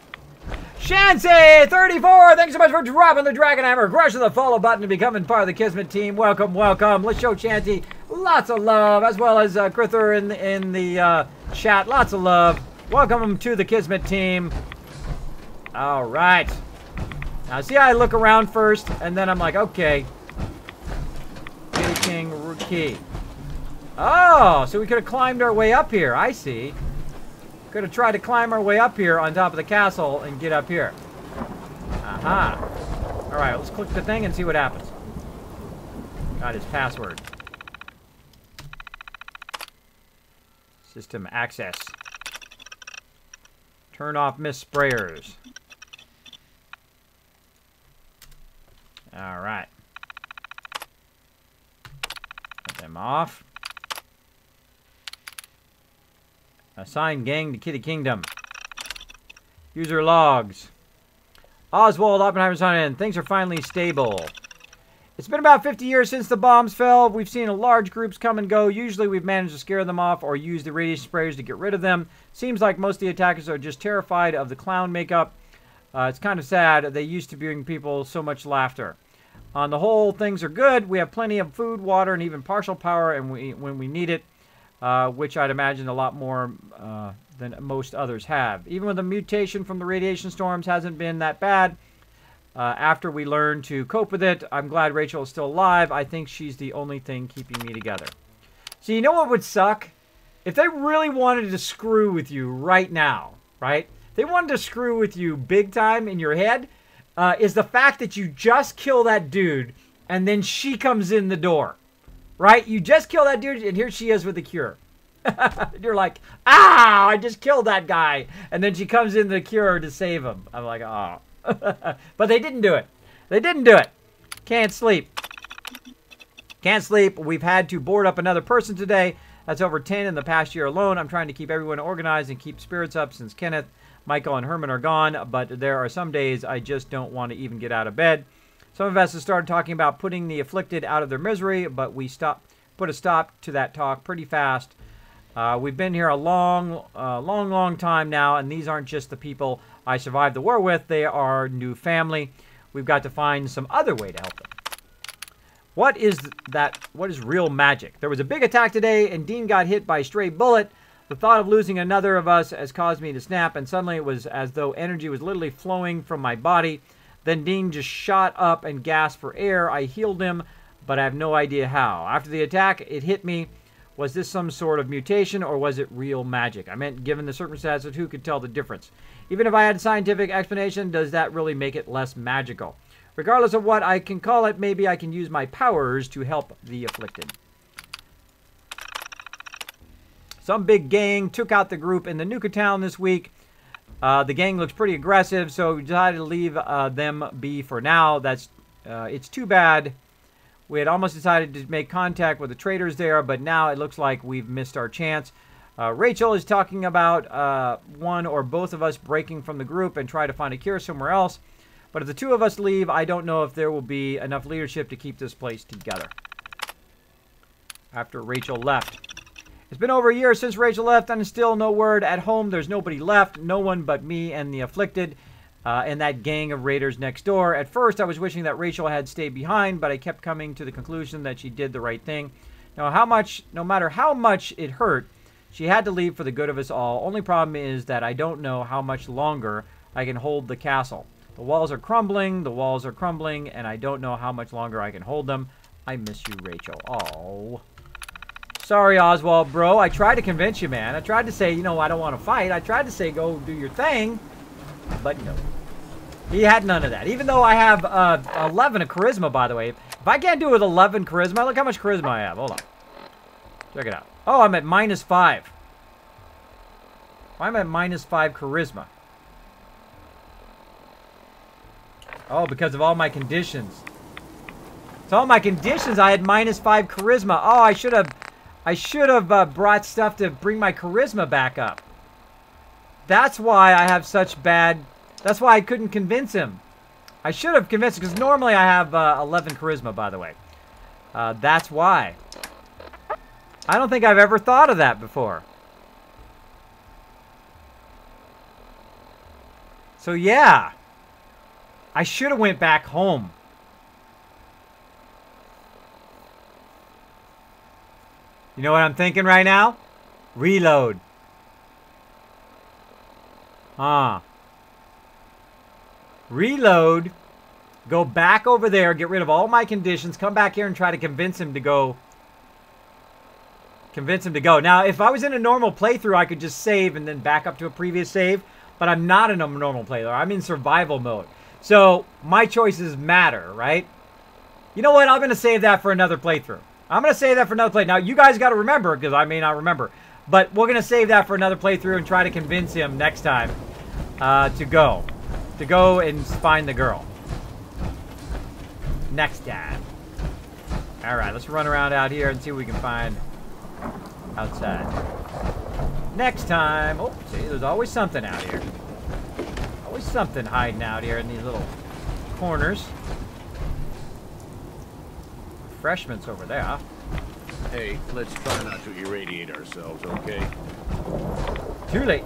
Shancy34, thanks so much for dropping the Dragon Hammer, crushing the follow button, and becoming part of the Kismet team. Welcome, welcome. Let's show Shanty lots of love, as well as Crither in the chat. Lots of love. Welcome him to the Kismet team. All right. Now, see how I look around first, and then I'm like, okay. King Rookie. Oh, so we could have climbed our way up here. I see. Could have tried to climb our way up here on top of the castle and get up here. Aha. All right, let's click the thing and see what happens. Got his password. System access. Turn off mist sprayers. All right. Put them off. Assign gang to Kitty Kingdom. User logs. Oswald Oppenheimer signed in. Things are finally stable. It's been about 50 years since the bombs fell. We've seen large groups come and go. Usually we've managed to scare them off or use the radiation sprayers to get rid of them. Seems like most of the attackers are just terrified of the clown makeup. It's kind of sad. They used to bring people so much laughter. On the whole, things are good. We have plenty of food, water, and even partial power and when we need it. Which I'd imagine a lot more than most others have. Even with the mutation from the radiation storms hasn't been that bad. After we learn to cope with it, I'm glad Rachel is still alive. I think she's the only thing keeping me together. So you know what would suck? If they really wanted to screw with you right now, right? They wanted to screw with you big time in your head, is the fact that you just kill that dude and then she comes in the door. Right? You just kill that dude, and here she is with the cure. You're like, ah, I just killed that guy. And then she comes in the cure to save him. I'm like, oh. But they didn't do it. They didn't do it. Can't sleep. Can't sleep. We've had to board up another person today. That's over 10 in the past year alone. I'm trying to keep everyone organized and keep spirits up since Kenneth, Michael, and Herman are gone. But there are some days I just don't want to even get out of bed. Some of us have started talking about putting the afflicted out of their misery, but we put a stop to that talk pretty fast. We've been here a long time now, and these aren't just the people I survived the war with. They are new family. We've got to find some other way to help them. What is that? What is real magic? There was a big attack today, and Dean got hit by a stray bullet. The thought of losing another of us has caused me to snap, and suddenly it was as though energy was literally flowing from my body. Then Dean just shot up and gasped for air. I healed him, but I have no idea how. After the attack, it hit me. Was this some sort of mutation, or was it real magic? I meant, given the circumstances, who could tell the difference? Even if I had a scientific explanation, does that really make it less magical? Regardless of what I can call it, maybe I can use my powers to help the afflicted. Some big gang took out the group in the Nuka town this week. The gang looks pretty aggressive, so we decided to leave them be for now. It's too bad We had almost decided to make contact with the traders there, but now it looks like we've missed our chance. Rachel is talking about one or both of us breaking from the group and try to find a cure somewhere else. But if the two of us leave, I don't know if there will be enough leadership to keep this place together. After Rachel left. It's been over a year since Rachel left, and still no word at home. There's nobody left. No one but me and the afflicted. And that gang of raiders next door. At first, I was wishing that Rachel had stayed behind, but I kept coming to the conclusion that she did the right thing. No matter how much it hurt, she had to leave for the good of us all. Only problem is that I don't know how much longer I can hold the castle. The walls are crumbling, and I don't know how much longer I can hold them. I miss you, Rachel. Oh. Sorry, Oswald, bro. I tried to convince you, man. I tried to say, you know, I don't want to fight. I tried to say, go do your thing. But no. He had none of that. Even though I have 11 of charisma, by the way. If I can't do it with 11 charisma, look how much charisma I have. Hold on. Check it out. Oh, I'm at -5. I'm at -5 charisma. Oh, because of all my conditions. So all my conditions, I had -5 charisma. Oh, I should have brought stuff to bring my charisma back up. That's why I have such bad... That's why I couldn't convince him. I should have convinced him, because normally I have 11 charisma, by the way. That's why. I don't think I've ever thought of that before. So yeah. I should have went back home. You know what I'm thinking right now? Reload. Reload. Go back over there. Get rid of all my conditions. Come back here and try to convince him to go. Convince him to go. Now, if I was in a normal playthrough, I could just save and then back up to a previous save. But I'm not in a normal playthrough. I'm in survival mode. So, my choices matter, right? You know what? I'm going to save that for another playthrough. I'm going to save that for another playthrough. Now, you guys got to remember, because I may not remember. But we're going to save that for another playthrough and try to convince him next time to go. To go and find the girl. Next time. Alright, let's run around out here and see what we can find outside. Next time. Oh, see, there's always something out here. Always something hiding out here in these little corners. Refreshments over there. Hey, let's try not to irradiate ourselves, okay? Too late.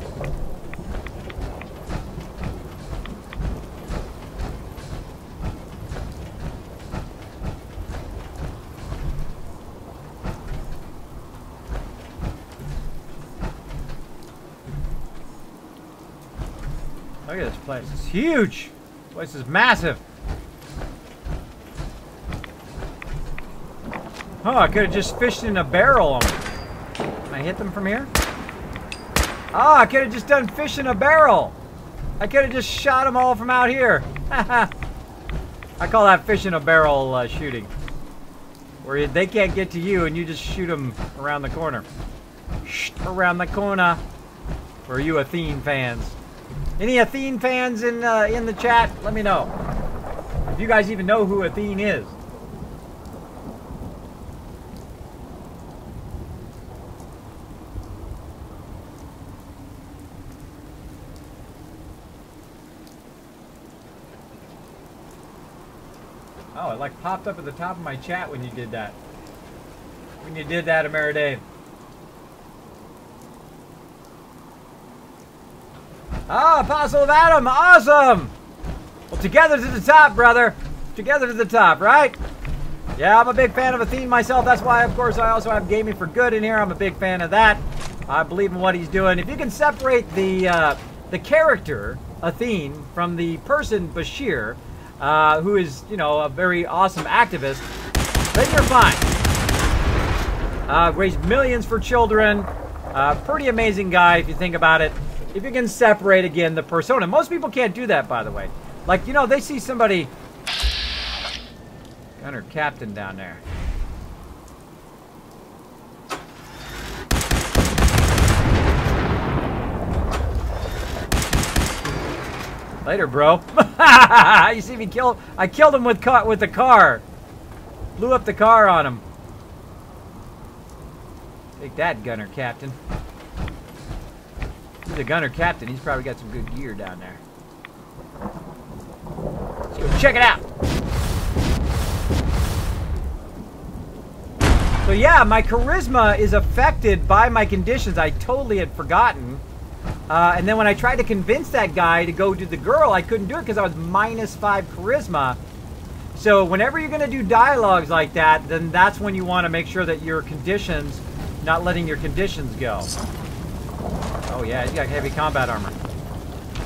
Look at this place. It's huge. This place is massive. Oh, I could have just fished in a barrel on them. Can I hit them from here? Oh, I could have just done fish in a barrel. I could have just shot them all from out here. I call that fish in a barrel shooting. Where they can't get to you and you just shoot them around the corner. Around the corner. Or are you Athene fans? Any Athene fans in the chat? Let me know. If you guys even know who Athene is. Oh, it like popped up at the top of my chat when you did that. When you did that, Ameridave. Ah, Apostle of Adam, awesome! Well, together to the top, brother. Together to the top, right? Yeah, I'm a big fan of Athene myself. That's why, of course, I also have Gaming for Good in here. I'm a big fan of that. I believe in what he's doing. If you can separate the character, Athene, from the person, Bashir, who is, you know, a very awesome activist, then you're fine. Raised millions for children. Pretty amazing guy, if you think about it. If you can separate, again, the persona. Most people can't do that, by the way. Like, you know, they see somebody... Gunner Captain down there. Later, bro. You see me kill... I killed him with the car. Blew up the car on him. Take that, gunner captain. He's a gunner captain. He's probably got some good gear down there. Let's go check it out. So yeah, my charisma is affected by my conditions. I totally had forgotten. And then when I tried to convince that guy to go do the girl, I couldn't do it because I was -5 charisma. So whenever you're going to do dialogues like that, then that's when you want to make sure that your conditions, not letting your conditions go. Oh yeah, he's got heavy combat armor.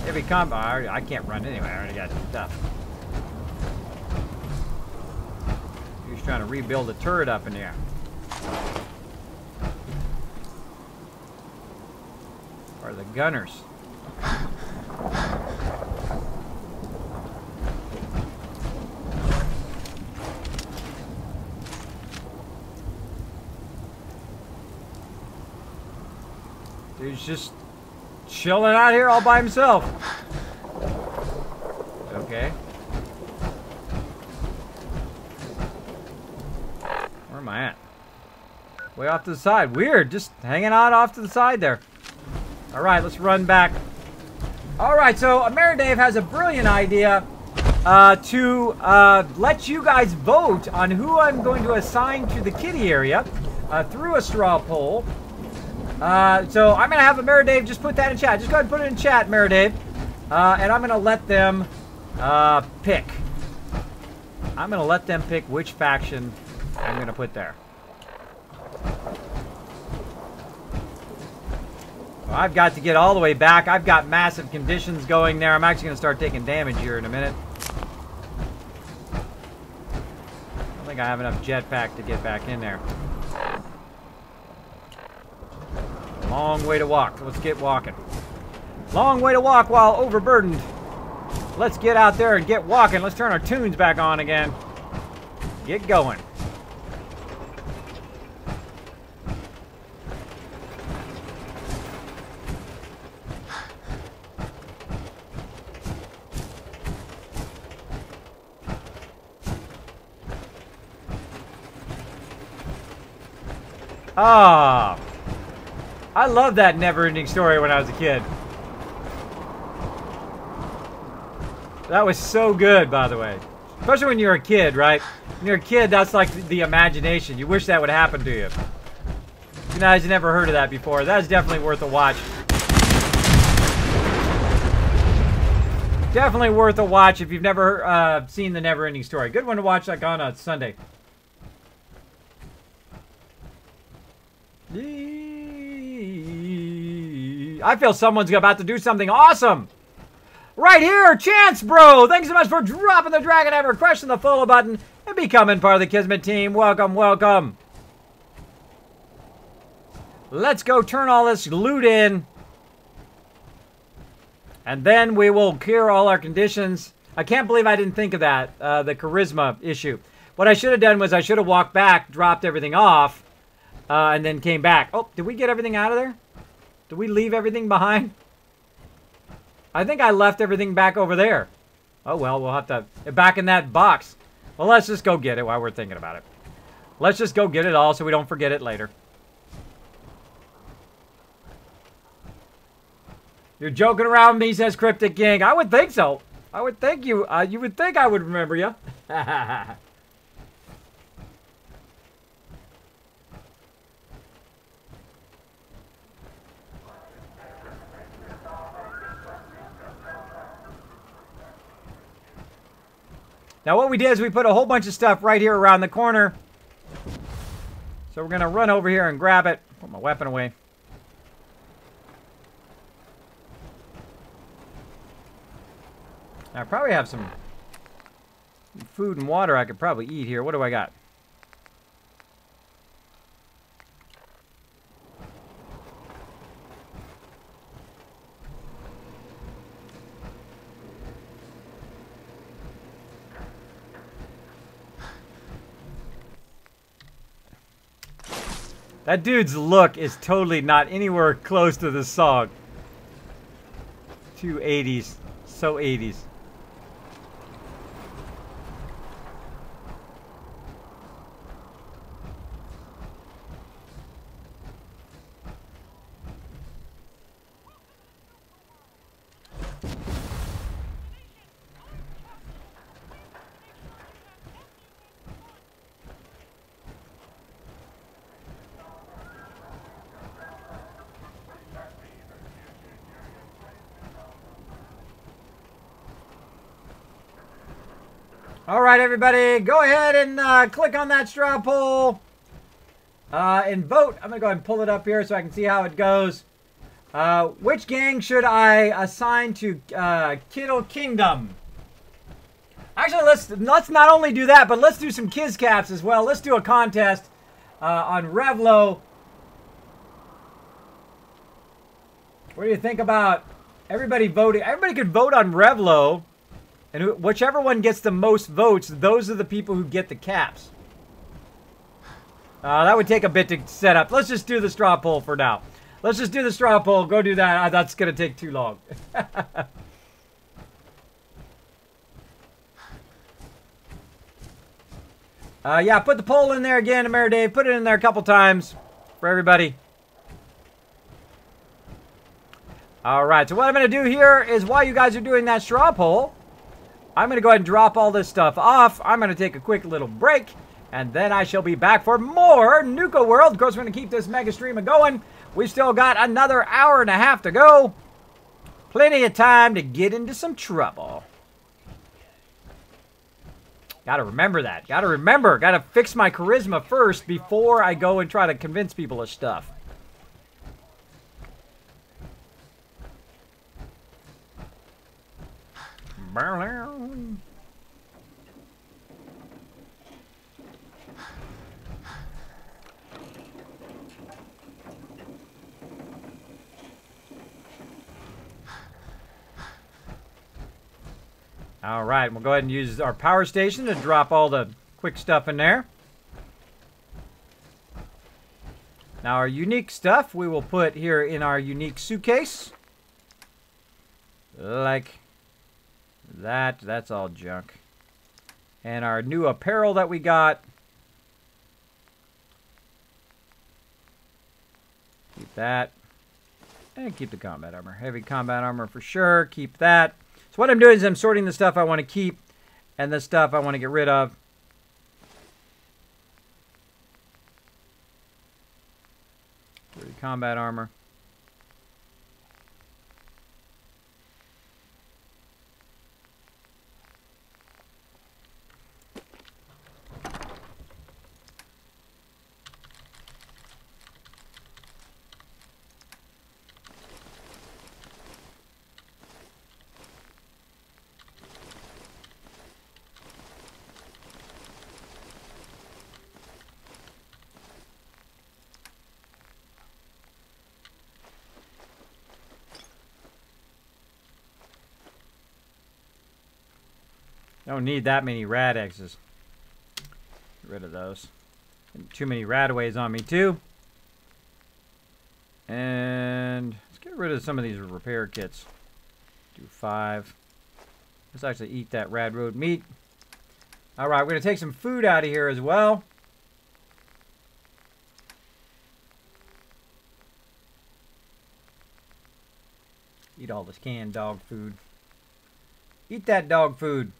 Heavy combat. I can't run anyway. I already got stuff. He's trying to rebuild a turret up in here. Or the gunners. Dude's just chilling out here all by himself. Okay. Where am I at? Way off to the side. Weird. Just hanging out off to the side there. Alright, let's run back. Alright, so Mary Dave has a brilliant idea to let you guys vote on who I'm going to assign to the kitty area through a straw poll. So I'm going to have Mary Dave just put that in chat. Just go ahead and put it in chat, Mary Dave. And I'm going to let them pick. I'm going to let them pick which faction I'm going to put there. Well, I've got to get all the way back. I've got massive conditions going there. I'm actually going to start taking damage here in a minute. I don't think I have enough jetpack to get back in there. Long way to walk. Let's get walking. Long way to walk while overburdened. Let's get out there and get walking. Let's turn our tunes back on again. Get going. Ah, I love that never-ending story when I was a kid. That was so good, by the way. Especially when you're a kid, right? When you're a kid, that's like the imagination. You wish that would happen to you. You guys never heard of that before. That's definitely worth a watch. Definitely worth a watch if you've never seen the never-ending story. Good one to watch like on a Sunday. I feel someone's about to do something awesome. Right here, Chance Bro. Thanks so much for dropping the Dragon Hammer, crushing the follow button, and becoming part of the Kismet team. Welcome, welcome. Let's go turn all this loot in. And then we will clear all our conditions. I can't believe I didn't think of that, the charisma issue. What I should have done was I should have walked back, dropped everything off, and then came back. Oh, did we get everything out of there? Did we leave everything behind? I think I left everything back over there. Oh, well, we'll have to... Back in that box. Well, let's just go get it while we're thinking about it. Let's just go get it all so we don't forget it later. You're joking around me, says Cryptic King. I would think so. I would think you... you would think I would remember you. Now what we did is we put a whole bunch of stuff right here around the corner. So we're going to run over here and grab it. Put my weapon away. I probably have some food and water I could probably eat here. What do I got? That dude's look is totally not anywhere close to this song. Too 80s. So 80s. All right, everybody, go ahead and click on that straw poll and vote. I'm going to go ahead and pull it up here so I can see how it goes. Which gang should I assign to Kittle Kingdom? Actually, let's not only do that, but let's do some Kiz Caps as well. Let's do a contest on Revlo. What do you think about everybody voting? Everybody could vote on Revlo, and whichever one gets the most votes, those are the people who get the caps. That would take a bit to set up. Let's just do the straw poll for now. Let's just do the straw poll. Go do that. That's going to take too long. Yeah, put the poll in there again, Mayor Dave. Put it in there a couple times for everybody. All right, so what I'm going to do here is while you guys are doing that straw poll, I'm going to go ahead and drop all this stuff off. I'm going to take a quick little break, and then I shall be back for more Nuka World. Of course, we're going to keep this mega stream going. We've still got another hour and a half to go. Plenty of time to get into some trouble. Gotta remember that. Gotta remember. Gotta fix my charisma first before I go and try to convince people of stuff. All right, we'll go ahead and use our power station to drop all the quick stuff in there. Now our unique stuff we will put here in our unique suitcase. Like that. That's all junk. And our new apparel that we got. Keep that. And keep the combat armor. Heavy combat armor for sure. Keep that. So what I'm doing is I'm sorting the stuff I want to keep and the stuff I want to get rid of. Heavy combat armor. Don't need that many rad X's. Get rid of those. Too many radaways on me too. And let's get rid of some of these repair kits. Do 5. Let's actually eat that rad road meat. Alright, we're going to take some food out of here as well. Eat all this canned dog food. Eat that dog food.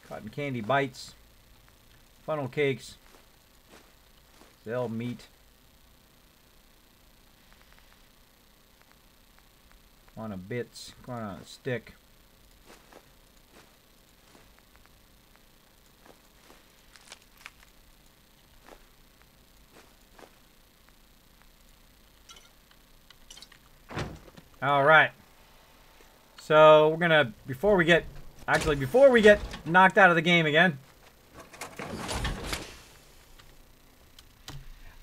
Cotton candy bites. Funnel cakes. Zell meat. On a bits. Corn on a stick. All right. So we're gonna, before we get knocked out of the game again.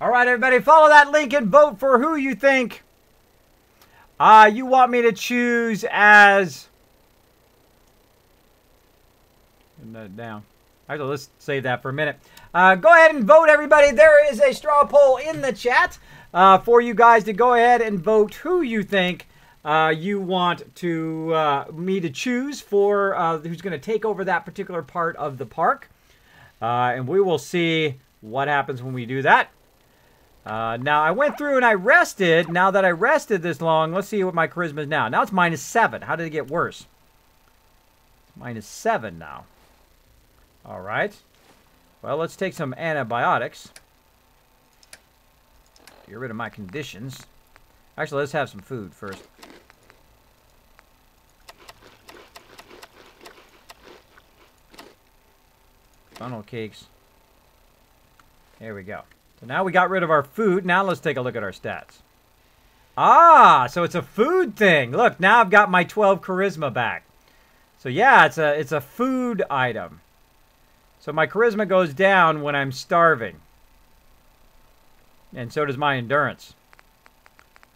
All right, everybody, follow that link and vote for who you think you want me to choose as. Down. Actually, let's save that for a minute. Go ahead and vote, everybody. There is a straw poll in the chat for you guys to go ahead and vote who you think you want to me to choose for who's going to take over that particular part of the park. And we will see what happens when we do that. Now, I went through and I rested. Now that I rested this long, let's see what my charisma is now. Now it's -7. How did it get worse? -7 now. All right. Well, let's take some antibiotics. Get rid of my conditions. Actually, let's have some food first. Funnel cakes. There we go. So now we got rid of our food. Now let's take a look at our stats. Ah, so it's a food thing. Look, now I've got my 12 charisma back. So yeah, it's a food item. So my charisma goes down when I'm starving. And so does my endurance.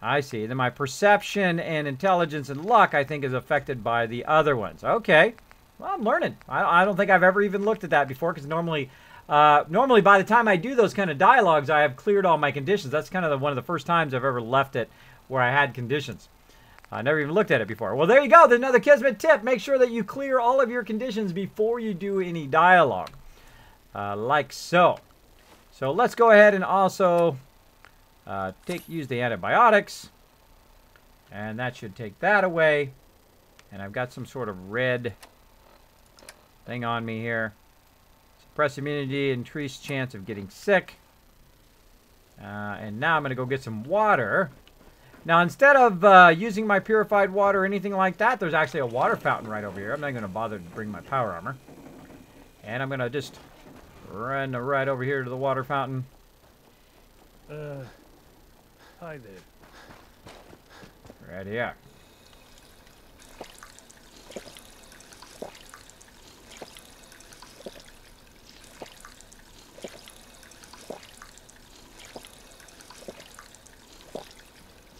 I see. Then my perception and intelligence and luck, I think, is affected by the other ones. Okay. Well, I'm learning. I don't think I've ever even looked at that before, because normally by the time I do those kind of dialogues, I have cleared all my conditions. That's kind of one of the first times I've ever left it where I had conditions. I never even looked at it before. Well, there you go. There's another Kismet tip. Make sure that you clear all of your conditions before you do any dialogue. Like so. So let's go ahead and also use the antibiotics. And that should take that away. And I've got some sort of red thing on me here. Suppress immunity, increased chance of getting sick. And now I'm going to go get some water. Now, instead of using my purified water or anything like that, there's actually a water fountain right over here. I'm not going to bother to bring my power armor. And I'm going to just run right over here to the water fountain. Hi there. Right here.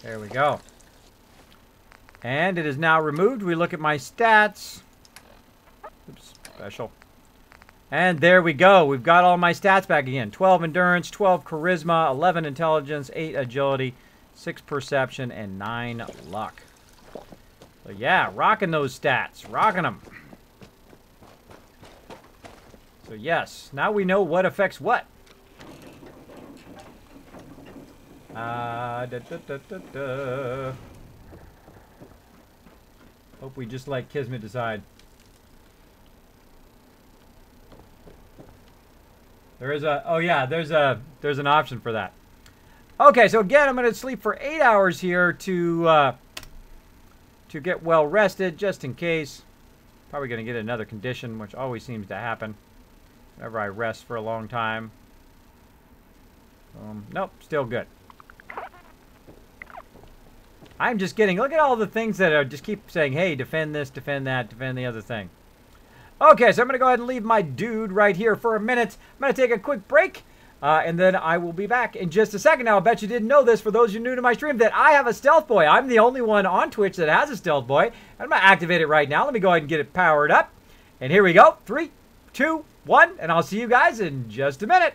There we go. And it is now removed. We look at my stats. Oops, special. And there we go. We've got all my stats back again. 12 endurance, 12 charisma, 11 intelligence, 8 agility, 6 perception, and 9 luck. So yeah, rocking those stats. Rocking them. So yes, now we know what affects what. Hope we just let Kismet decide. There is a, oh yeah, there's an option for that. Okay, so again, I'm going to sleep for 8 hours here to get well rested, just in case. Probably going to get another condition, which always seems to happen whenever I rest for a long time. Nope, still good. I'm just kidding. Look at all the things that are just keep saying, hey, defend this, defend that, defend the other thing. Okay, so I'm going to go ahead and leave my dude right here for a minute. I'm going to take a quick break, and then I will be back in just a second. Now, I bet you didn't know this, for those of you new to my stream, that I have a stealth boy. I'm the only one on Twitch that has a stealth boy. I'm going to activate it right now. Let me go ahead and get it powered up. And here we go. 3, 2, 1, and I'll see you guys in just a minute.